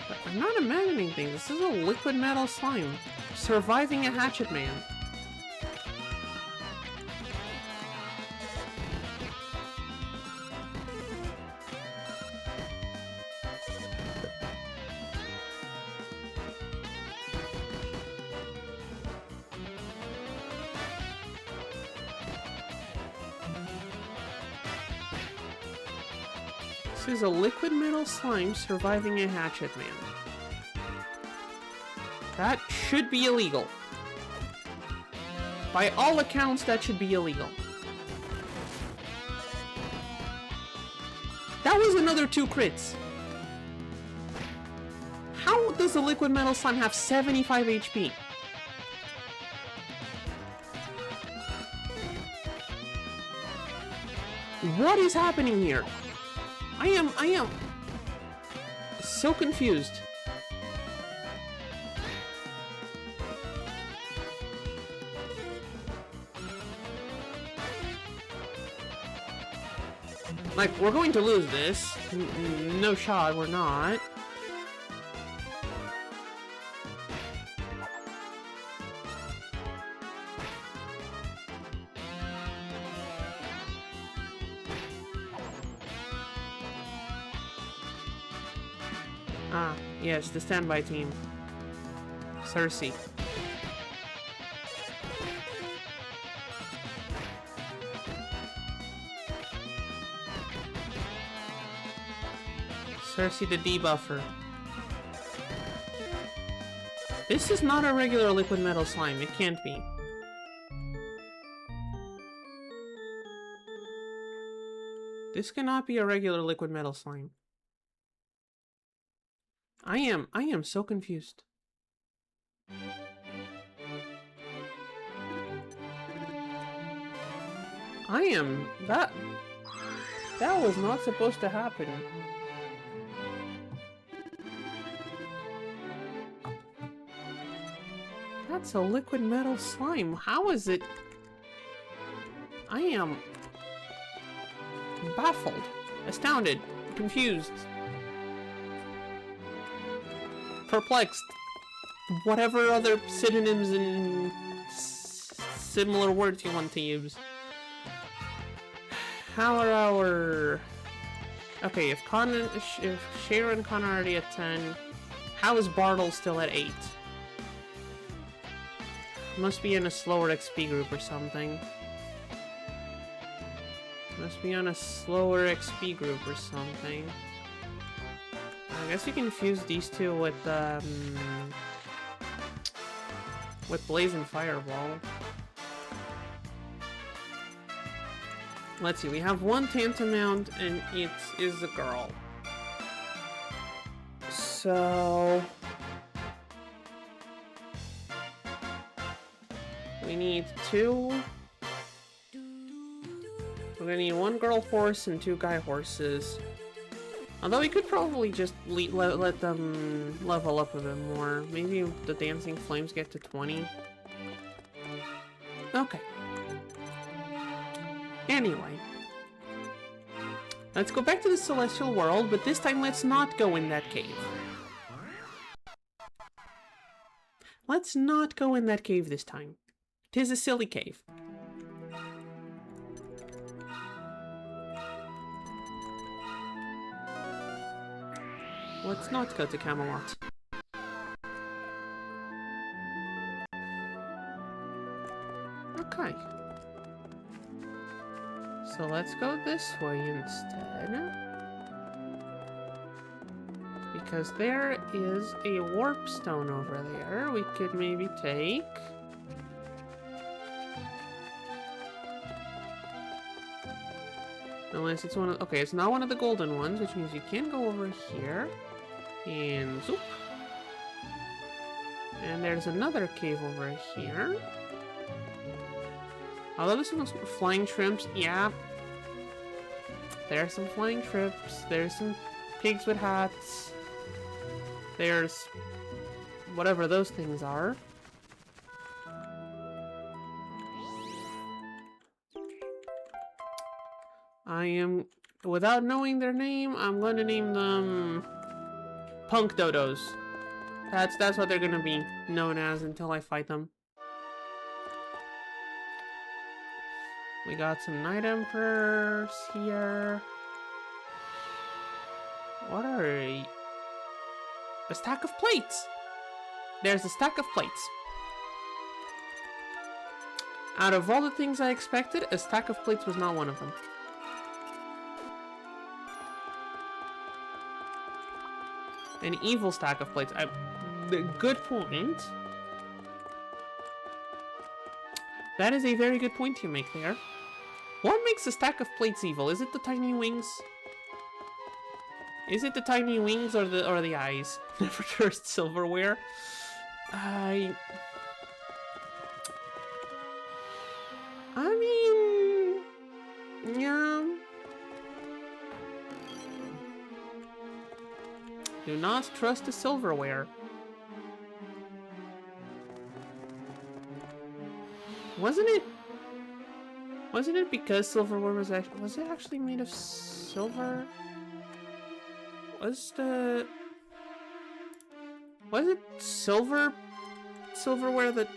But I'm not imagining things. This is a liquid metal slime. Surviving a hatchet man. This is a liquid metal slime surviving a hatchet man. That should be illegal. By all accounts, that should be illegal. That was another 2 crits. How does a liquid metal slime have 75 HP? What is happening here? I am so confused. Like, we're going to lose this. No shot, we're not. Ah, yes, the standby team. Cersei. Cersei the debuffer. This is not a regular liquid metal slime, it can't be. This cannot be a regular liquid metal slime. I am so confused. That was not supposed to happen. That's a liquid metal slime. How is it? I am baffled, astounded, confused, perplexed. Whatever other synonyms and similar words you want to use. How are our... Okay, if Shara and Con are already at 10, how is Bartle still at 8? Must be in a slower XP group or something. Must be on a slower XP group or something. I guess you can fuse these two with Blaze and Fireball. Let's see, we have one Tantamount and it is a girl. So... we need 2... we're gonna need 1 girl horse and 2 guy horses. Although we could probably just let them level up a bit more. Maybe the Dancing Flames get to 20. Okay. Anyway. Let's go back to the Celestial World, but this time let's not go in that cave. Let's not go in that cave this time. 'Tis a silly cave. Let's not go to Camelot. Okay. So let's go this way instead. Because there is a warp stone over there we could maybe take. Unless it's one of... okay, it's not one of the golden ones, which means you can go over here. And zoop. And there's another cave over here. Although this one's flying shrimps, yeah. There's some flying shrimps. There's some pigs with hats. There's whatever those things are. I am, without knowing their name, I'm going to name them Punk Dodos. That's what they're going to be known as until I fight them. We got some Night Emperors here. What are they? A stack of plates! There's a stack of plates. Out of all the things I expected, a stack of plates was not one of them. An evil stack of plates. Good point. That is a very good point you make there. What makes a stack of plates evil? Is it the tiny wings? Is it the tiny wings or the eyes? Never cursed silverware. I mean, yeah. Do not trust the silverware. Wasn't it because silverware was it actually made of silver? Was it silverware that...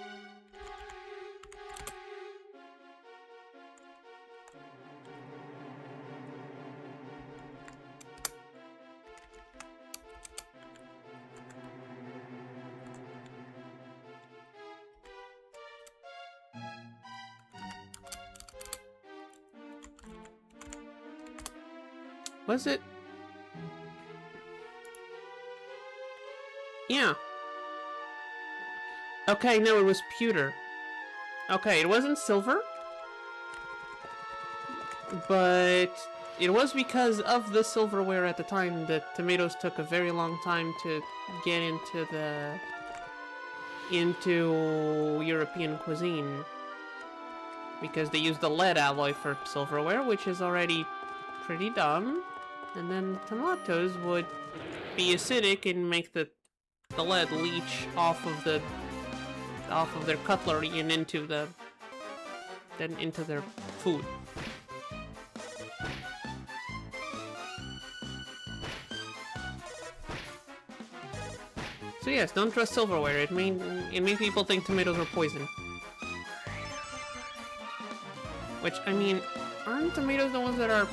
Was it? Yeah. Okay, no, it was pewter. Okay, it wasn't silver. But it was because of the silverware at the time that tomatoes took a very long time to get into European cuisine. Because they used the lead alloy for silverware, which is already pretty dumb. And then tomatoes would be acidic and make the lead leach off of the off of their cutlery and into their food. So yes, don't trust silverware. It made people think tomatoes were poison. Which, I mean, aren't tomatoes the ones that are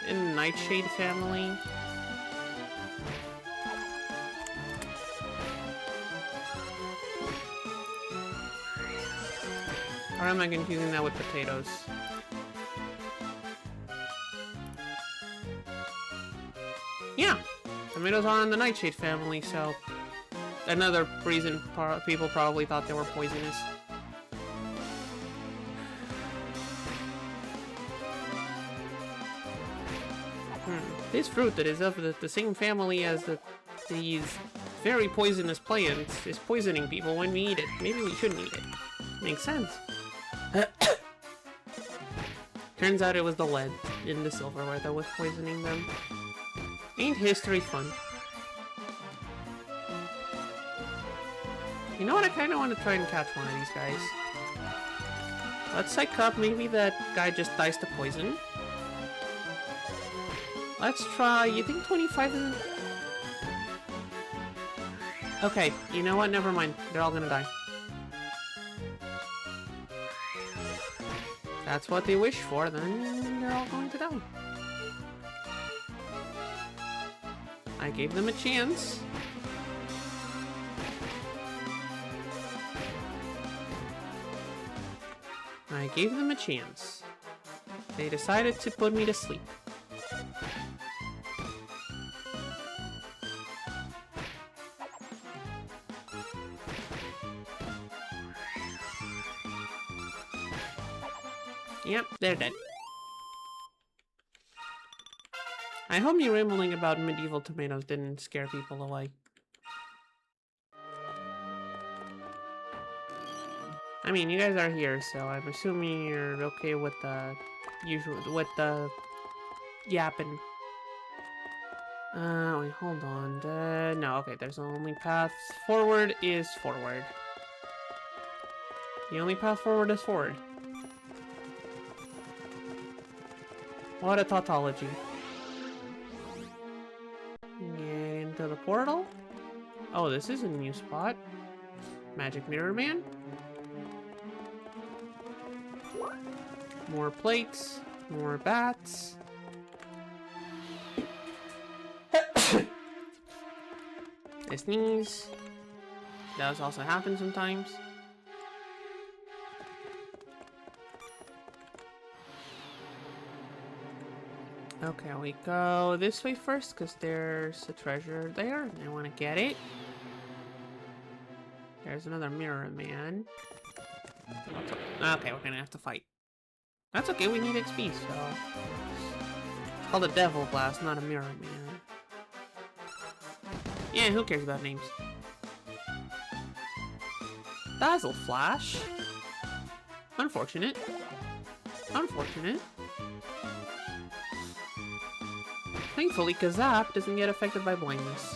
in the nightshade family? Or am I confusing that with potatoes? Yeah! Tomatoes are in the nightshade family, so... Another reason people probably thought they were poisonous. This fruit that is of the same family as these very poisonous plants is poisoning people when we eat it. Maybe we shouldn't eat it. Makes sense. Turns out it was the lead in the silverware that was poisoning them. Ain't history fun? You know what? I kind of want to try and catch one of these guys. Let's psych up. Maybe that guy just dies to poison. Let's try. You think 25 isn't... Okay, you know what? Never mind. They're all gonna die. That's what they wish for, then they're all going to die. I gave them a chance. I gave them a chance. They decided to put me to sleep. Yep, they're dead. I hope me rambling about medieval tomatoes didn't scare people away. I mean, you guys are here, so I'm assuming you're okay with the yapping. Wait, hold on. No, okay, there's only path forward is forward. The only path forward is forward. What a tautology. Get into the portal. Oh, this is a new spot. Magic Mirror Man. More plates. More bats. I sneeze. Does also happen sometimes. Okay, we go this way first because there's a treasure there and I want to get it. There's another Mirror Man. Okay, we're gonna have to fight. That's okay, we need XP, so... It's called a Devil Blast, not a Mirror Man. Yeah, who cares about names? Dazzle Flash. Unfortunate. Unfortunate. Thankfully, Kazap doesn't get affected by blindness.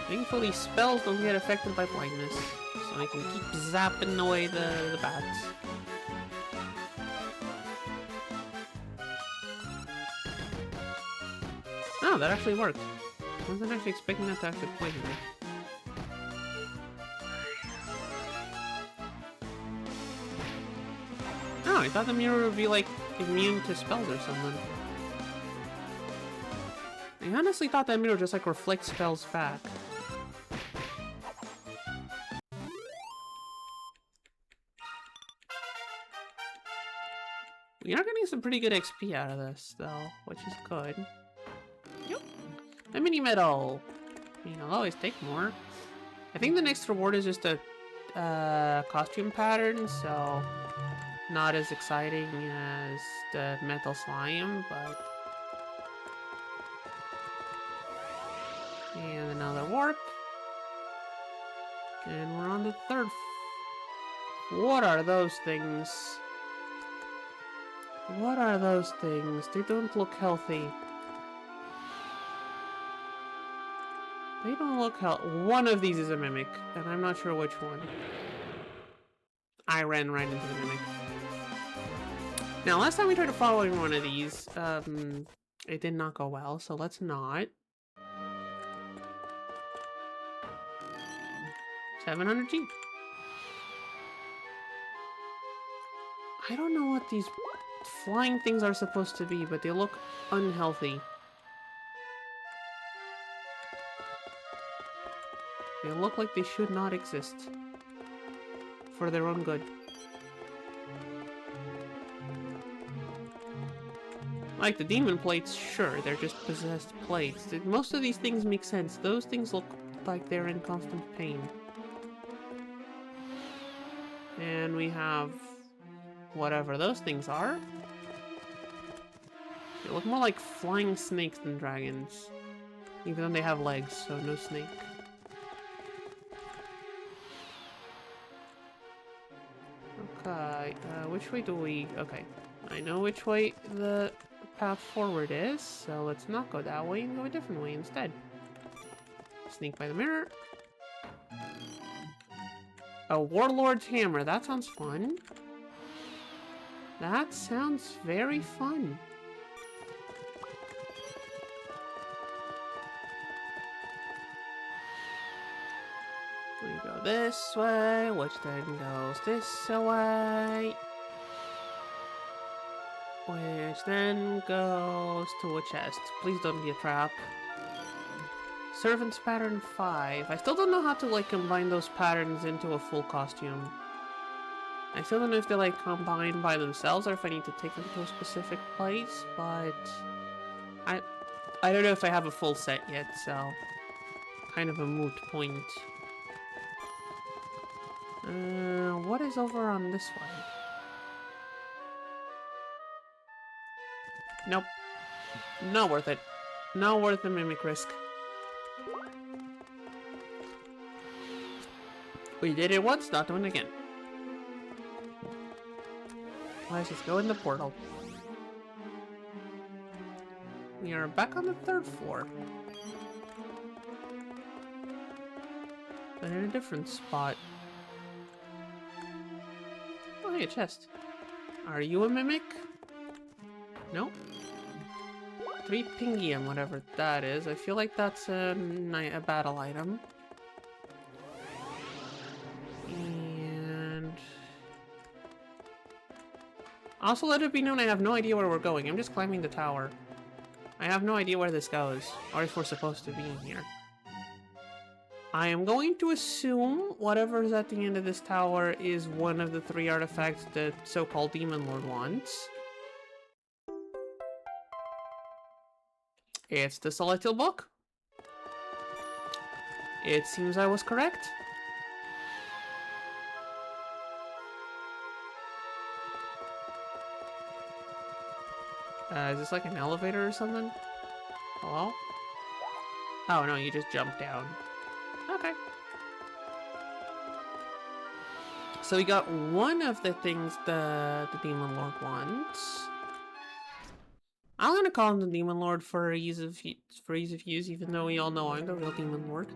Thankfully, spells don't get affected by blindness, so I can keep zapping away the bats. Oh, that actually worked. I wasn't actually expecting that to actually poison me. Oh, I thought the mirror would be, like, immune to spells or something. I honestly thought that mirror just, like, reflects spells back. We are getting some pretty good XP out of this, though, which is good. Yep. A mini medal! I mean, I'll always take more. I think the next reward is just a costume pattern, so... Not as exciting as the metal slime, but... And another warp. And we're on the third... What are those things? What are those things? They don't look healthy. They don't look healthy. One of these is a mimic, and I'm not sure which one. I ran right into the mimic. Now, last time we tried to follow in one of these, it did not go well, so let's not. 700 G. I don't know what these flying things are supposed to be, but they look unhealthy. They look like they should not exist. For their own good. Like the demon plates, sure, they're just possessed plates. Most of these things make sense. Those things look like they're in constant pain. And we have whatever those things are. They look more like flying snakes than dragons. Even though they have legs, so no snake. Okay, which way do we... Okay, I know which way the path forward is, so let's not go that way and go a different way instead. Sneak by the mirror. A warlord's hammer, that sounds fun. That sounds very fun. We go this way, which then goes this way. Which then goes to a chest. Please don't be a trap. Servant's pattern 5. I still don't know how to like combine those patterns into a full costume. I still don't know if they like combine by themselves or if I need to take them to a specific place, but I don't know if I have a full set yet, so kind of a moot point. What is over on this way? Nope. Not worth it. Not worth the mimic risk. We did it once, not doing it again. Let's just go in the portal. We are back on the 3rd floor. But in a different spot. Oh, hey, a chest. Are you a mimic? Nope. 3 pingium, whatever that is. I feel like that's a battle item. And... also let it be known I have no idea where we're going. I'm just climbing the tower. I have no idea where this goes, or if we're supposed to be in here. I am going to assume whatever's at the end of this tower is one of the 3 artifacts the so-called Demon Lord wants. It's the Celestial Book. It seems I was correct. Is this like an elevator or something? Hello? Oh no, you just jumped down. Okay. So we got one of the things the Demon Lord wants. I'm gonna call him the Demon Lord for ease of use, even though we all know I'm the real Demon Lord.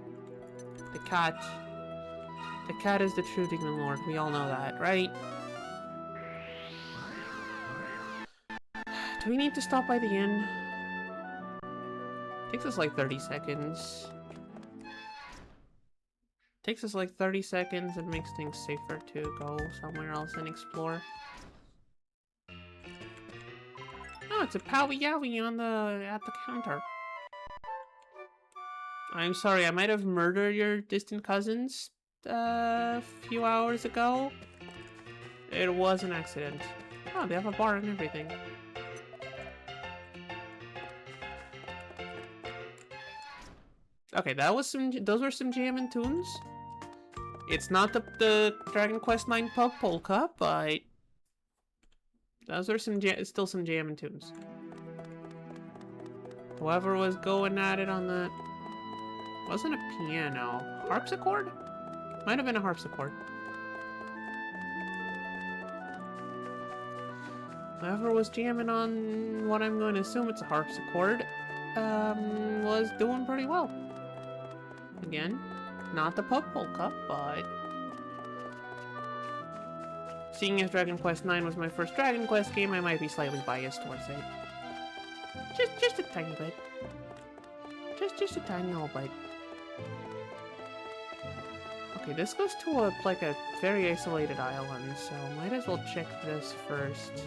The cat. The cat is the true Demon Lord. We all know that, right? Do we need to stop by the inn? Takes us like 30 seconds. Takes us like 30 seconds and makes things safer to go somewhere else and explore. Oh, it's a Powie Yowie at the counter. I'm sorry, I might have murdered your distant cousins a few hours ago. It was an accident. Oh, they have a bar and everything. Okay, those were some jammin' tunes. It's not the Dragon Quest IX Pub Polka, but those are still some jammin' tunes. Whoever was going at it on the... wasn't a piano. Harpsichord? Might have been a harpsichord. whoever was jamming on what I'm going to assume it's a harpsichord, was doing pretty well. Again, not the Purple Cup, but seeing as Dragon Quest IX was my first Dragon Quest game, I might be slightly biased towards it. Just a tiny bit. Just a tiny little bit. Okay, this goes to like a very isolated island, so might as well check this first.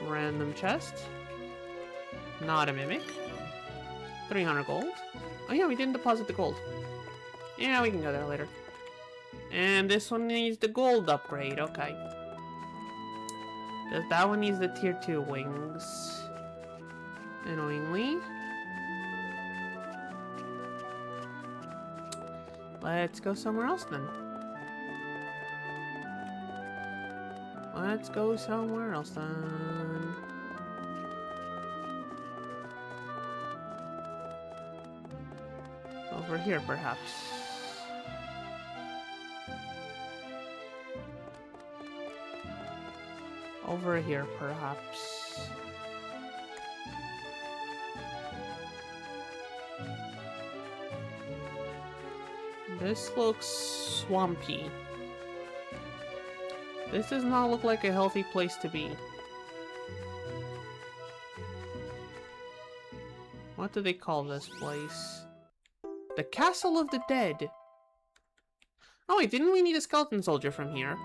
Random chest. Not a mimic. 300 gold. Oh yeah, we didn't deposit the gold. Yeah, we can go there later. And this one needs the gold upgrade, okay. That one needs the tier 2 wings. Annoyingly. Let's go somewhere else then. Let's go somewhere else then. Over here, perhaps. Over here, perhaps. This looks swampy. This does not look like a healthy place to be. What do they call this place? The Castle of the Dead. Oh wait, didn't we need a skeleton soldier from here?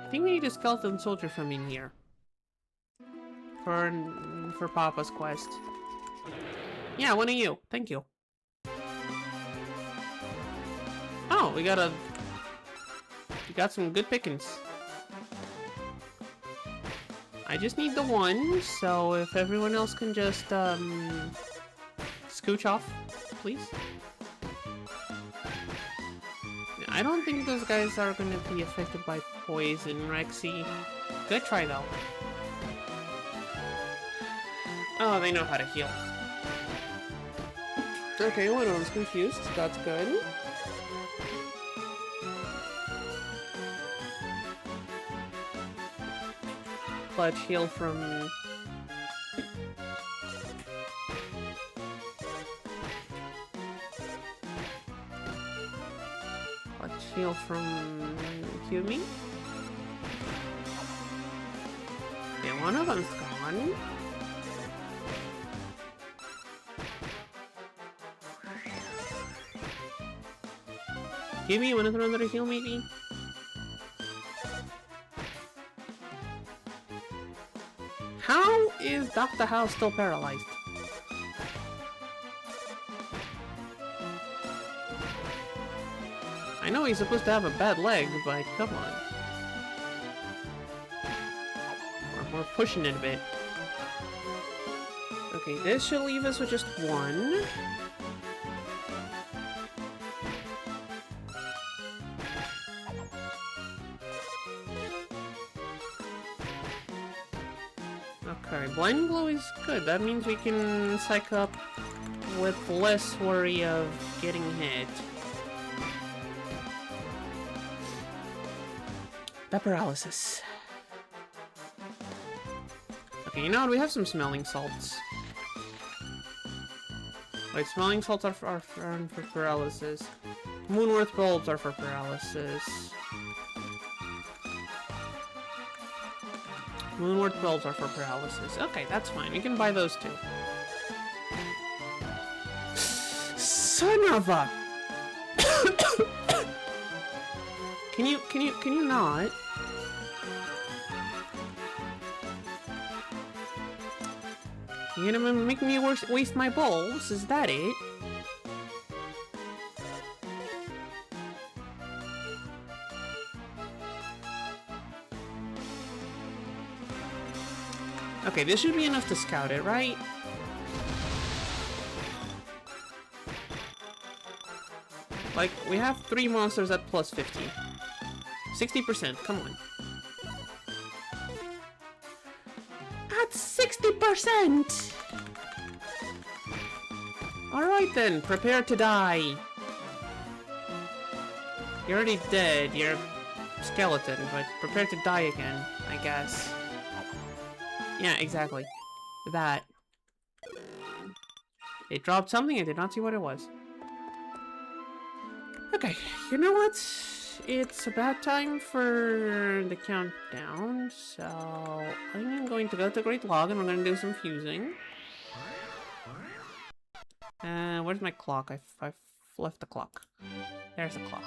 I think we need a skeleton soldier from in here. For Papa's quest. Yeah, one of you. Thank you. Oh, we got some good pickings. I just need the one, so if everyone else can just scooch off, please. I don't think those guys are gonna be affected by poison, Rexy. Good try though. Oh, they know how to heal. Okay, one of them's confused. That's good. Clutch heal from... Clutch heal from... Humi? Okay, one of them's gone. Humi, you wanna throw another heal maybe? How is Dr. House still paralyzed? I know he's supposed to have a bad leg, but come on. We're pushing it a bit. Okay, this should leave us with just one. Okay, Blind Glow is good. That means we can psych up with less worry of getting hit. That paralysis. Okay, you know what? We have some smelling salts. Wait, smelling salts are for paralysis. Moonworth bulbs are for paralysis. Moonward bulbs are for paralysis. Okay, that's fine. We can buy those too. Son of a... Can you not? You're gonna make me waste my bulbs? Is that it? Okay, this should be enough to scout it, right? Like, we have 3 monsters at plus 50. 60%, come on. At 60%! Alright then, prepare to die. You're already dead, you're skeleton, but prepare to die again, I guess. Yeah, exactly. That. It dropped something, I did not see what it was. Okay, you know what? It's about time for the countdown, so I'm going to go to Great Log and we're going to do some fusing. Where's my clock? I've left the clock. There's the clock.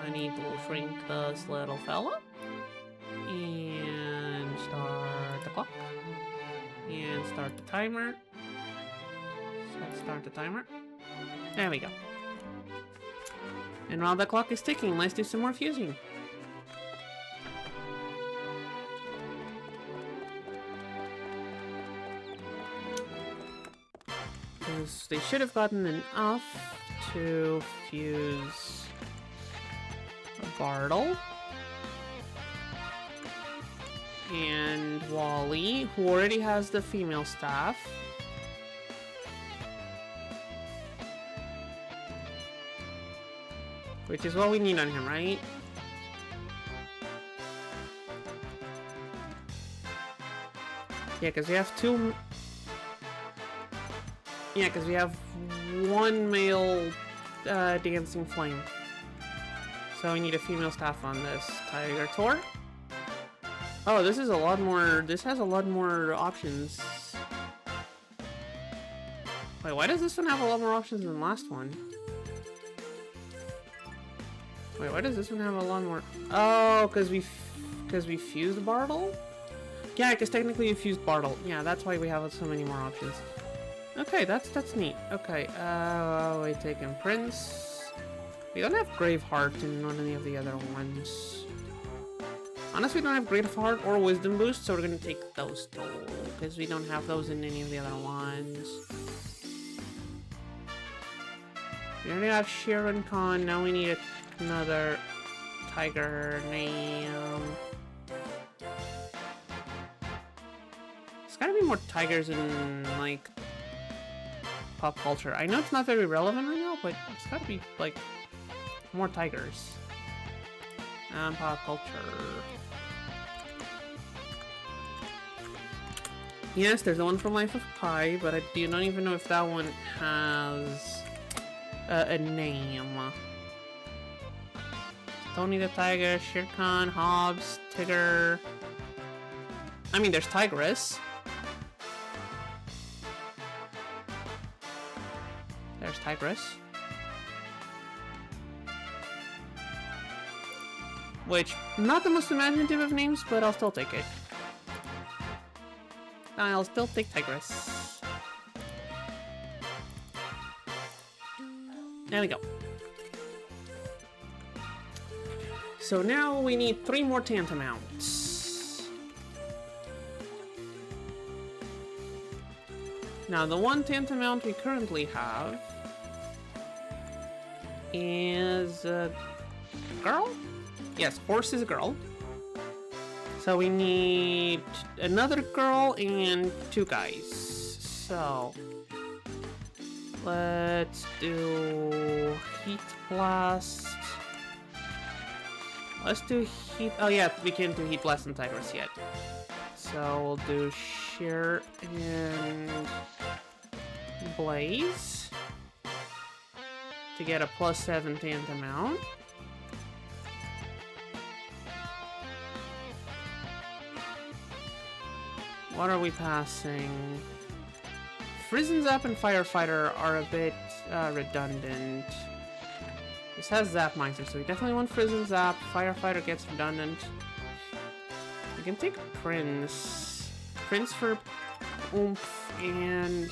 I need to shrink this little fella. And start the clock. And start the timer. So let's start the timer. There we go. And while the clock is ticking, let's do some more fusing. Because they should have gotten enough to fuse Bartle and Wally, who already has the female staff. Which is what we need on him, right? Yeah, because we have two... Yeah, because we have one male dancing flame. So we need a female staff on this. Tiger Tor. Oh, this is a lot more... This has a lot more options. Wait, why does this one have a lot more options than the last one? Wait, why does this one have a lot more? Oh, because we fused Bartle? Yeah, because technically we fused Bartle. Yeah, that's why we have so many more options. Okay, that's neat. Okay, we taking Prince. We don't have Graveheart in any of the other ones. Honestly, we don't have Graveheart or Wisdom Boost, so we're gonna take those two because we don't have those in any of the other ones. We already have Sharon Khan. Now we need another tiger name. There's gotta be more tigers in, like, pop culture. I know it's not very relevant right now, but it's gotta be, like, more tigers. Pop culture. Yes, there's the one from Life of Pi, but I don't even know if that one has a name. Tony the Tiger, Shere Khan, Hobbs, Tigger. I mean, there's Tigress. There's Tigress. Which, not the most imaginative of names, but I'll still take it. I'll still take Tigress. There we go. So now we need 3 more Tantamounts. Now the one Tantamount we currently have is a girl? Yes, horse is a girl. So we need another girl and 2 guys. So let's do Heat Blast. Let's do Heat... Oh yeah, we can't do Heat Blast and Tigress yet. So we'll do Sheer and Blaze to get a +7 Tantamount. What are we passing? Frizzin' Zap and Firefighter are a bit redundant. This has Zap Meister, so we definitely want Frizzin' Zap. Firefighter gets redundant. We can take Prince. Prince for oomph and...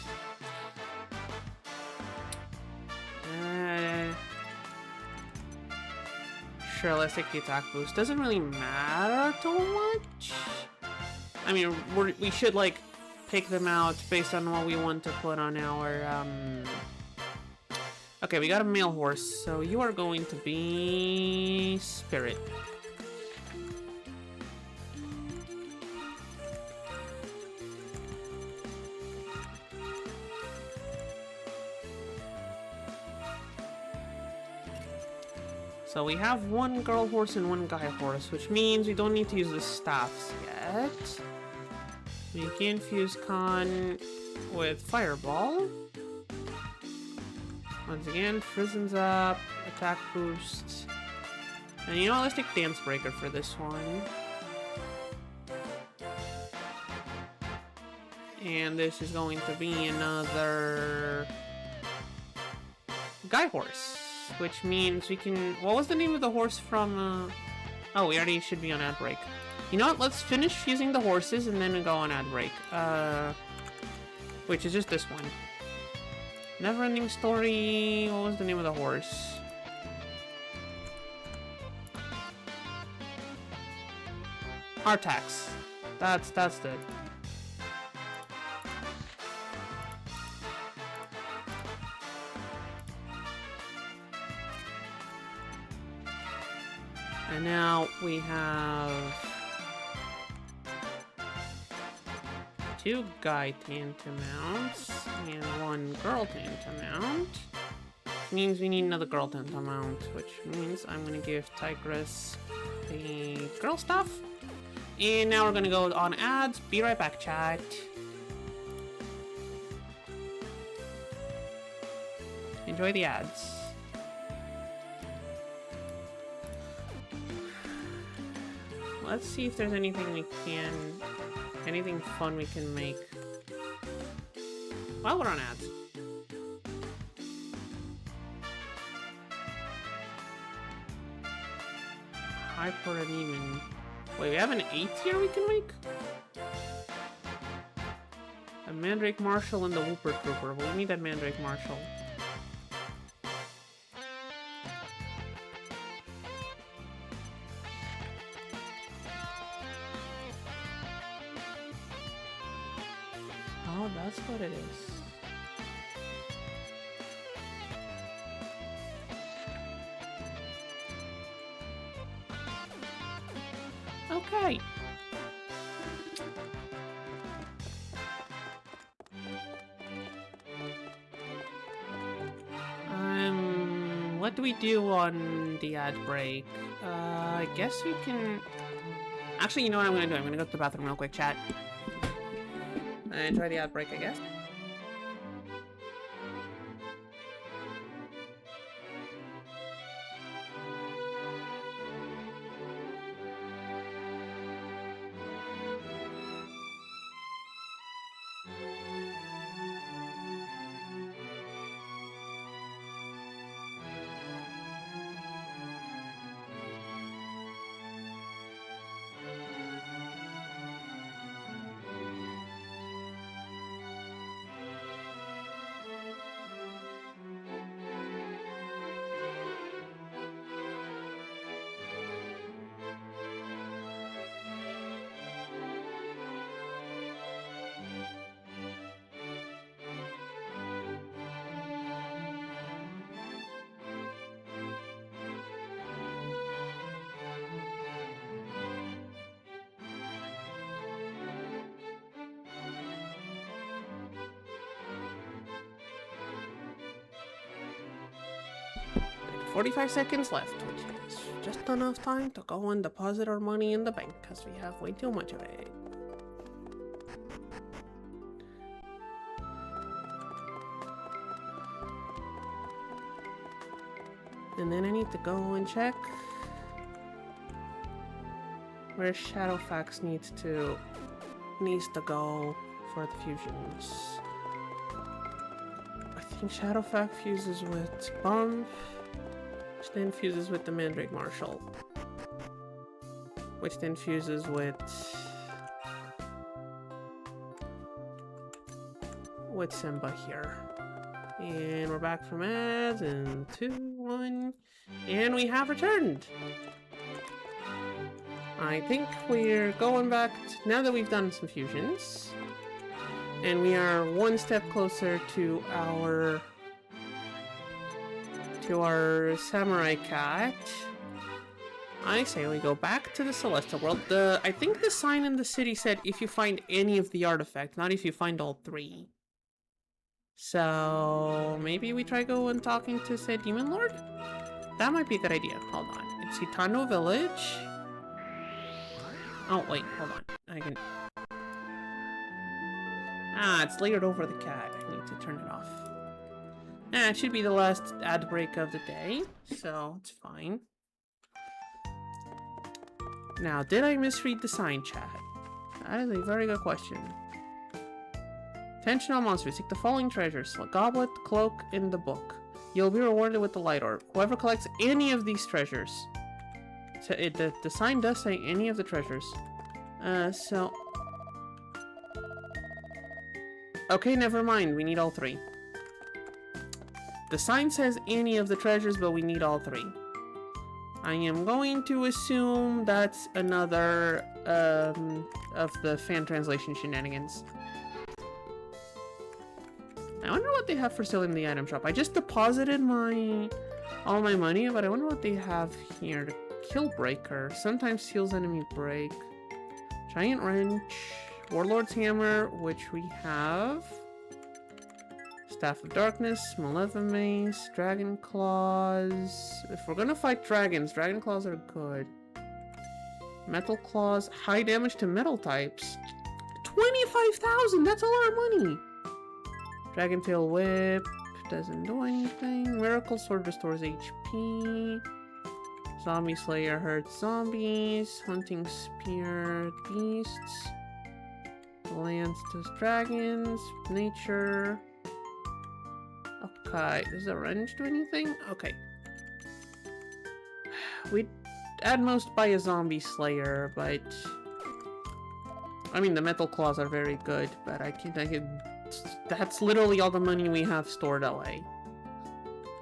sure, let's take the attack boost. Doesn't really matter too much. I mean, we should, like, pick them out based on what we want to put on our, Okay, we got a male horse, so you are going to be... Spirit. So we have one girl horse and one guy horse, which means we don't need to use the staffs yet. We can fuse Khan with Fireball. Once again, Frizzens up, attack boost. And you know, let's take Dance Breaker for this one. And this is going to be another guy horse, which means we can... What was the name of the horse from... Oh, we already should be on ad break. You know what? Let's finish fusing the horses and then we go on ad break. Which is just this one. Never-ending Story... What was the name of the horse? Artax. That's it. And now we have 2 guy Tantamounts and 1 girl Tantamount. Which means we need another girl Tantamount, which means I'm gonna give Tigress the girl stuff. And now we're gonna go on ads. Be right back, chat. Enjoy the ads. Let's see if there's anything anything fun we can make while we're on ads. Hyperanemon. Wait, we have an 8 here we can make? A Mandrake Marshal and the Whooper Trooper. Well, we need that Mandrake Marshal. Oh, that's what it is. Okay. What do we do on the ad break? I guess we can... Actually, you know what I'm gonna do? I'm gonna go to the bathroom real quick, chat. And try the ad break, I guess. Like 45 seconds left, which is just enough time to go and deposit our money in the bank, because we have way too much of it. And then I need to go and check where Shadowfax needs to go for the fusions. I think Shadowfax fuses with Bump, which then fuses with the Mandrake Marshal, which then fuses with Simba here. And we're back from ads in 2, 1, and we have returned. I think we're going back now that we've done some fusions, and we are one step closer to our samurai cat. I say we go back to the Celestial World. I think the sign in the city said if you find any of the artifacts, not if you find all 3. So maybe we try going talking to said Demon Lord? That might be a good idea. Hold on. It's Hitano Village. Oh, wait. Hold on. I can... Ah, it's layered over the cat. I need to turn it off. It should be the last ad break of the day, so it's fine. Now, did I misread the sign, chat? That is a very good question. Attention all monsters, seek the following treasures. A goblet, cloak, and the book. You'll be rewarded with the light orb. Whoever collects any of these treasures. So the sign does say any of the treasures. So... Okay, never mind. We need all three. The sign says any of the treasures, but we need all three. I am going to assume that's another of the fan translation shenanigans. I wonder what they have for sale in the item shop. I just deposited all my money, but I wonder what they have here. The kill breaker. Sometimes heals enemy break. Giant wrench. Warlord's hammer, which we have. Staff of Darkness, Malevolent Mace, Dragon Claws. If we're gonna fight dragons, Dragon Claws are good. Metal Claws, high damage to metal types. 25,000! That's a lot of money! Dragon Tail Whip doesn't do anything. Miracle Sword restores HP. Zombie Slayer hurts zombies. Hunting Spear beasts. Lance does dragons. Nature. Okay, does the wrench do anything? Okay. We'd at most buy a zombie slayer, but... I mean, the metal claws are very good, but I can that's literally all the money we have stored away.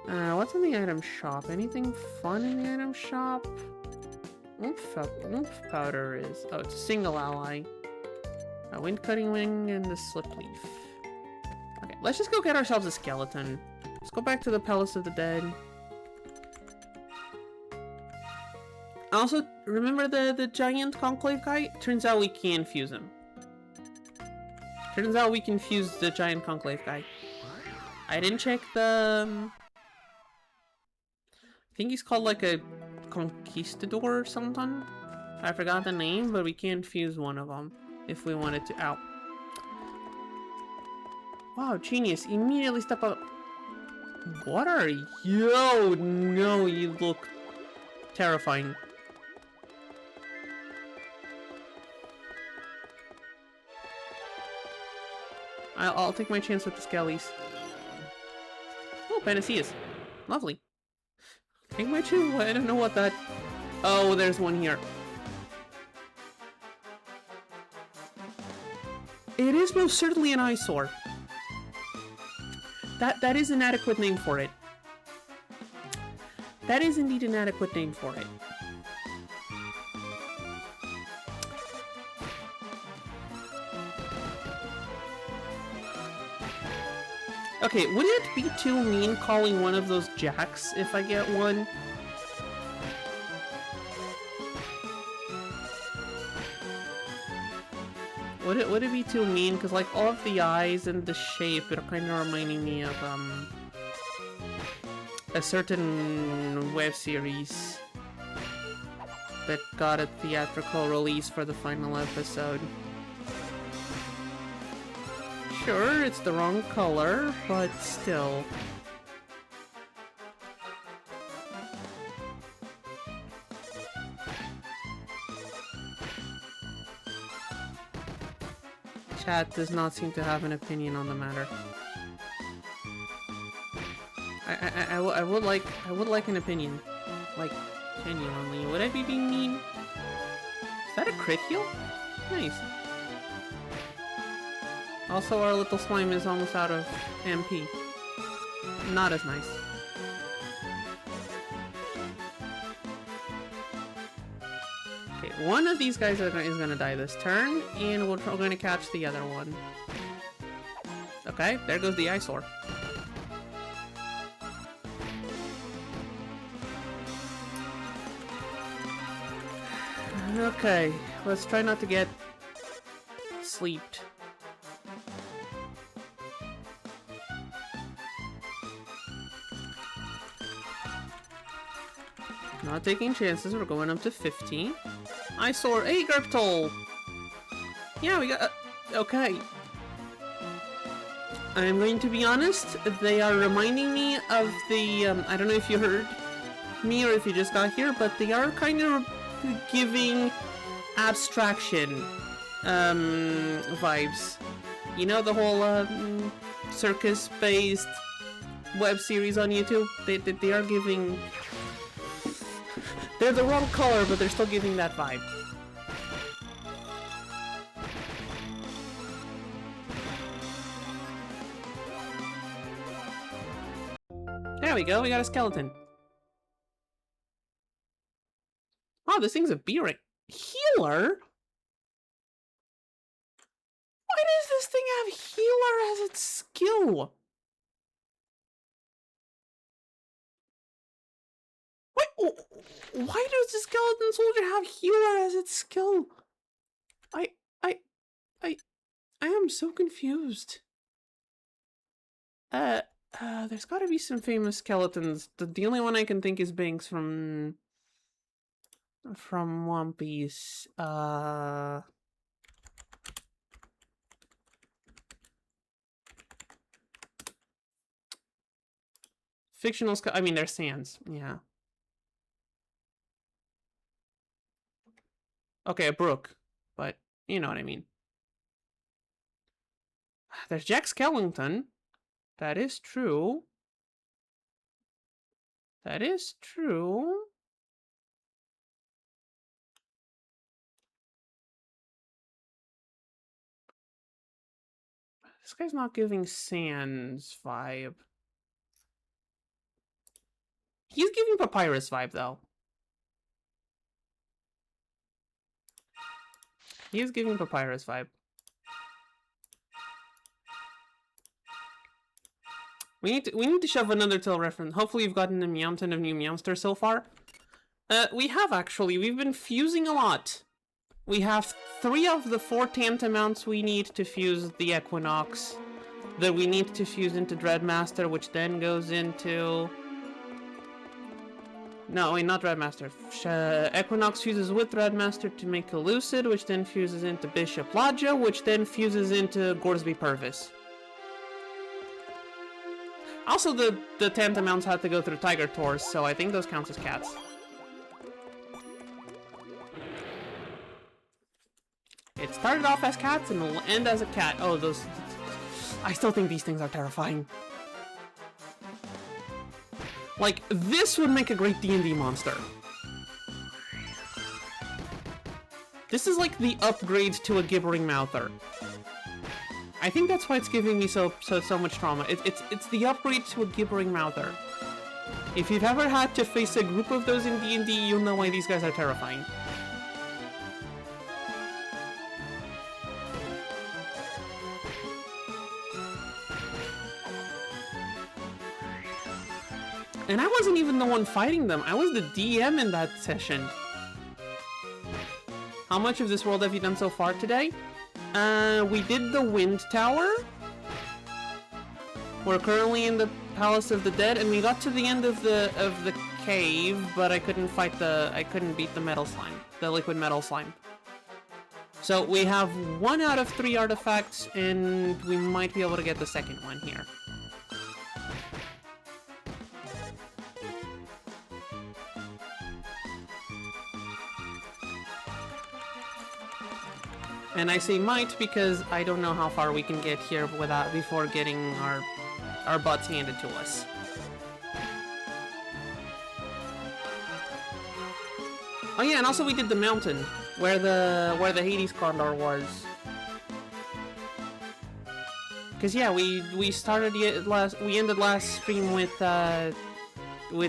What's in the item shop? Anything fun in the item shop? Oomph powder is... Oh, it's a single ally. A wind cutting wing and the slip leaf. Okay, let's just go get ourselves a skeleton. Let's go back to the Palace of the Dead. Also, remember the giant conclave guy? Turns out we can fuse him. Turns out we can fuse the giant conclave guy. I didn't check the... I think he's called like a conquistador or something. I forgot the name, but we can fuse one of them if we wanted to. Ow. Wow, genius. Immediately step up. What are you? No, you look terrifying. I'll take my chance with the skellies. Oh, Panaceas. Lovely. Take my chance. I don't know what that... Oh, there's one here. It is most certainly an eyesore. That is an adequate name for it. That is indeed an adequate name for it. Okay, would it be too mean calling one of those jacks if I get one? Would it be too mean? Because like all of the eyes and the shape are kind of reminding me of a certain web series that got a theatrical release for the final episode. Sure, it's the wrong color, but still. Chat does not seem to have an opinion on the matter. I would like an opinion. Like, genuinely. Would I be being mean? Is that a crit heal? Nice. Also, our little slime is almost out of MP. Not as nice. Okay, one of these guys is gonna die this turn, and we're gonna catch the other one. Okay, there goes the eyesore. Okay, let's try not to get sleeped. Not taking chances, we're going up to 50. I saw a Garptol! Yeah, we got... okay. I'm going to be honest, they are reminding me of the... I don't know if you heard me or if you just got here, but they are kind of giving abstraction vibes. You know, the whole circus-based web series on YouTube? They are giving... they're the wrong color, but they're still giving that vibe. There we go, we got a skeleton. Oh, this thing's a B-rank healer? Why does this thing have healer as its skill? Wait, why does the skeleton soldier have healer as its skill? I am so confused. There's gotta be some famous skeletons. The only one I can think is Banks from One Piece. Fictional I mean, they're Sans, yeah. Okay, a brook, but you know what I mean. There's Jack Skellington. That is true. That is true. This guy's not giving Sans vibe. He's giving Papyrus vibe, though. He is giving Papyrus vibe. We need to shove another tail reference. Hopefully you've gotten a Meowton of New Meowster so far. We have actually. We've been fusing a lot. We have 3 of the 4 tantamounts we need to fuse the Equinox. That we need to fuse into Dreadmaster, which then goes into... No, wait, not Dreadmaster. Equinox fuses with Dreadmaster to make a Lucid, which then fuses into Bishop Lodja, which then fuses into Gorsby Purvis. Also, the tantamounts had to go through Tiger Tours, so I think those counts as cats. It started off as cats and will end as a cat. Oh, those... I still think these things are terrifying. Like, this would make a great D&D monster. This is like the upgrade to a Gibbering Mouther. I think that's why it's giving me so much trauma. It's the upgrade to a Gibbering Mouther. If you've ever had to face a group of those in D&D, you'll know why these guys are terrifying. And I wasn't even the one fighting them. I was the DM in that session. How much of this world have you done so far today? We did the Wind Tower. We're currently in the Palace of the Dead, and we got to the end of the cave, but I couldn't beat the metal slime, the liquid metal slime. So we have 1 out of 3 artifacts, and we might be able to get the second one here. And I say might because I don't know how far we can get here before getting our butts handed to us. Oh yeah, and also we did the mountain where the Hades Condor was. Cause yeah, we ended last stream with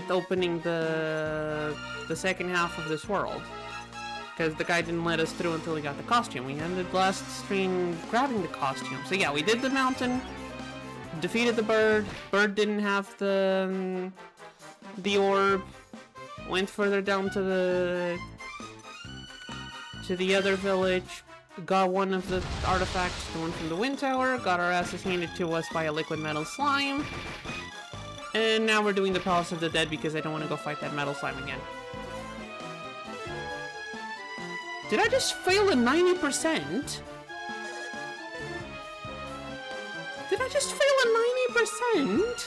opening the second half of this world. Because the guy didn't let us through until we got the costume. We ended last stream grabbing the costume. So yeah, we did the mountain, defeated the bird. Bird didn't have the orb. Went further down to the other village. Got one of the artifacts, the one from the Wind Tower. Got our asses handed to us by a liquid metal slime. And now we're doing the Palace of the Dead because I don't want to go fight that metal slime again. Did I just fail at 90%? Did I just fail at 90%?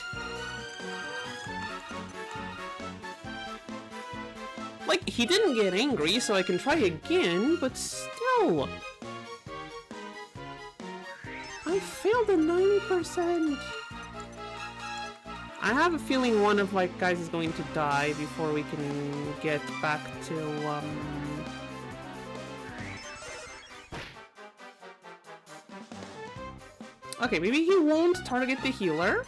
Like, he didn't get angry, so I can try again, but still. I failed at 90%. I have a feeling one of my guys is going to die before we can get back to, Okay, maybe he won't target the healer.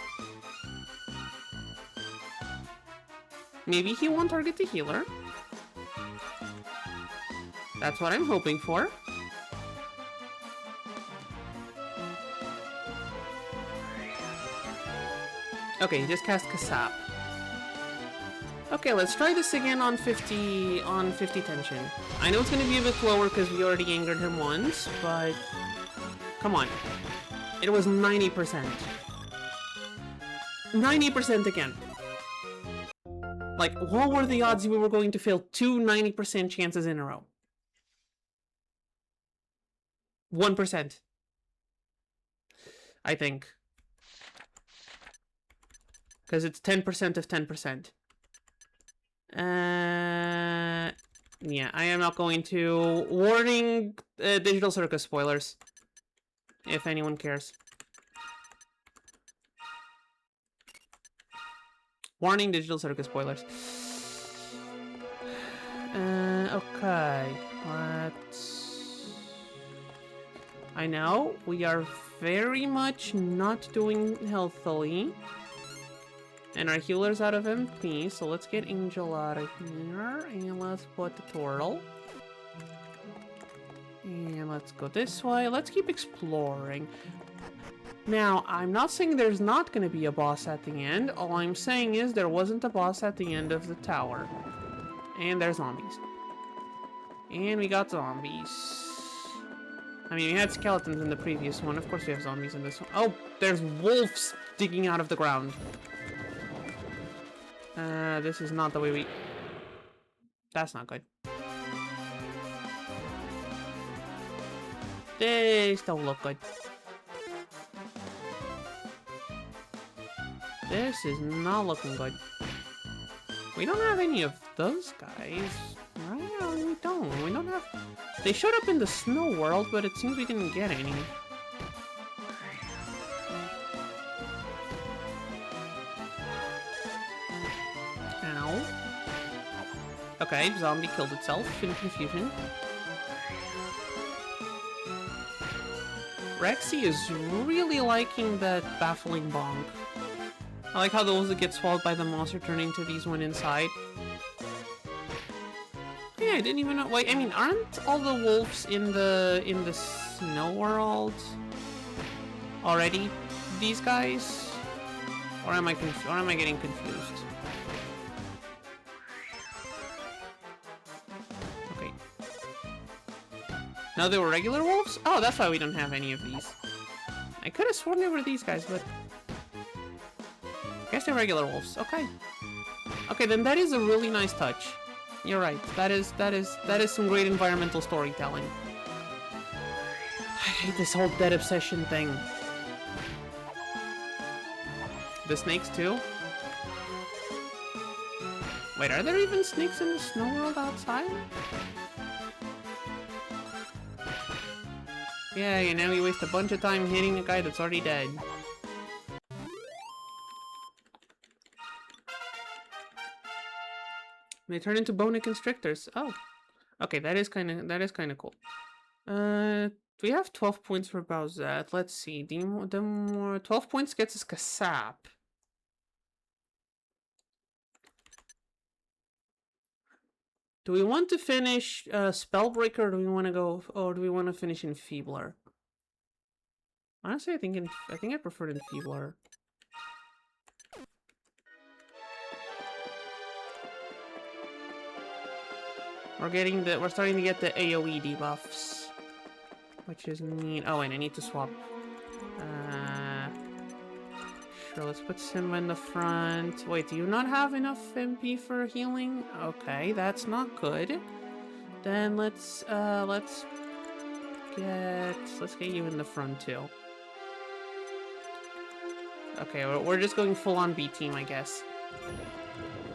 Maybe he won't target the healer. That's what I'm hoping for. Okay, he just cast Kasap. Okay, let's try this again on 50 tension. I know it's gonna be a bit lower because we already angered him once, but come on. It was 90%. 90% again. Like, what were the odds we were going to fail two 90% chances in a row? 1%. I think. Because it's 10% of 10%. Yeah, I am not going to... Warning, Digital Circus spoilers. If anyone cares. Warning, Digital Circus spoilers. Okay. Let's... I know, we are very much not doing healthily. And our healer's out of MP, so let's get Angel out of here. And let's put the turtle. And let's go this way. Let's keep exploring. Now, I'm not saying there's not going to be a boss at the end. All I'm saying is there wasn't a boss at the end of the tower. And there's zombies. And we got zombies. I mean, we had skeletons in the previous one. Of course we have zombies in this one. Oh, there's wolves digging out of the ground. This is not the way we... That's not good. This don't look good. This is not looking good. We don't have any of those guys. Right? No, we don't. We don't have... They showed up in the snow world, but it seems we didn't get any. Ow. Okay, zombie killed itself in confusion. Rexy is really liking that baffling bonk. I like how those that get swallowed by the monster turn into these one inside. Yeah, I didn't even know. Wait, I mean, aren't all the wolves in the snow world already these guys? Or am I getting confused? Okay. No, they were regular wolves? Oh, that's why we don't have any of these. I could have sworn they were these guys, but I guess they're regular wolves. Okay. Okay, then that is a really nice touch. You're right. That is some great environmental storytelling. I hate this whole dead obsession thing. The snakes too? Wait, are there even snakes in the snow world outside? Yeah, and now we waste a bunch of time hitting a guy that's already dead. They turn into bone constrictors. Oh, okay, that is kind of cool. We have 12 points for Bowsette. Let's see. The more 12 points gets us Kasap. Do we want to finish Spellbreaker, or do we want to go, or do we want to finish Enfeebler? Honestly, I think I preferred Enfeebler. We're starting to get the AoE debuffs, which is neat. Oh, and I need to swap. Sure, let's put Simba in the front. Wait, do you not have enough MP for healing? Okay, that's not good. Then let's get you in the front too. Okay, we're just going full on B team, I guess.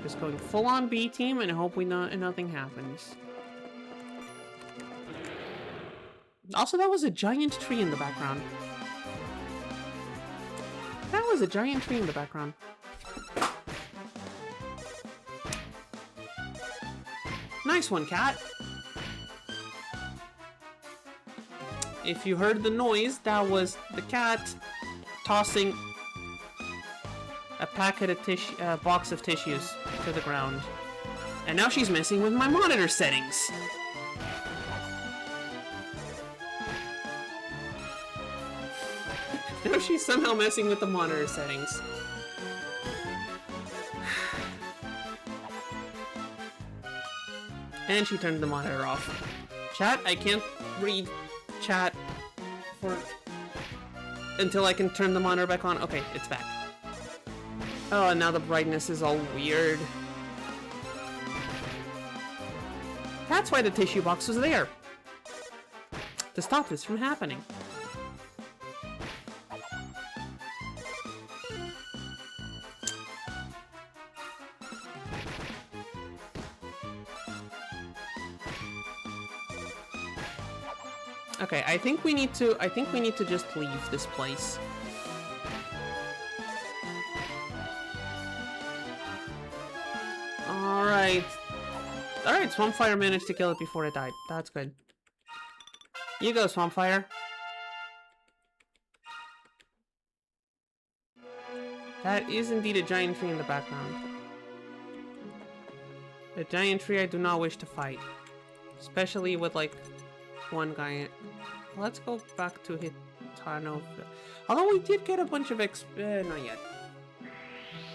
Just going full on B team and hope nothing happens. Also, that was a giant tree in the background. That was a giant tree in the background. Nice one, cat. If you heard the noise, that was the cat tossing a packet of box of tissues to the ground. And now she's messing with my monitor settings. Now she's somehow messing with the monitor settings. And she turned the monitor off. Chat, I can't read chat until I can turn the monitor back on. Okay, it's back. Oh, and now the brightness is all weird. That's why the tissue box was there. To stop this from happening. Okay, I think we need to just leave this place. Alright, Swampfire managed to kill it before it died. That's good. You go, Swampfire. That is indeed a giant tree in the background. A giant tree I do not wish to fight. Especially with, like, one guy. Let's go back to Hitano. Although we did get a bunch of XP. Not yet.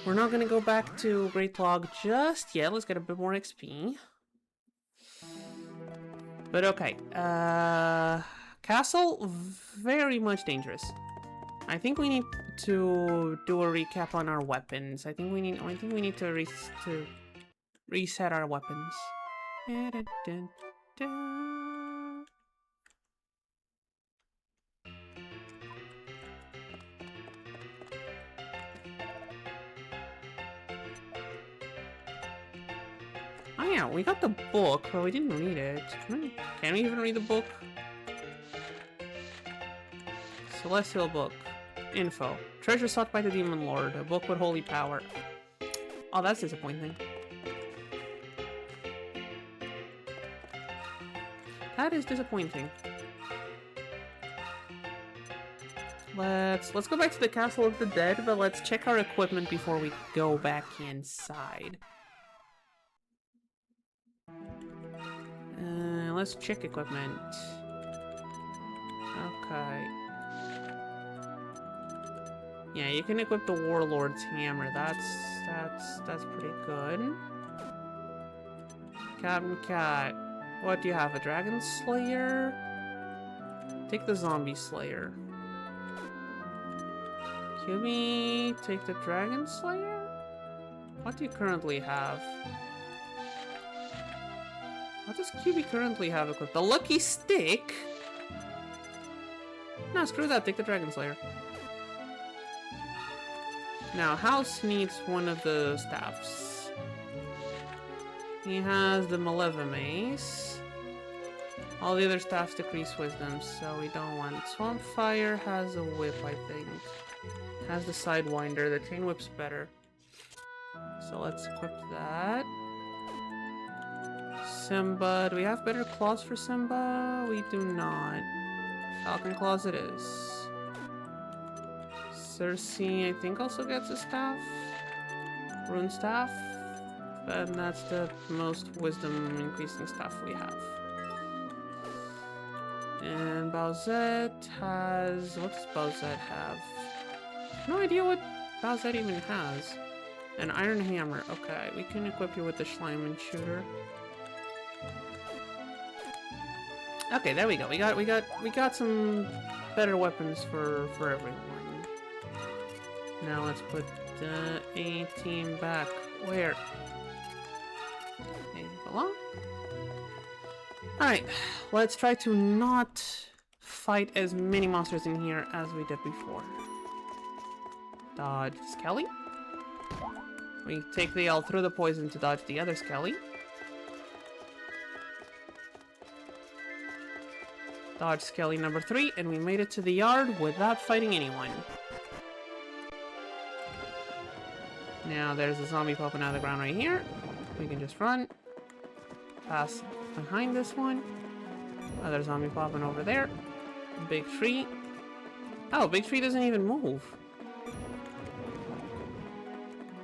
We're not gonna go back to Great Log just yet. Let's get a bit more XP. But okay. Castle, very much dangerous. I think we need to do a recap on our weapons. I think we need to reset our weapons. Oh yeah, we got the book, but we didn't read it. Can we even read the book? Celestial book. Info. Treasure sought by the Demon Lord. A book with holy power. Oh, that's disappointing. That is disappointing. Let's go back to the Castle of the Dead, but let's check our equipment before we go back inside. Let's check equipment. Okay. Yeah, you can equip the Warlord's Hammer. That's pretty good. Captain Cat. What do you have? A Dragon Slayer? Take the Zombie Slayer. QB, take the Dragon Slayer? What do you currently have? What does QB currently have equipped? The Lucky Stick? No, screw that. Take the Dragon Slayer. Now, House needs one of the staffs. He has the Malevomace. All the other staffs decrease wisdom, so we don't want it. Swampfire has a whip, I think. Has the Sidewinder. The Chain Whip's better. So let's equip that. Simba. Do we have better claws for Simba? We do not. Falcon Claws it is. Cersei, I think, also gets a staff. Rune Staff. And that's the most wisdom increasing staff we have. And Bowsette has... What does Bowsette have? No idea what Bowsette even has. An Iron Hammer. Okay, we can equip you with the Schleiman Shooter. Okay, there we go. We got some better weapons for everyone. Now let's put the A-team back. Where? They belong. Alright, let's try to not fight as many monsters in here as we did before. Dodge Skelly. We take the L through the poison to dodge the other Skelly. Dodge Skelly number 3, and we made it to the yard without fighting anyone. Now there's a zombie popping out of the ground right here. We can just run. Pass behind this one. Another zombie popping over there. Big tree. Oh, big tree doesn't even move.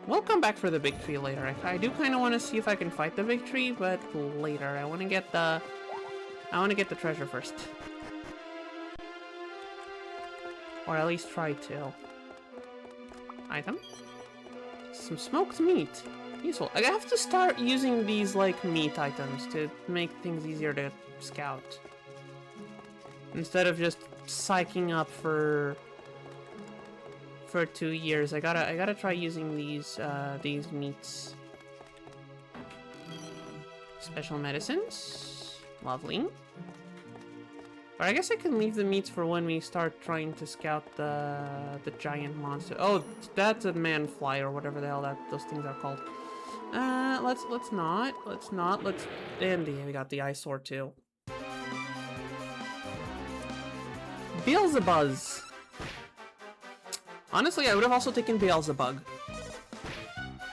We'll come back for the big tree later. I do kind of want to see if I can fight the big tree, but later. I want to get the treasure first. Or at least try to. Item. Some smoked meat. Useful. I have to start using these, like, meat items to make things easier to scout. Instead of just psyching up for 2 years. I gotta try using these meats. Special medicines. Lovely. But I guess I can leave the meats for when we start trying to scout the giant monster. Oh, that's a man-fly or whatever the hell those things are called. Let's not. And we got the eyesore too. Beelzebuzz. Honestly, I would have also taken Beelzebug.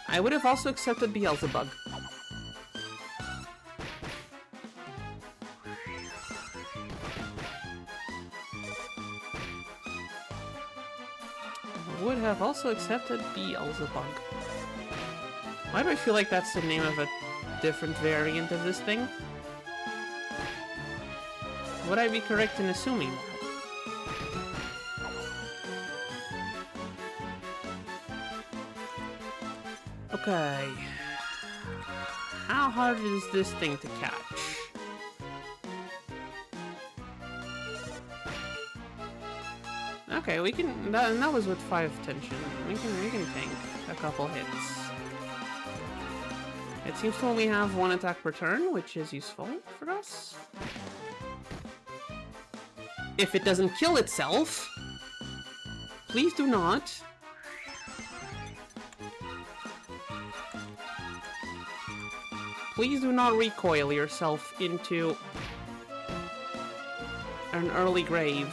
I would have also accepted Beelzebug. Would have also accepted Beelzebug. Why do I feel like that's the name of a different variant of this thing? Would I be correct in assuming that? Okay. How hard is this thing to catch? Okay, we can. That was with 5 tension. We can tank a couple hits. It seems to only have 1 attack per turn, which is useful for us. If it doesn't kill itself, please do not. Please do not recoil yourself into an early grave.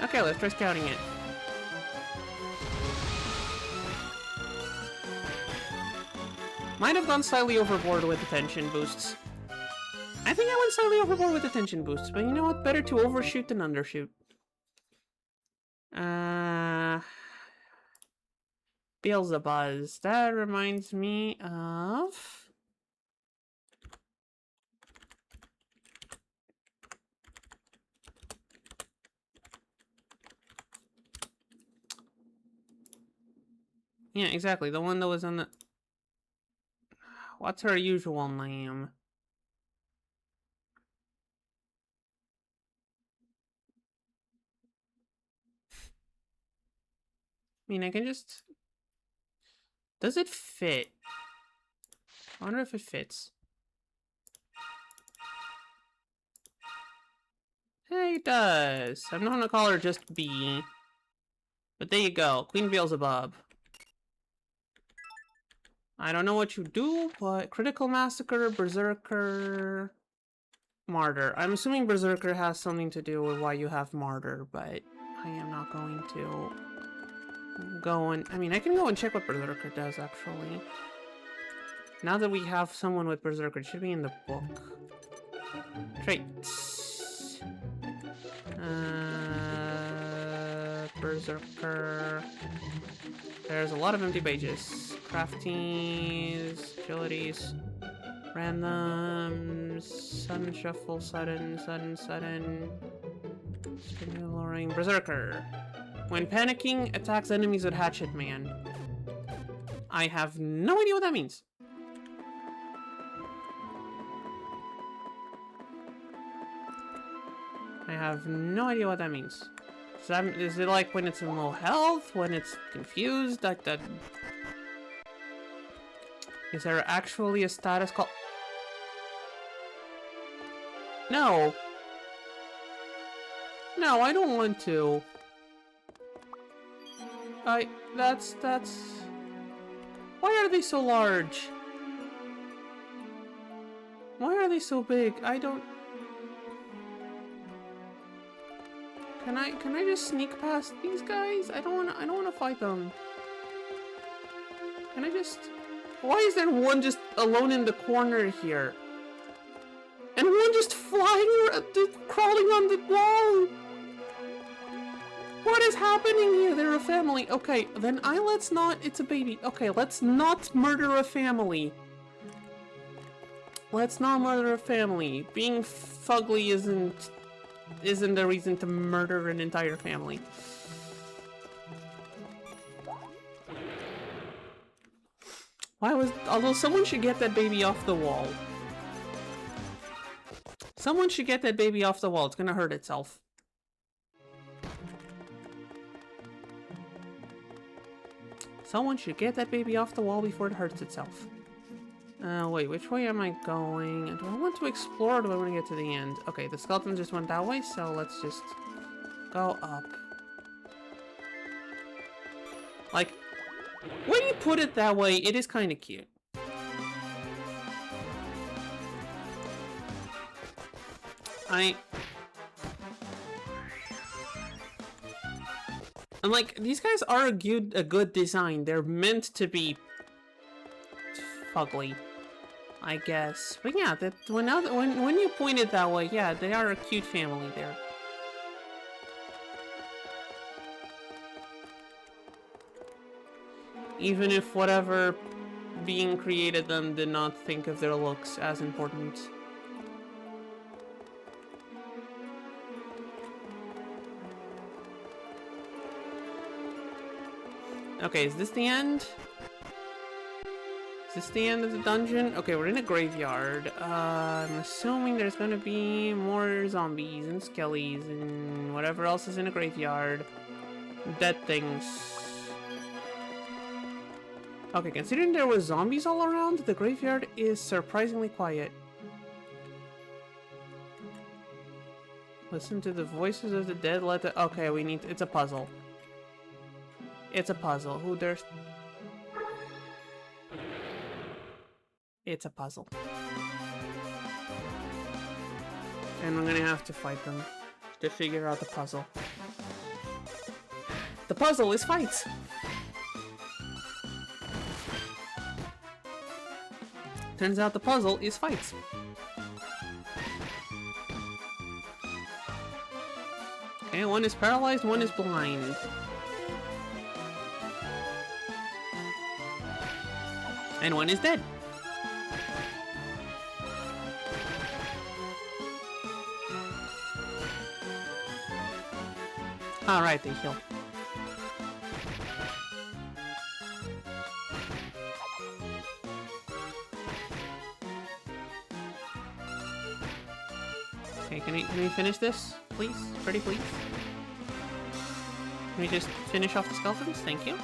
Okay, let's try scouting it. Might have gone slightly overboard with the tension boosts. I think I went slightly overboard with the tension boosts, but you know what? Better to overshoot than undershoot. Beelzebuzz. That reminds me of... Yeah, exactly. The one that was on the... What's her usual name? I mean, I can just... Does it fit? I wonder if it fits. Hey, it does. I'm not gonna call her just B. But there you go. Queen Beelzebub. I don't know what you do, but Critical Massacre, Berserker, Martyr. I'm assuming Berserker has something to do with why you have Martyr, but I am not going to go and... I mean, I can go and check what Berserker does, actually. Now that we have someone with Berserker, it should be in the book. Traits. Berserker. There's a lot of empty pages. Crafties, agilities, randoms, sudden shuffle, sudden, luring. Berserker. When panicking, attacks enemies with Hatchet Man. I have no idea what that means. I have no idea what that means. Is it like when it's in low health? When it's confused? Like that? Is there actually a status call? No. No, I don't want to. That's... Why are they so large? Why are they so big? I don't... Can I just sneak past these guys? I don't wanna fight them. Can I just... Why is there one just alone in the corner here? And one just flying, crawling on the wall! What is happening here? They're a family. Okay, then let's not... It's a baby. Okay, let's not murder a family. Let's not murder a family. Being fugly isn't a reason to murder an entire family. Why was... Although someone should get that baby off the wall. Someone should get that baby off the wall. It's gonna hurt itself. Someone should get that baby off the wall before it hurts itself. Wait, which way am I going? Do I want to explore or do I want to get to the end? Okay, the skeleton just went that way, so let's just go up. Like, when you put it that way, it is kind of cute. And like, these guys are a good design. They're meant to be fugly, I guess. But yeah, that when you point it that way, yeah, they are a cute family there. Even if whatever being created them did not think of their looks as important. Okay, is this the end? Is this the end of the dungeon? Okay, we're in a graveyard. I'm assuming there's gonna be more zombies and skellies and whatever else is in a graveyard. Dead things. Okay, considering there were zombies all around, the graveyard is surprisingly quiet. Listen to the voices of the dead, let the... Okay, we need... It's a puzzle. It's a puzzle. Who there's... It's a puzzle. And we're gonna have to fight them to figure out the puzzle. The puzzle is fights! Turns out the puzzle is fights. Okay, one is paralyzed, one is blind. And one is dead. Alright, they heal. Okay, can we finish this, please? Pretty please? Can we just finish off the skeletons? Thank you.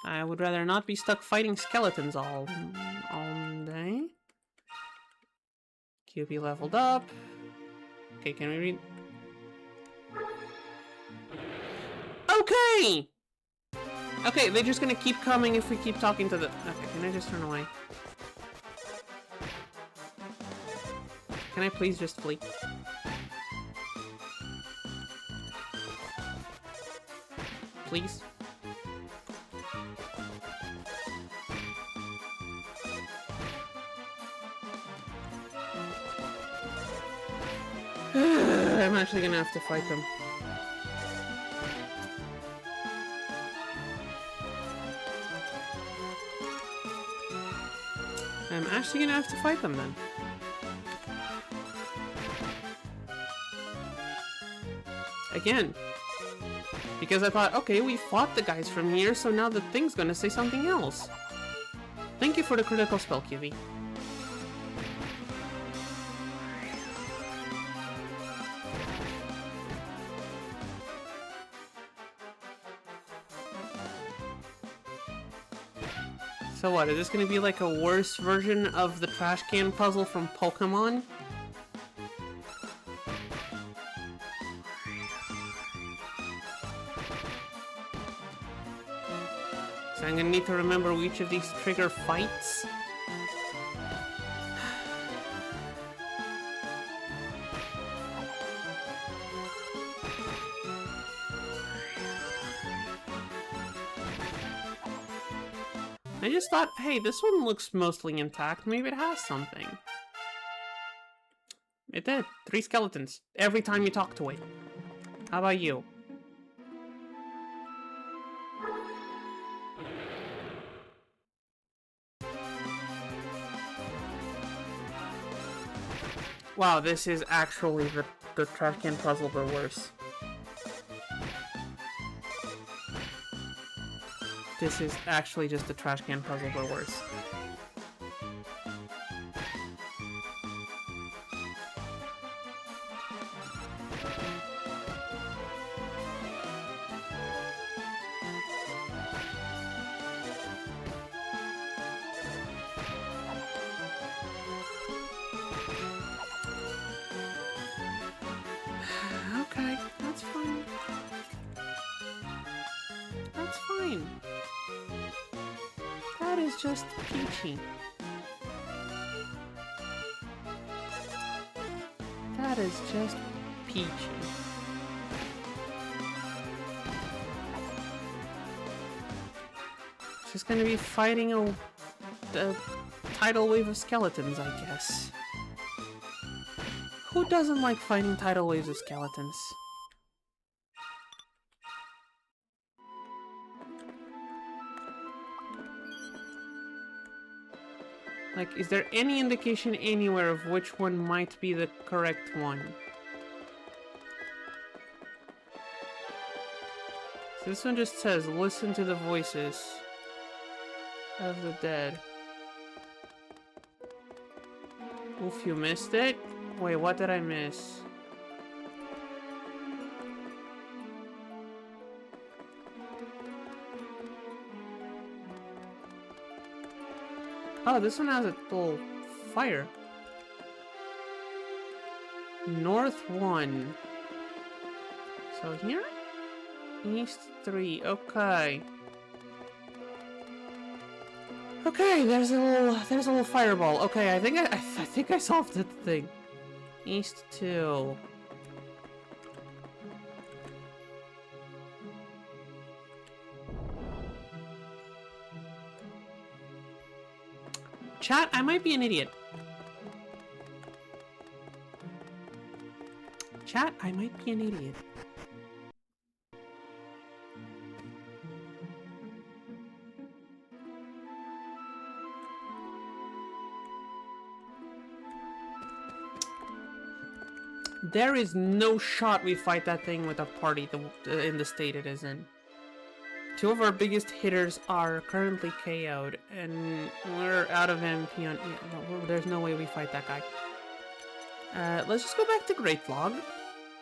I would rather not be stuck fighting skeletons all day. QP leveled up. Okay, can we read? Okay! Okay, they're just gonna keep coming if we keep talking to the... Okay, can I just turn away? Can I please just flee? Please? I'm actually gonna have to fight them. I'm actually gonna have to fight them then. Again. Because I thought, okay, we fought the guys from here, so now the thing's gonna say something else. Thank you for the critical spell, QV. So what, is this gonna be like a worse version of the trash can puzzle from Pokemon? So I'm gonna need to remember which of these trigger fights. I just thought, hey, this one looks mostly intact. Maybe it has something. It did. 3 skeletons. Every time you talk to it. How about you? Wow, this is actually the trash can puzzle, but worse. This is actually just the trash can puzzle, but worse. Okay, that's fine. That's fine. That is just peachy. That is just peachy. She's gonna be fighting a tidal wave of skeletons, I guess. Who doesn't like fighting tidal waves of skeletons? Like, is there any indication anywhere of which one might be the correct one? So this one just says, listen to the voices of the dead. Oof, you missed it? Wait, what did I miss? Oh, this one has a little fire. North 1. So here? East 3. Okay. Okay, there's a little fireball. Okay, I think I solved the thing. East 2. Chat, I might be an idiot. Chat, I might be an idiot. There is no shot we fight that thing with a party in the state it is in. 2 of our biggest hitters are currently KO'd, and we're out of MP on... Yeah, no, there's no way we fight that guy. Let's just go back to Great Log.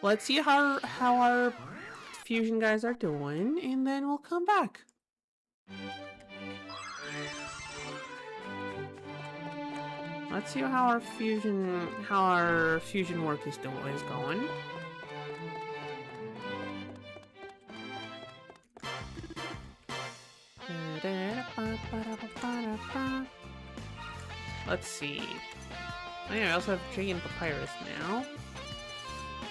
Let's see how our fusion guys are doing, and then we'll come back. Let's see how our fusion work is going. Let's see. Oh yeah, I also have Jay and Papyrus now.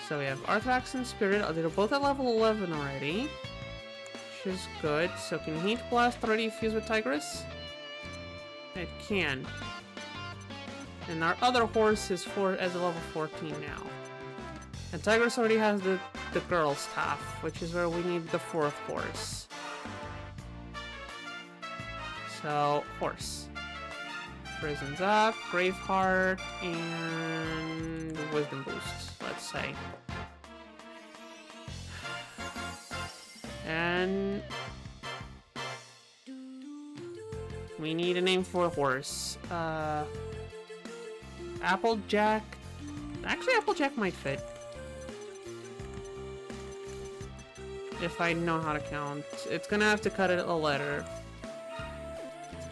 So we have Arthrax and Spirit. Oh, they're both at level 11 already. Which is good. So can Heat Blast already fuse with Tigress? It can. And our other horse is as a level 14 now. And Tigress already has the girl staff, which is where we need the 4th horse. So, horse. Prison's up, Graveheart, and Wisdom Boost, let's say. And we need a name for a horse. Applejack. Actually, Applejack might fit. If I know how to count. It's gonna have to cut it a letter.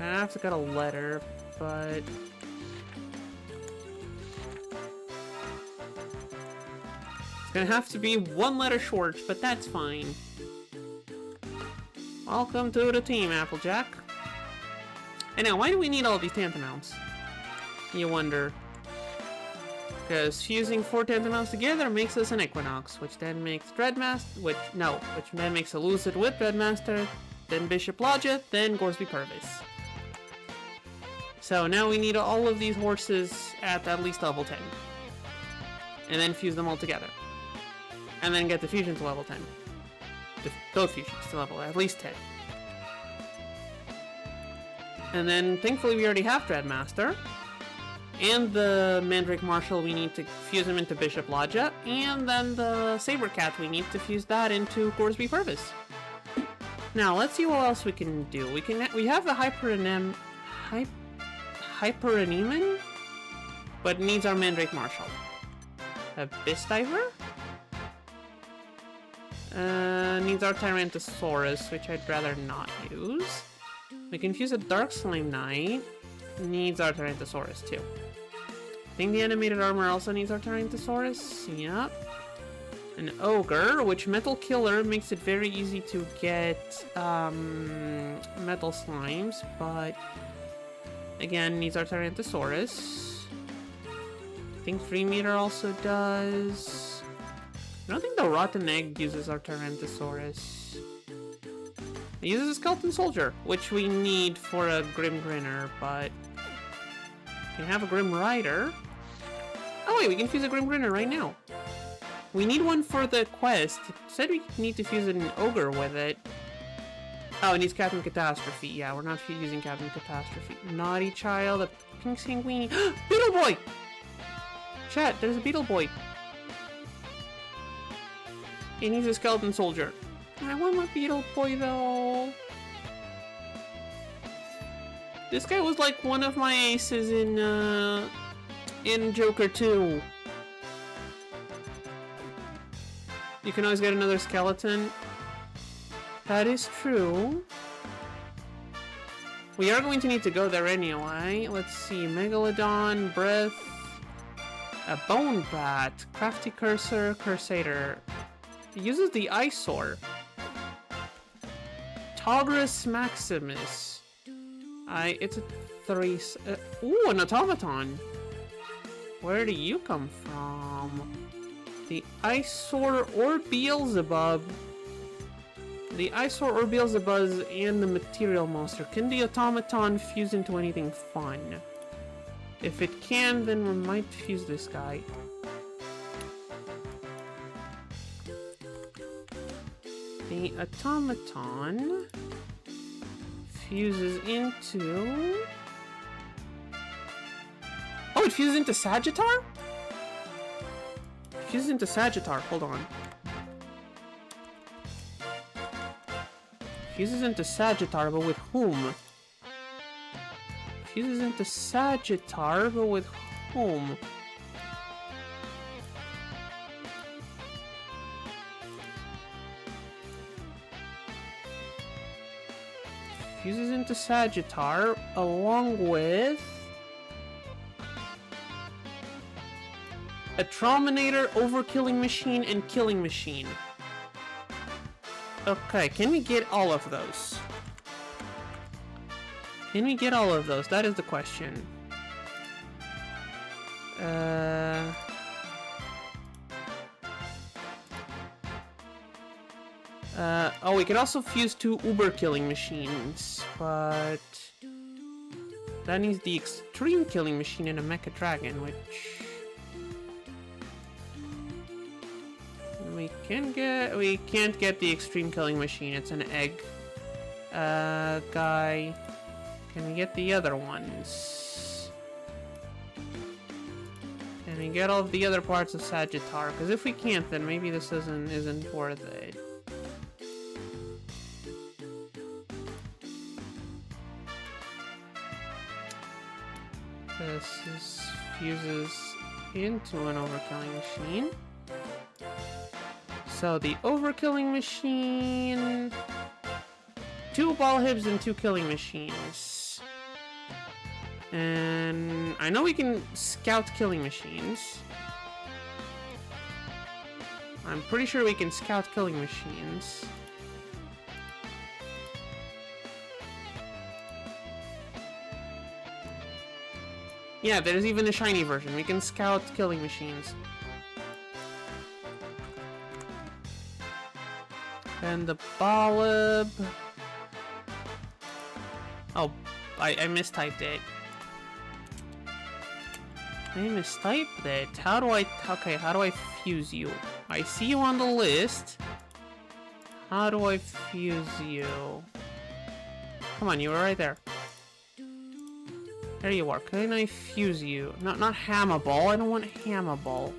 I have to get a letter, but... It's gonna have to be one letter short, but that's fine. Welcome to the team, Applejack. And now, why do we need all these tantamounts? You wonder. Because fusing 4 tantamounts together makes us an Equinox, which then makes Dreadmaster, which then makes a Lucid with Dreadmaster, then Bishop Lodja, then Gorsby Purvis. So now we need all of these horses at least level 10. And then fuse them all together. And then get the fusion to level 10. Both fusions to level at least 10. And then thankfully we already have Dreadmaster. And the Mandrake Marshal, we need to fuse him into Bishop Lodja. And then the Saber Cat, we need to fuse that into Gorsby Purvis. Now, let's see what else we can do. We have the Hyperanemon, but it needs our Mandrake Marshal. Abyss Diver? Needs our Tyrantosaurus, which I'd rather not use. We can fuse a Dark Slime Knight. Needs our Tyrantosaurus too. I think the animated armor also needs our Tyrantosaurus. Yep. An Ogre, which Metal Killer makes it very easy to get metal slimes, but again needs our Tyrantosaurus. I think 3 meter also does. I don't think the Rotten Egg uses our Tyrantosaurus. It uses a Skeleton Soldier, which we need for a Grim Grinner, but we can have a Grim Rider. Oh wait, we can fuse a Grim Grinner right now. We need one for the quest. It said we need to fuse an Ogre with it. Oh, it needs Captain Catastrophe. Yeah, we're not using Captain Catastrophe. Naughty Child, a Pink Sanguini. Beetle Boy! Chat, there's a Beetle Boy. He needs a Skeleton Soldier. I want my Beetle Boy though. This guy was like one of my aces in Joker 2. You can always get another skeleton. That is true. We are going to need to go there anyway. Let's see. Megalodon, Breath, a Bone Bat, Crafty Cursor, Crusader. It uses the Eyesore. Togrus Maximus. It's a 3... ooh, an automaton. Where do you come from? The Eyesore or Beelzebub. The Eyesore or Beelzebub and the Material Monster. Can the automaton fuse into anything fun? If it can, then we might fuse this guy. The automaton fuses into... oh, it fuses into Sagittar? Fuses into Sagittar, hold on. Fuses into Sagittar, but with whom? Fuses into Sagittar, but with whom? Fuses into Sagittar, along with... a Trominator, Overkilling Machine, and Killing Machine. Okay, can we get all of those? Can we get all of those? That is the question. Oh, we can also fuse 2 Uber Killing Machines, but... that needs the Extreme Killing Machine and a Mecha Dragon, which... we can't get the Extreme Killing Machine, it's an egg. Guy. Can we get the other ones? Can we get all of the other parts of Sagittar? Because if we can't, then maybe this isn't worth it. This fuses into an Overkilling Machine. So the Overkilling Machine... 2 Ball Hibs and 2 Killing Machines. And I know we can scout killing machines. I'm pretty sure we can scout killing machines. Yeah, there's even a shiny version. We can scout killing machines. And the Bolib. Oh, I mistyped it. I mistyped it. How do I... Okay, how do I fuse you? I see you on the list. How do I fuse you? Come on, you were right there. There you are. Can I fuse you? Not hammer ball. I don't want hammer ball.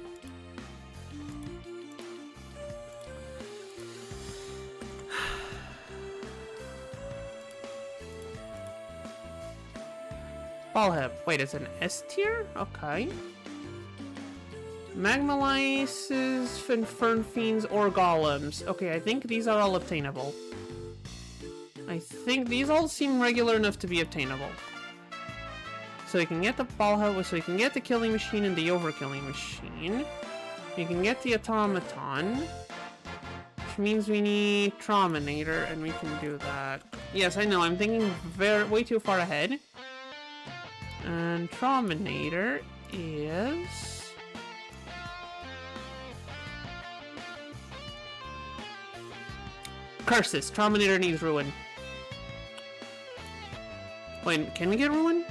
Ballhead. Wait, it's an S tier? Okay. Magmalices, Fern Fiends, or Golems. Okay, I think these are all obtainable. I think these all seem regular enough to be obtainable. So we can get the Ballhead, so we can get the Killing Machine and the Overkilling Machine. We can get the Automaton. Which means we need Trominator, and we can do that. Yes, I know, I'm thinking way too far ahead. And Trominator is... Curses! Trominator needs Ruin. Wait, can we get Ruin?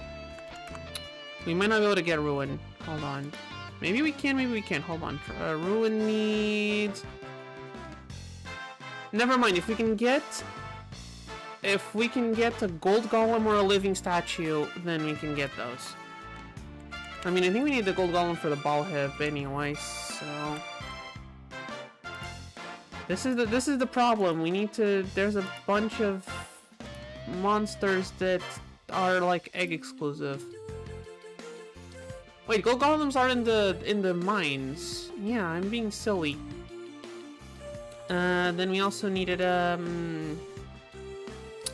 We might not be able to get Ruin. Hold on. Maybe we can, maybe we can't. Hold on. Ruin needs... Never mind, if we can get a gold golem or a living statue, then we can get those. I mean, I think we need the gold golem for the ball hip anyway, so... This is the problem. We need to... There's a bunch of monsters that are like egg exclusive. Wait, gold golems are in the mines. Yeah, I'm being silly. Then we also needed oh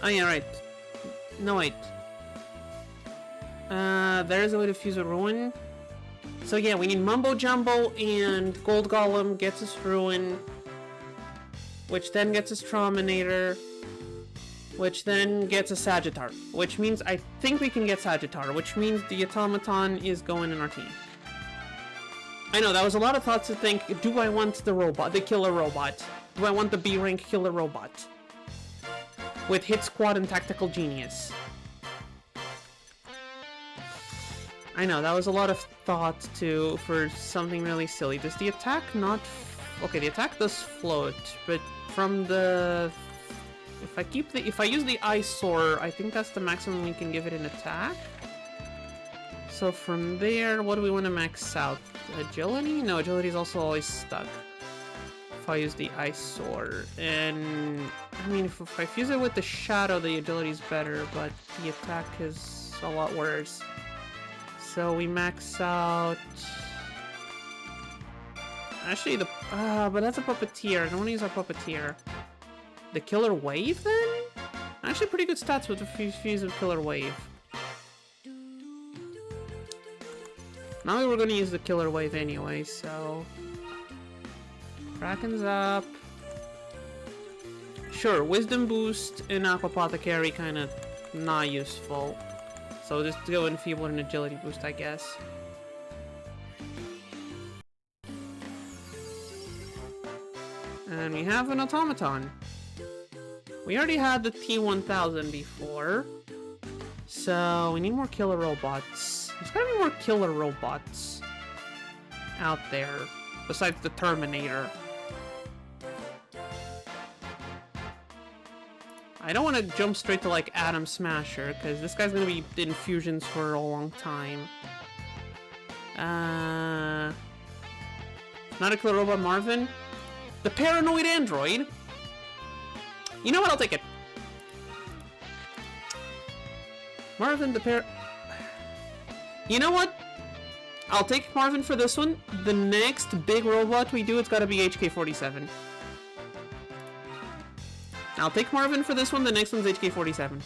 yeah, right. No, wait. There is a way to fuse a Ruin. So yeah, we need Mumbo Jumbo and Gold Golem gets us Ruin. Which then gets us Trominator. Which then gets us Sagittar. Which means I think we can get Sagittar. Which means the Automaton is going in our team. I know, that was a lot of thoughts to think, do I want the robot, the killer robot? Do I want the B-rank killer robot? With Hit Squad and Tactical Genius. I know, that was a lot of thought too for something really silly. Does the attack not... Okay, the attack does float, but from the... If I use the Eyesore, I think that's the maximum we can give it an attack. So from there, what do we want to max out? Agility? No, agility is also always stuck. If I use the Eyesore. And... I mean, if I fuse it with the Shadow, the agility is better, but the attack is a lot worse. So we max out... Actually, the... but that's a Puppeteer. I don't want to use our Puppeteer. The Killer Wave, then? Actually, pretty good stats with the fuse of Killer Wave. Now we were going to use the Killer Wave anyway, so... Kraken's up. Sure, Wisdom Boost and Aquapothecary kind of not useful. So just go Enfeeble and Agility Boost, I guess. And we have an Automaton. We already had the T-1000 before. So we need more killer robots. There's gotta be more killer robots out there. Besides the Terminator. I don't want to jump straight to like Atom Smasher, because this guy's gonna be in fusions for a long time. Not a killer robot, Marvin. The Paranoid Android. You know what? I'll take it. Marvin, You know what? I'll take Marvin for this one. The next big robot we do, it's gotta be HK-47. I'll take Marvin for this one. The next one's HK-47.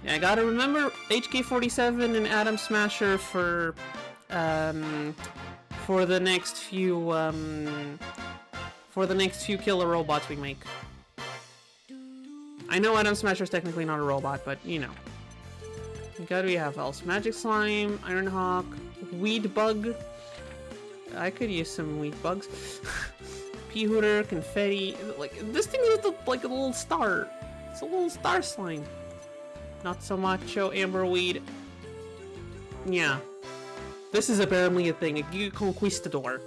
Yeah, I gotta remember HK-47 and Atom Smasher for the next few killer robots we make. I know Atom Smasher's technically not a robot, but you know. What do we have else? Magic Slime, Iron Hawk, Weed Bug. I could use some weed bugs. Pea Hooter, Confetti. Like, this thing is like a little star. It's a little star slime. Not so macho, Amberweed. Yeah. This is apparently a thing, a Giga Conquistador.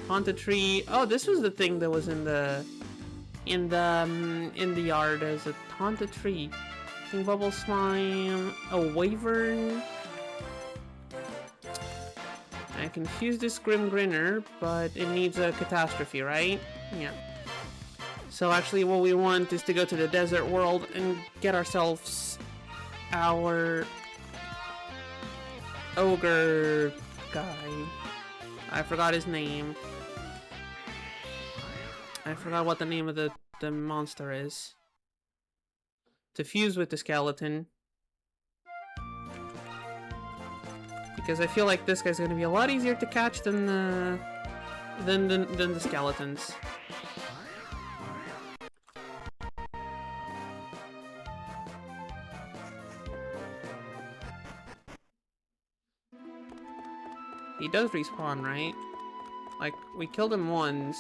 Haunted Tree. Oh, this was the thing that was in the yard as a Haunted Tree. King Bubble Slime, a Wyvern. I confused this Grim Grinner, but it needs a catastrophe, right? Yeah. So actually what we want is to go to the desert world and get ourselves our ogre guy. I forgot his name. I forgot what the name of the monster is. To fuse with the skeleton. Because I feel like this guy's gonna be a lot easier to catch than the skeletons. He does respawn, right? Like, we killed him once.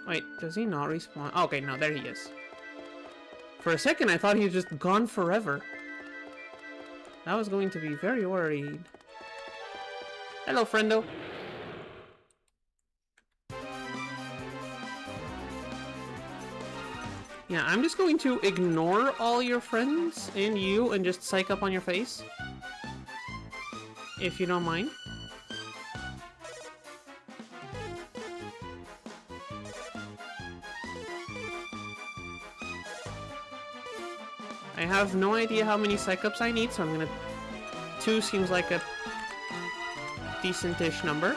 Wait, does he not respawn? Oh, okay, no, there he is. For a second, I thought he was just gone forever. I was going to be very worried. Hello, friendo. Yeah, I'm just going to ignore all your friends and you and just psych up on your face. If you don't mind. I have no idea how many psych-ups I need, so I'm gonna... 2 seems like a decent-ish number.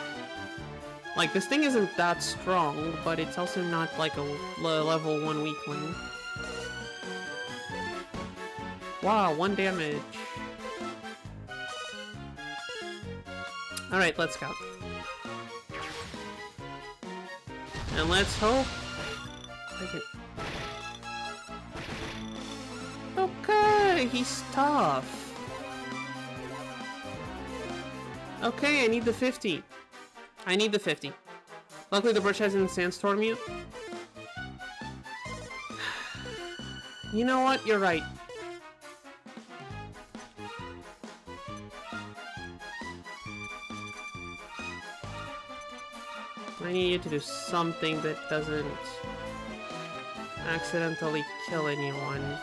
Like, this thing isn't that strong, but it's also not like a level 1 weakling. Wow, 1 damage. Alright, let's go. And let's hope... Okay, he's tough. Okay, I need the 50. I need the 50. Luckily the brush hasn't sandstorm you. You know what? You're right. I need you to do something that doesn't accidentally kill anyone.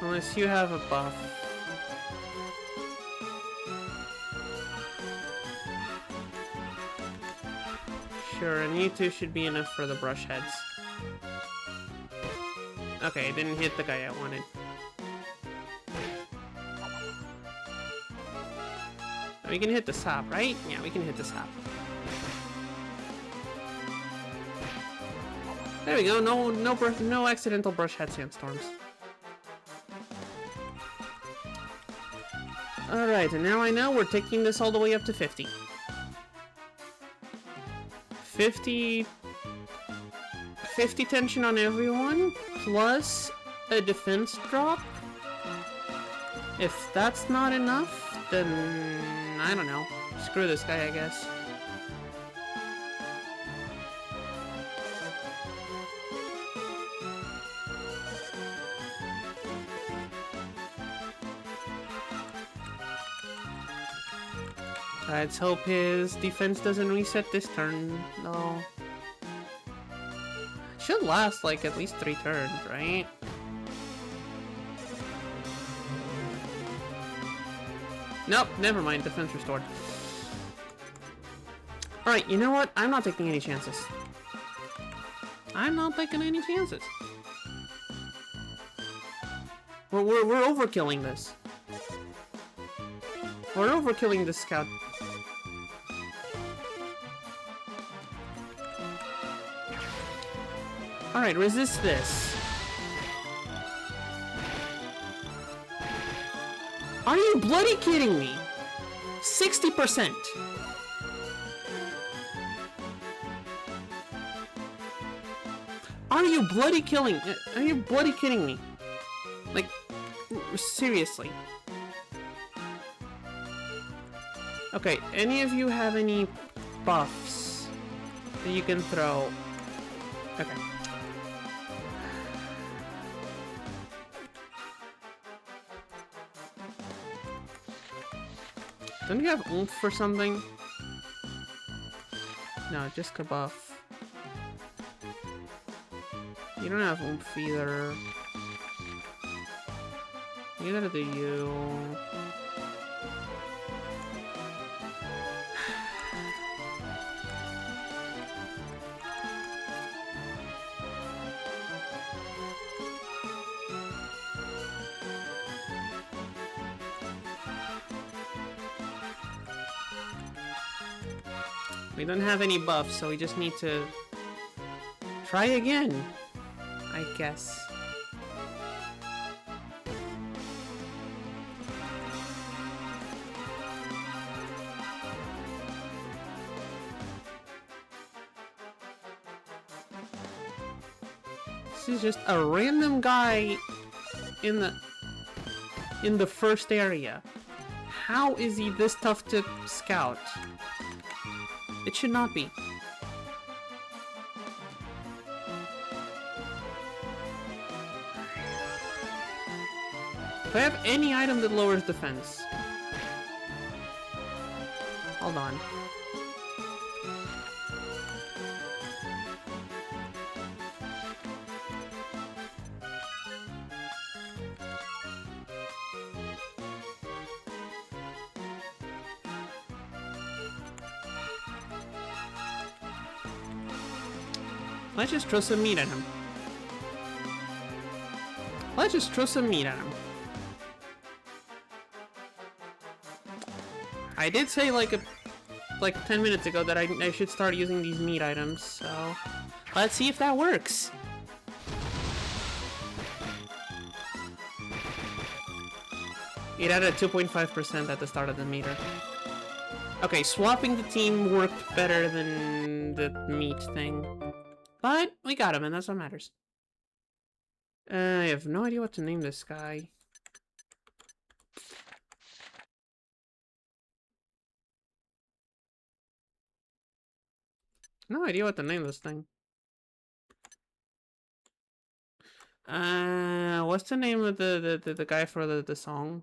Unless you have a buff. Sure, and you two should be enough for the brush heads. Okay, didn't hit the guy I wanted. We can hit the sap, right? Yeah, we can hit the sap. There we go. No accidental brush head sandstorms. Alright, and now I know we're taking this all the way up to 50. 50 tension on everyone, plus a defense drop. If that's not enough, then I don't know. Screw this guy, I guess. Let's hope his defense doesn't reset this turn, though. Should last like at least 3 turns, right? Nope, never mind. Defense restored. Alright, you know what? I'm not taking any chances. I'm not taking any chances. We're overkilling this. We're overkilling this scout. Alright, resist this. Are you bloody kidding me? 60%. Are you bloody killing? Are you bloody kidding me? Like, seriously. Okay, any of you have any buffs that you can throw? Okay. Don't you have oomph for something? No, just a buff. You don't have oomph either. Neither do you. We don't have any buffs, so we just need to try again, I guess. This is just a random guy in the first area. How is he this tough to scout? It should not be. Do I have any item that lowers defense? Hold on. Let's just throw some meat at him. Let's just throw some meat at him. I did say like 10 minutes ago that I should start using these meat items, so let's see if that works. It added 2.5% at the start of the meter. Okay, swapping the team worked better than the meat thing. But we got him, and that's what matters. I have no idea what to name this guy. No idea what to name this thing. What's the name of the guy for the song?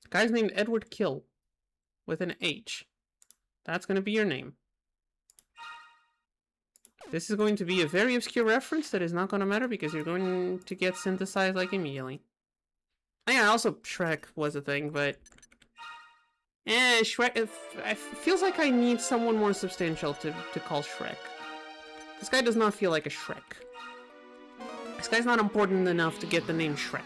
The guy's named Edward Kill with an H. That's gonna be your name. This is going to be a very obscure reference that is not gonna matter because you're going to get synthesized like immediately. Yeah, also Shrek was a thing, but Shrek. It feels like I need someone more substantial to call Shrek. This guy does not feel like a Shrek. This guy's not important enough to get the name Shrek.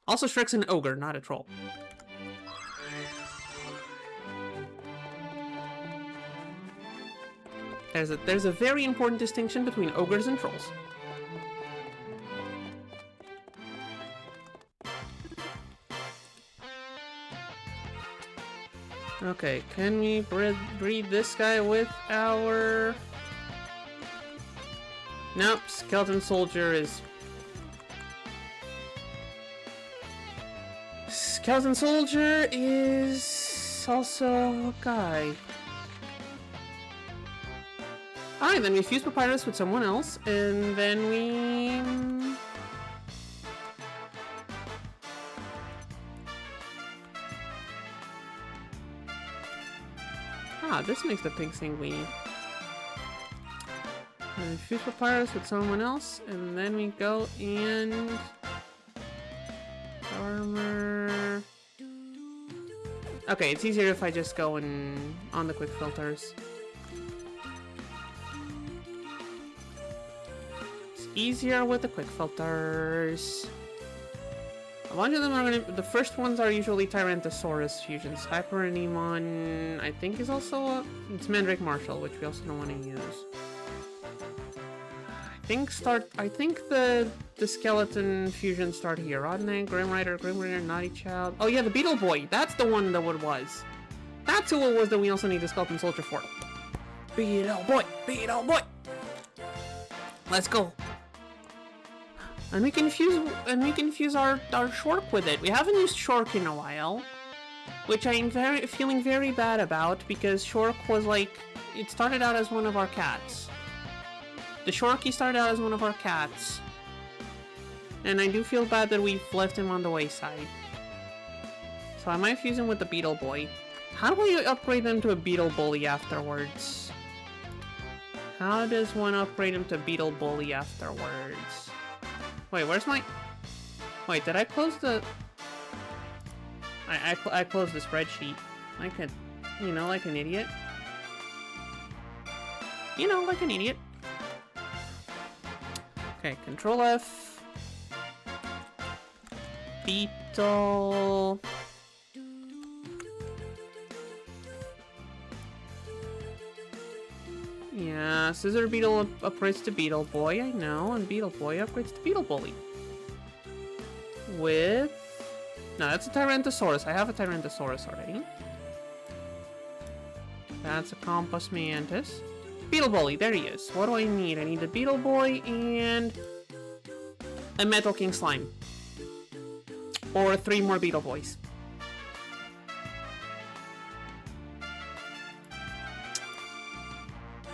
Also, Shrek's an ogre, not a troll. There's a very important distinction between ogres and trolls. Okay, can we breed this guy with our... Nope, Skeleton Soldier is... Skeleton Soldier is also a guy. Alright, then we fuse Papyrus with someone else, and then we... Ah, this makes the pig sing weenie. And we fuse Papyrus with someone else, and then we go and... Armor... Okay, it's easier if I just go on the quick filters. It's easier with the quick filters. A bunch of them are gonna... The first ones are usually Tyrannosaurus fusions. Hyperanemon, I think, is also a... It's Mandrake Marshall, which we also don't want to use. I think the skeleton fusions start here. Rodney, Grim Rider, Naughty Child. Oh yeah, the Beetle Boy. That's the one that it was. That's who it was that we also need the Skeleton Soldier for. Beetle Boy! Beetle Boy! Let's go. And we can fuse our Shork with it. We haven't used Shork in a while, which I'm feeling very bad about because Shork was like, it started out as one of our cats. The Shorky started out as one of our cats, and I do feel bad that we've left him on the wayside. So I might fuse him with the Beetle Boy. How do we upgrade them to a Beetle Bully afterwards? How does one upgrade him to Beetle Bully afterwards? Wait, where's my... Wait, did I close the... I closed the spreadsheet. Like a... You know, like an idiot. You know, like an idiot. Okay, Control F. Beetle... Yeah, Scissor Beetle upgrades to Beetle Boy, I know, and Beetle Boy upgrades to Beetle Bully. With... No, that's a Tyrannosaurus. I have a Tyrannosaurus already. That's a Compass Mantis. Beetle Bully, there he is. What do I need? I need the Beetle Boy and... a Metal King Slime. Or 3 more Beetle Boys.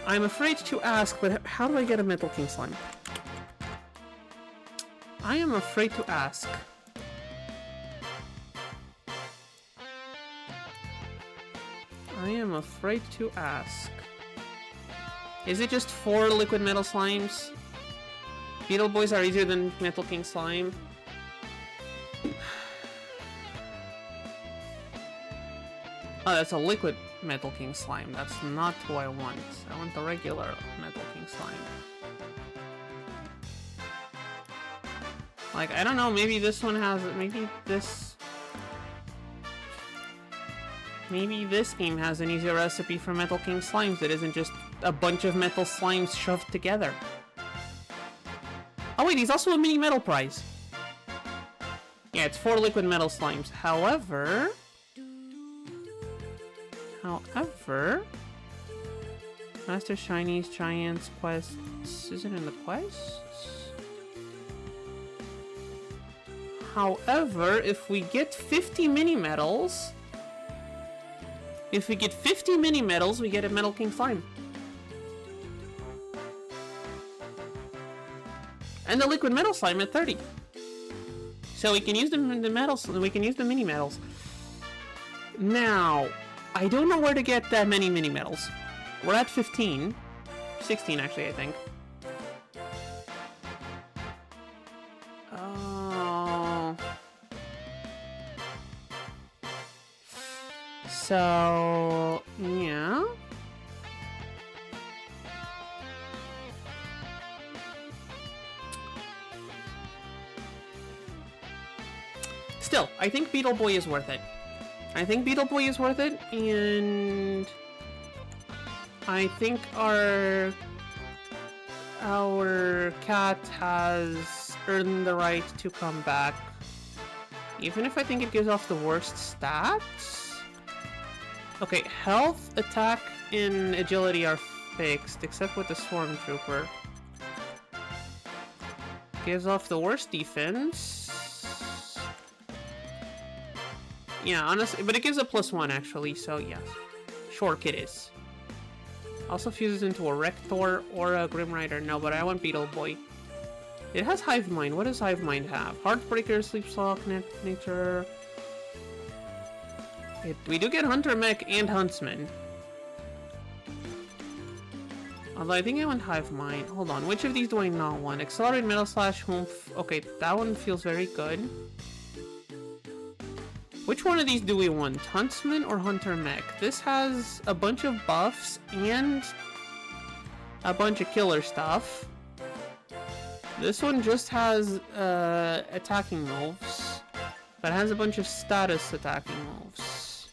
I'm afraid to ask, but how do I get a Metal King Slime? I am afraid to ask. I am afraid to ask. Is it just 4 liquid metal slimes? Beetle Boys are easier than Metal King Slime. Oh, that's a liquid Metal King Slime. That's not who I want. I want the regular Metal King Slime. Like, I don't know, maybe this one has... Maybe this game has an easier recipe for Metal King Slimes that isn't just a bunch of metal slimes shoved together. Oh wait, he's also a mini metal prize. Yeah, it's 4 liquid metal slimes. However... Master Shinies, Giants, Quests... Is it in the quests? However, if we get 50 mini medals... If we get 50 mini medals, we get a Metal King Slime. And the liquid metal slime at 30. So we can use the metals, we can use the mini medals. Now, I don't know where to get that many mini medals. We're at 15. 16 actually, I think. Oh. So, yeah. Still, I think Beetle Boy is worth it. I think Beetle Boy is worth it, and I think our cat has earned the right to come back. Even if I think it gives off the worst stats. Okay, health, attack, and agility are fixed, except with the Stormtrooper. Gives off the worst defense. Yeah, honestly, but it gives a +1 actually, so yeah. Shork it is. Also fuses into a Rector or a Grim Rider. No, but I want Beetle Boy. It has Hive Mind. What does Hive Mind have? Heartbreaker, Sleep Stalk, Nature. We do get Hunter Mech and Huntsman. Although I think I want Hive Mind. Hold on, which of these do I not want? Accelerate, Metal Slash, Humph. Okay, that one feels very good. Which one of these do we want? Huntsman or Hunter Mech? This has a bunch of buffs and a bunch of killer stuff. This one just has attacking moves. But it has a bunch of status attacking moves.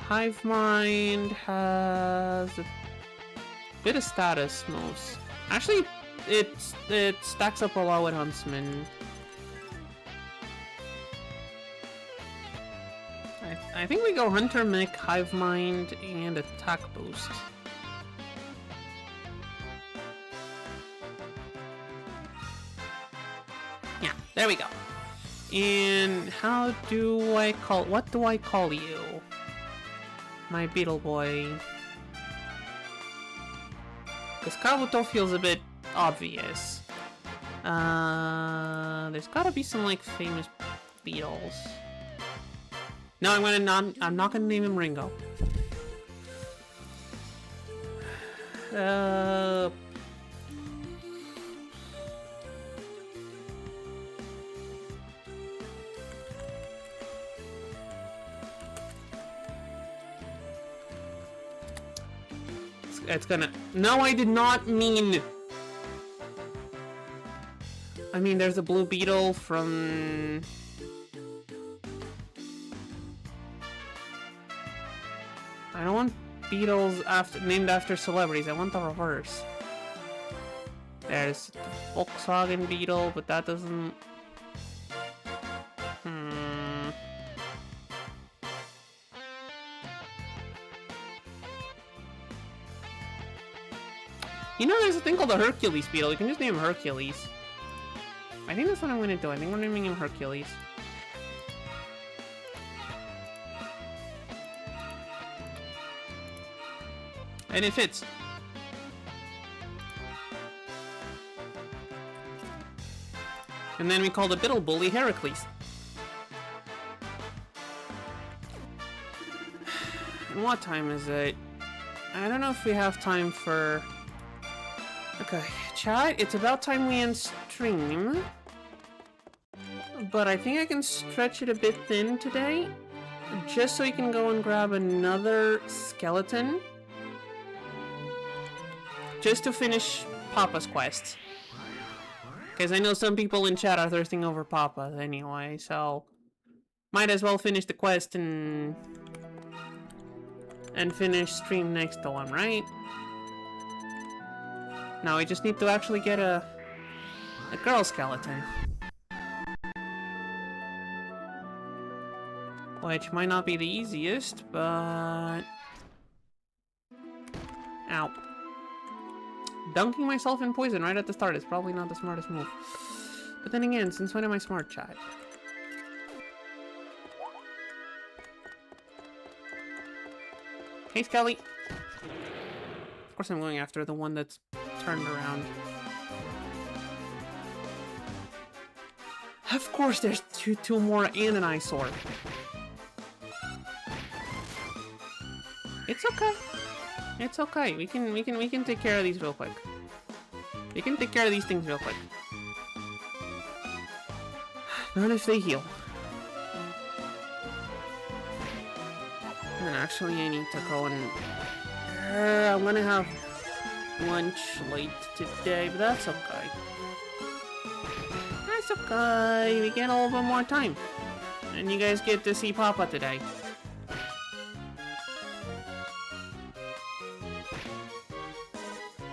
Hive Mind has a bit of status moves. Actually, it stacks up a lot with Huntsman. I think we go Hunter Mech, Hive Mind, and Attack Boost. Yeah, there we go. And how do I call... What do I call you? My Beetle Boy. Because Kabuto feels a bit obvious. There's gotta be some, like, famous beetles. No, I'm not gonna name him Ringo. It's gonna... No, I did not mean... I mean, there's a blue beetle from... I don't want beetles named after celebrities. I want the reverse. There's the Volkswagen Beetle, but that doesn't... You know, there's a thing called the Hercules Beetle. You can just name him Hercules. I think that's what I'm gonna do. I think we're naming him Hercules. And it fits. And then we call the Biddle Bully Heracles. And what time is it? I don't know if we have time for... Okay, chat, it's about time we end stream. But I think I can stretch it a bit thin today. Just so we can go and grab another skeleton. Just to finish Papa's quest. Because I know some people in chat are thirsting over Papa anyway, so... Might as well finish the quest and finish stream next to one, right? Now we just need to actually get a girl skeleton. Which might not be the easiest, but... Ow. Dunking myself in poison right at the start is probably not the smartest move. But then again, since when am I smart, chat? Hey, Skelly! Of course I'm going after the one that's turned around. Of course there's two more and an eyesore. It's okay. It's okay. We can take care of these real quick. We can take care of these things real quick. Not if they heal. And actually I need to go and... I'm gonna have lunch late today, but that's okay. That's okay. We get a little bit more time. And you guys get to see Papa today.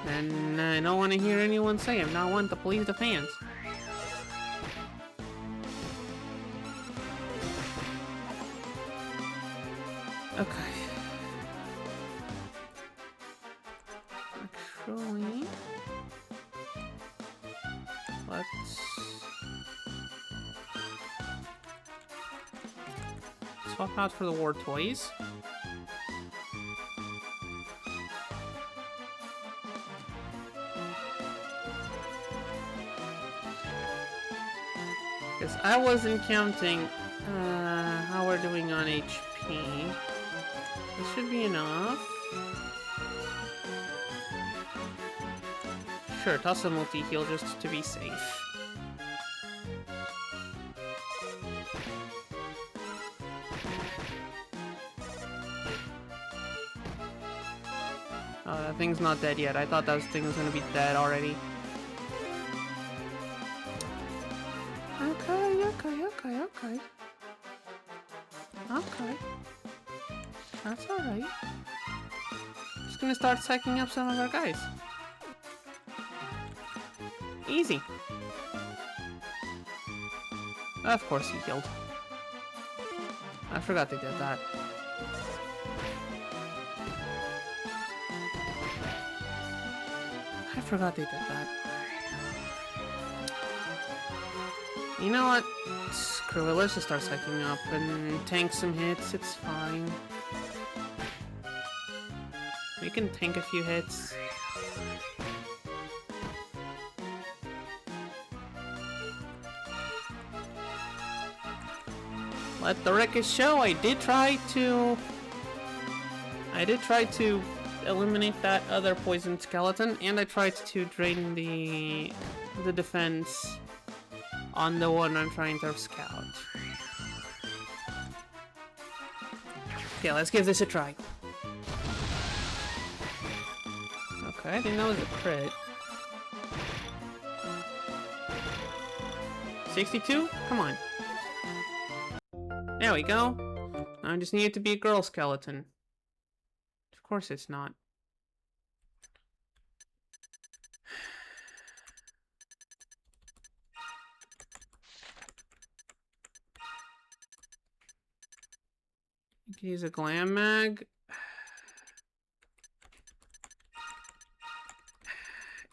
And I don't want to hear anyone say I'm not one to please the fans. Okay. Actually, let's swap out for the war toys. Because I wasn't counting how we're doing on HP. This should be enough. Sure, toss a multi-heal just to be safe. Oh, that thing's not dead yet. I thought that thing was gonna be dead already. Okay. Okay, okay. Okay. That's alright. Just gonna start psyching up some of our guys. Easy. Of course he healed. I forgot they did that. I forgot they did that. You know what? Screw it, let's just start psyching up and tank some hits, it's fine. We can tank a few hits. Let the record show, I did try to eliminate that other poison skeleton, and I tried to drain the defense on the one I'm trying to scout. Okay, let's give this a try. Okay, I think that was a crit. 62? Come on. There we go. I just need it to be a girl skeleton. Of course it's not. You can use a glam mag.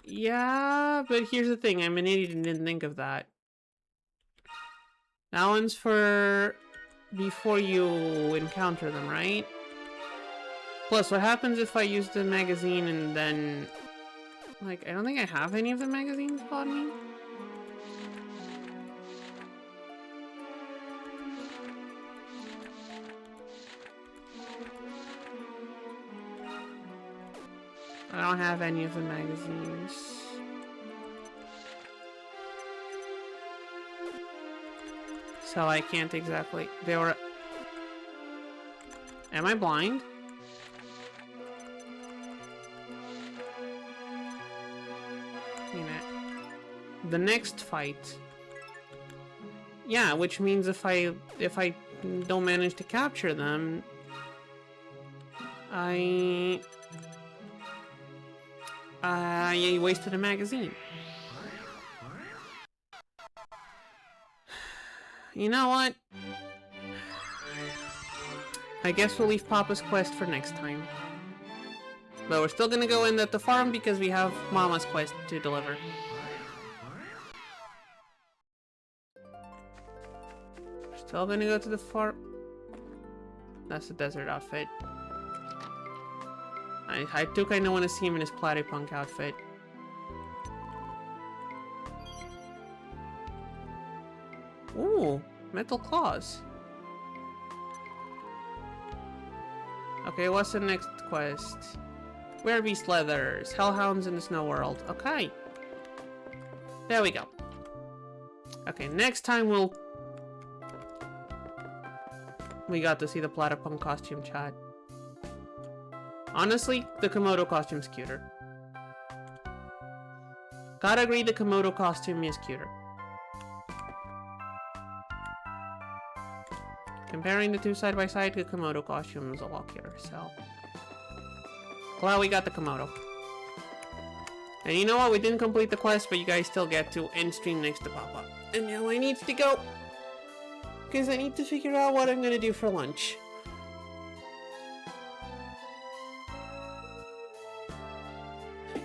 Yeah, but here's the thing. I'm an idiot and didn't think of that. That one's for before you encounter them, right? Plus, what happens if I use the magazine and then... Like, I don't think I have any of the magazines on me. I don't have any of the magazines. So I can't exactly... They were... Am I blind? The next fight. Yeah, which means if I don't manage to capture them, I wasted a magazine. You know what? I guess we'll leave Papa's quest for next time. But we're still gonna go in at the farm because we have Mama's quest to deliver. Still gonna go to the farm. That's the desert outfit. I do kinda wanna see him in his platypunk outfit. Ooh, metal claws. Okay, what's the next quest? Werebeast leathers, hellhounds in the snow world. Okay. There we go. Okay, next time we got to see the platypunk costume, chat. Honestly, the Komodo costume's cuter. Gotta agree, the Komodo costume is cuter. Comparing the two side by side, the Komodo costume is a lot cuter, so... Glad we got the Komodo. And you know what? We didn't complete the quest, but you guys still get to end stream next to Papa. And now I need to go. Because I need to figure out what I'm gonna do for lunch.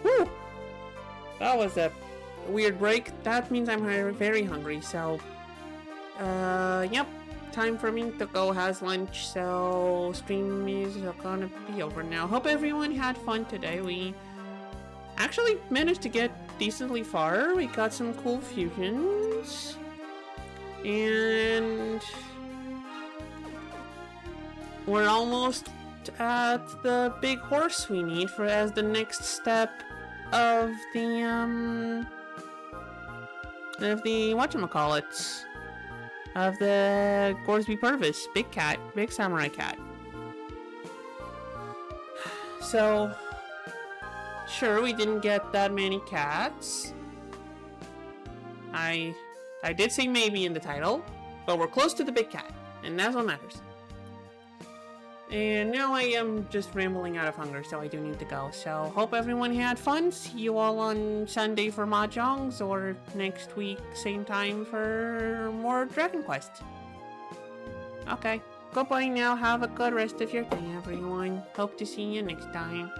Woo! That was a weird break. That means I'm very hungry, so... yep. Time for me to go has lunch, so stream is gonna be over now. Hope everyone had fun today. We actually managed to get decently far. We got some cool fusions. And we're almost at the big horse we need for as the next step of the whatchamacallit, of the Gorsby Purvis, big cat, big samurai cat. So sure, we didn't get that many cats. I did say maybe in the title. But we're close to the big cat, and that's what matters. And now I am just rambling out of hunger, so I do need to go. So, hope everyone had fun. See you all on Sunday for Mahjongs, or next week, same time for more Dragon Quest. Okay, goodbye now. Have a good rest of your day, everyone. Hope to see you next time.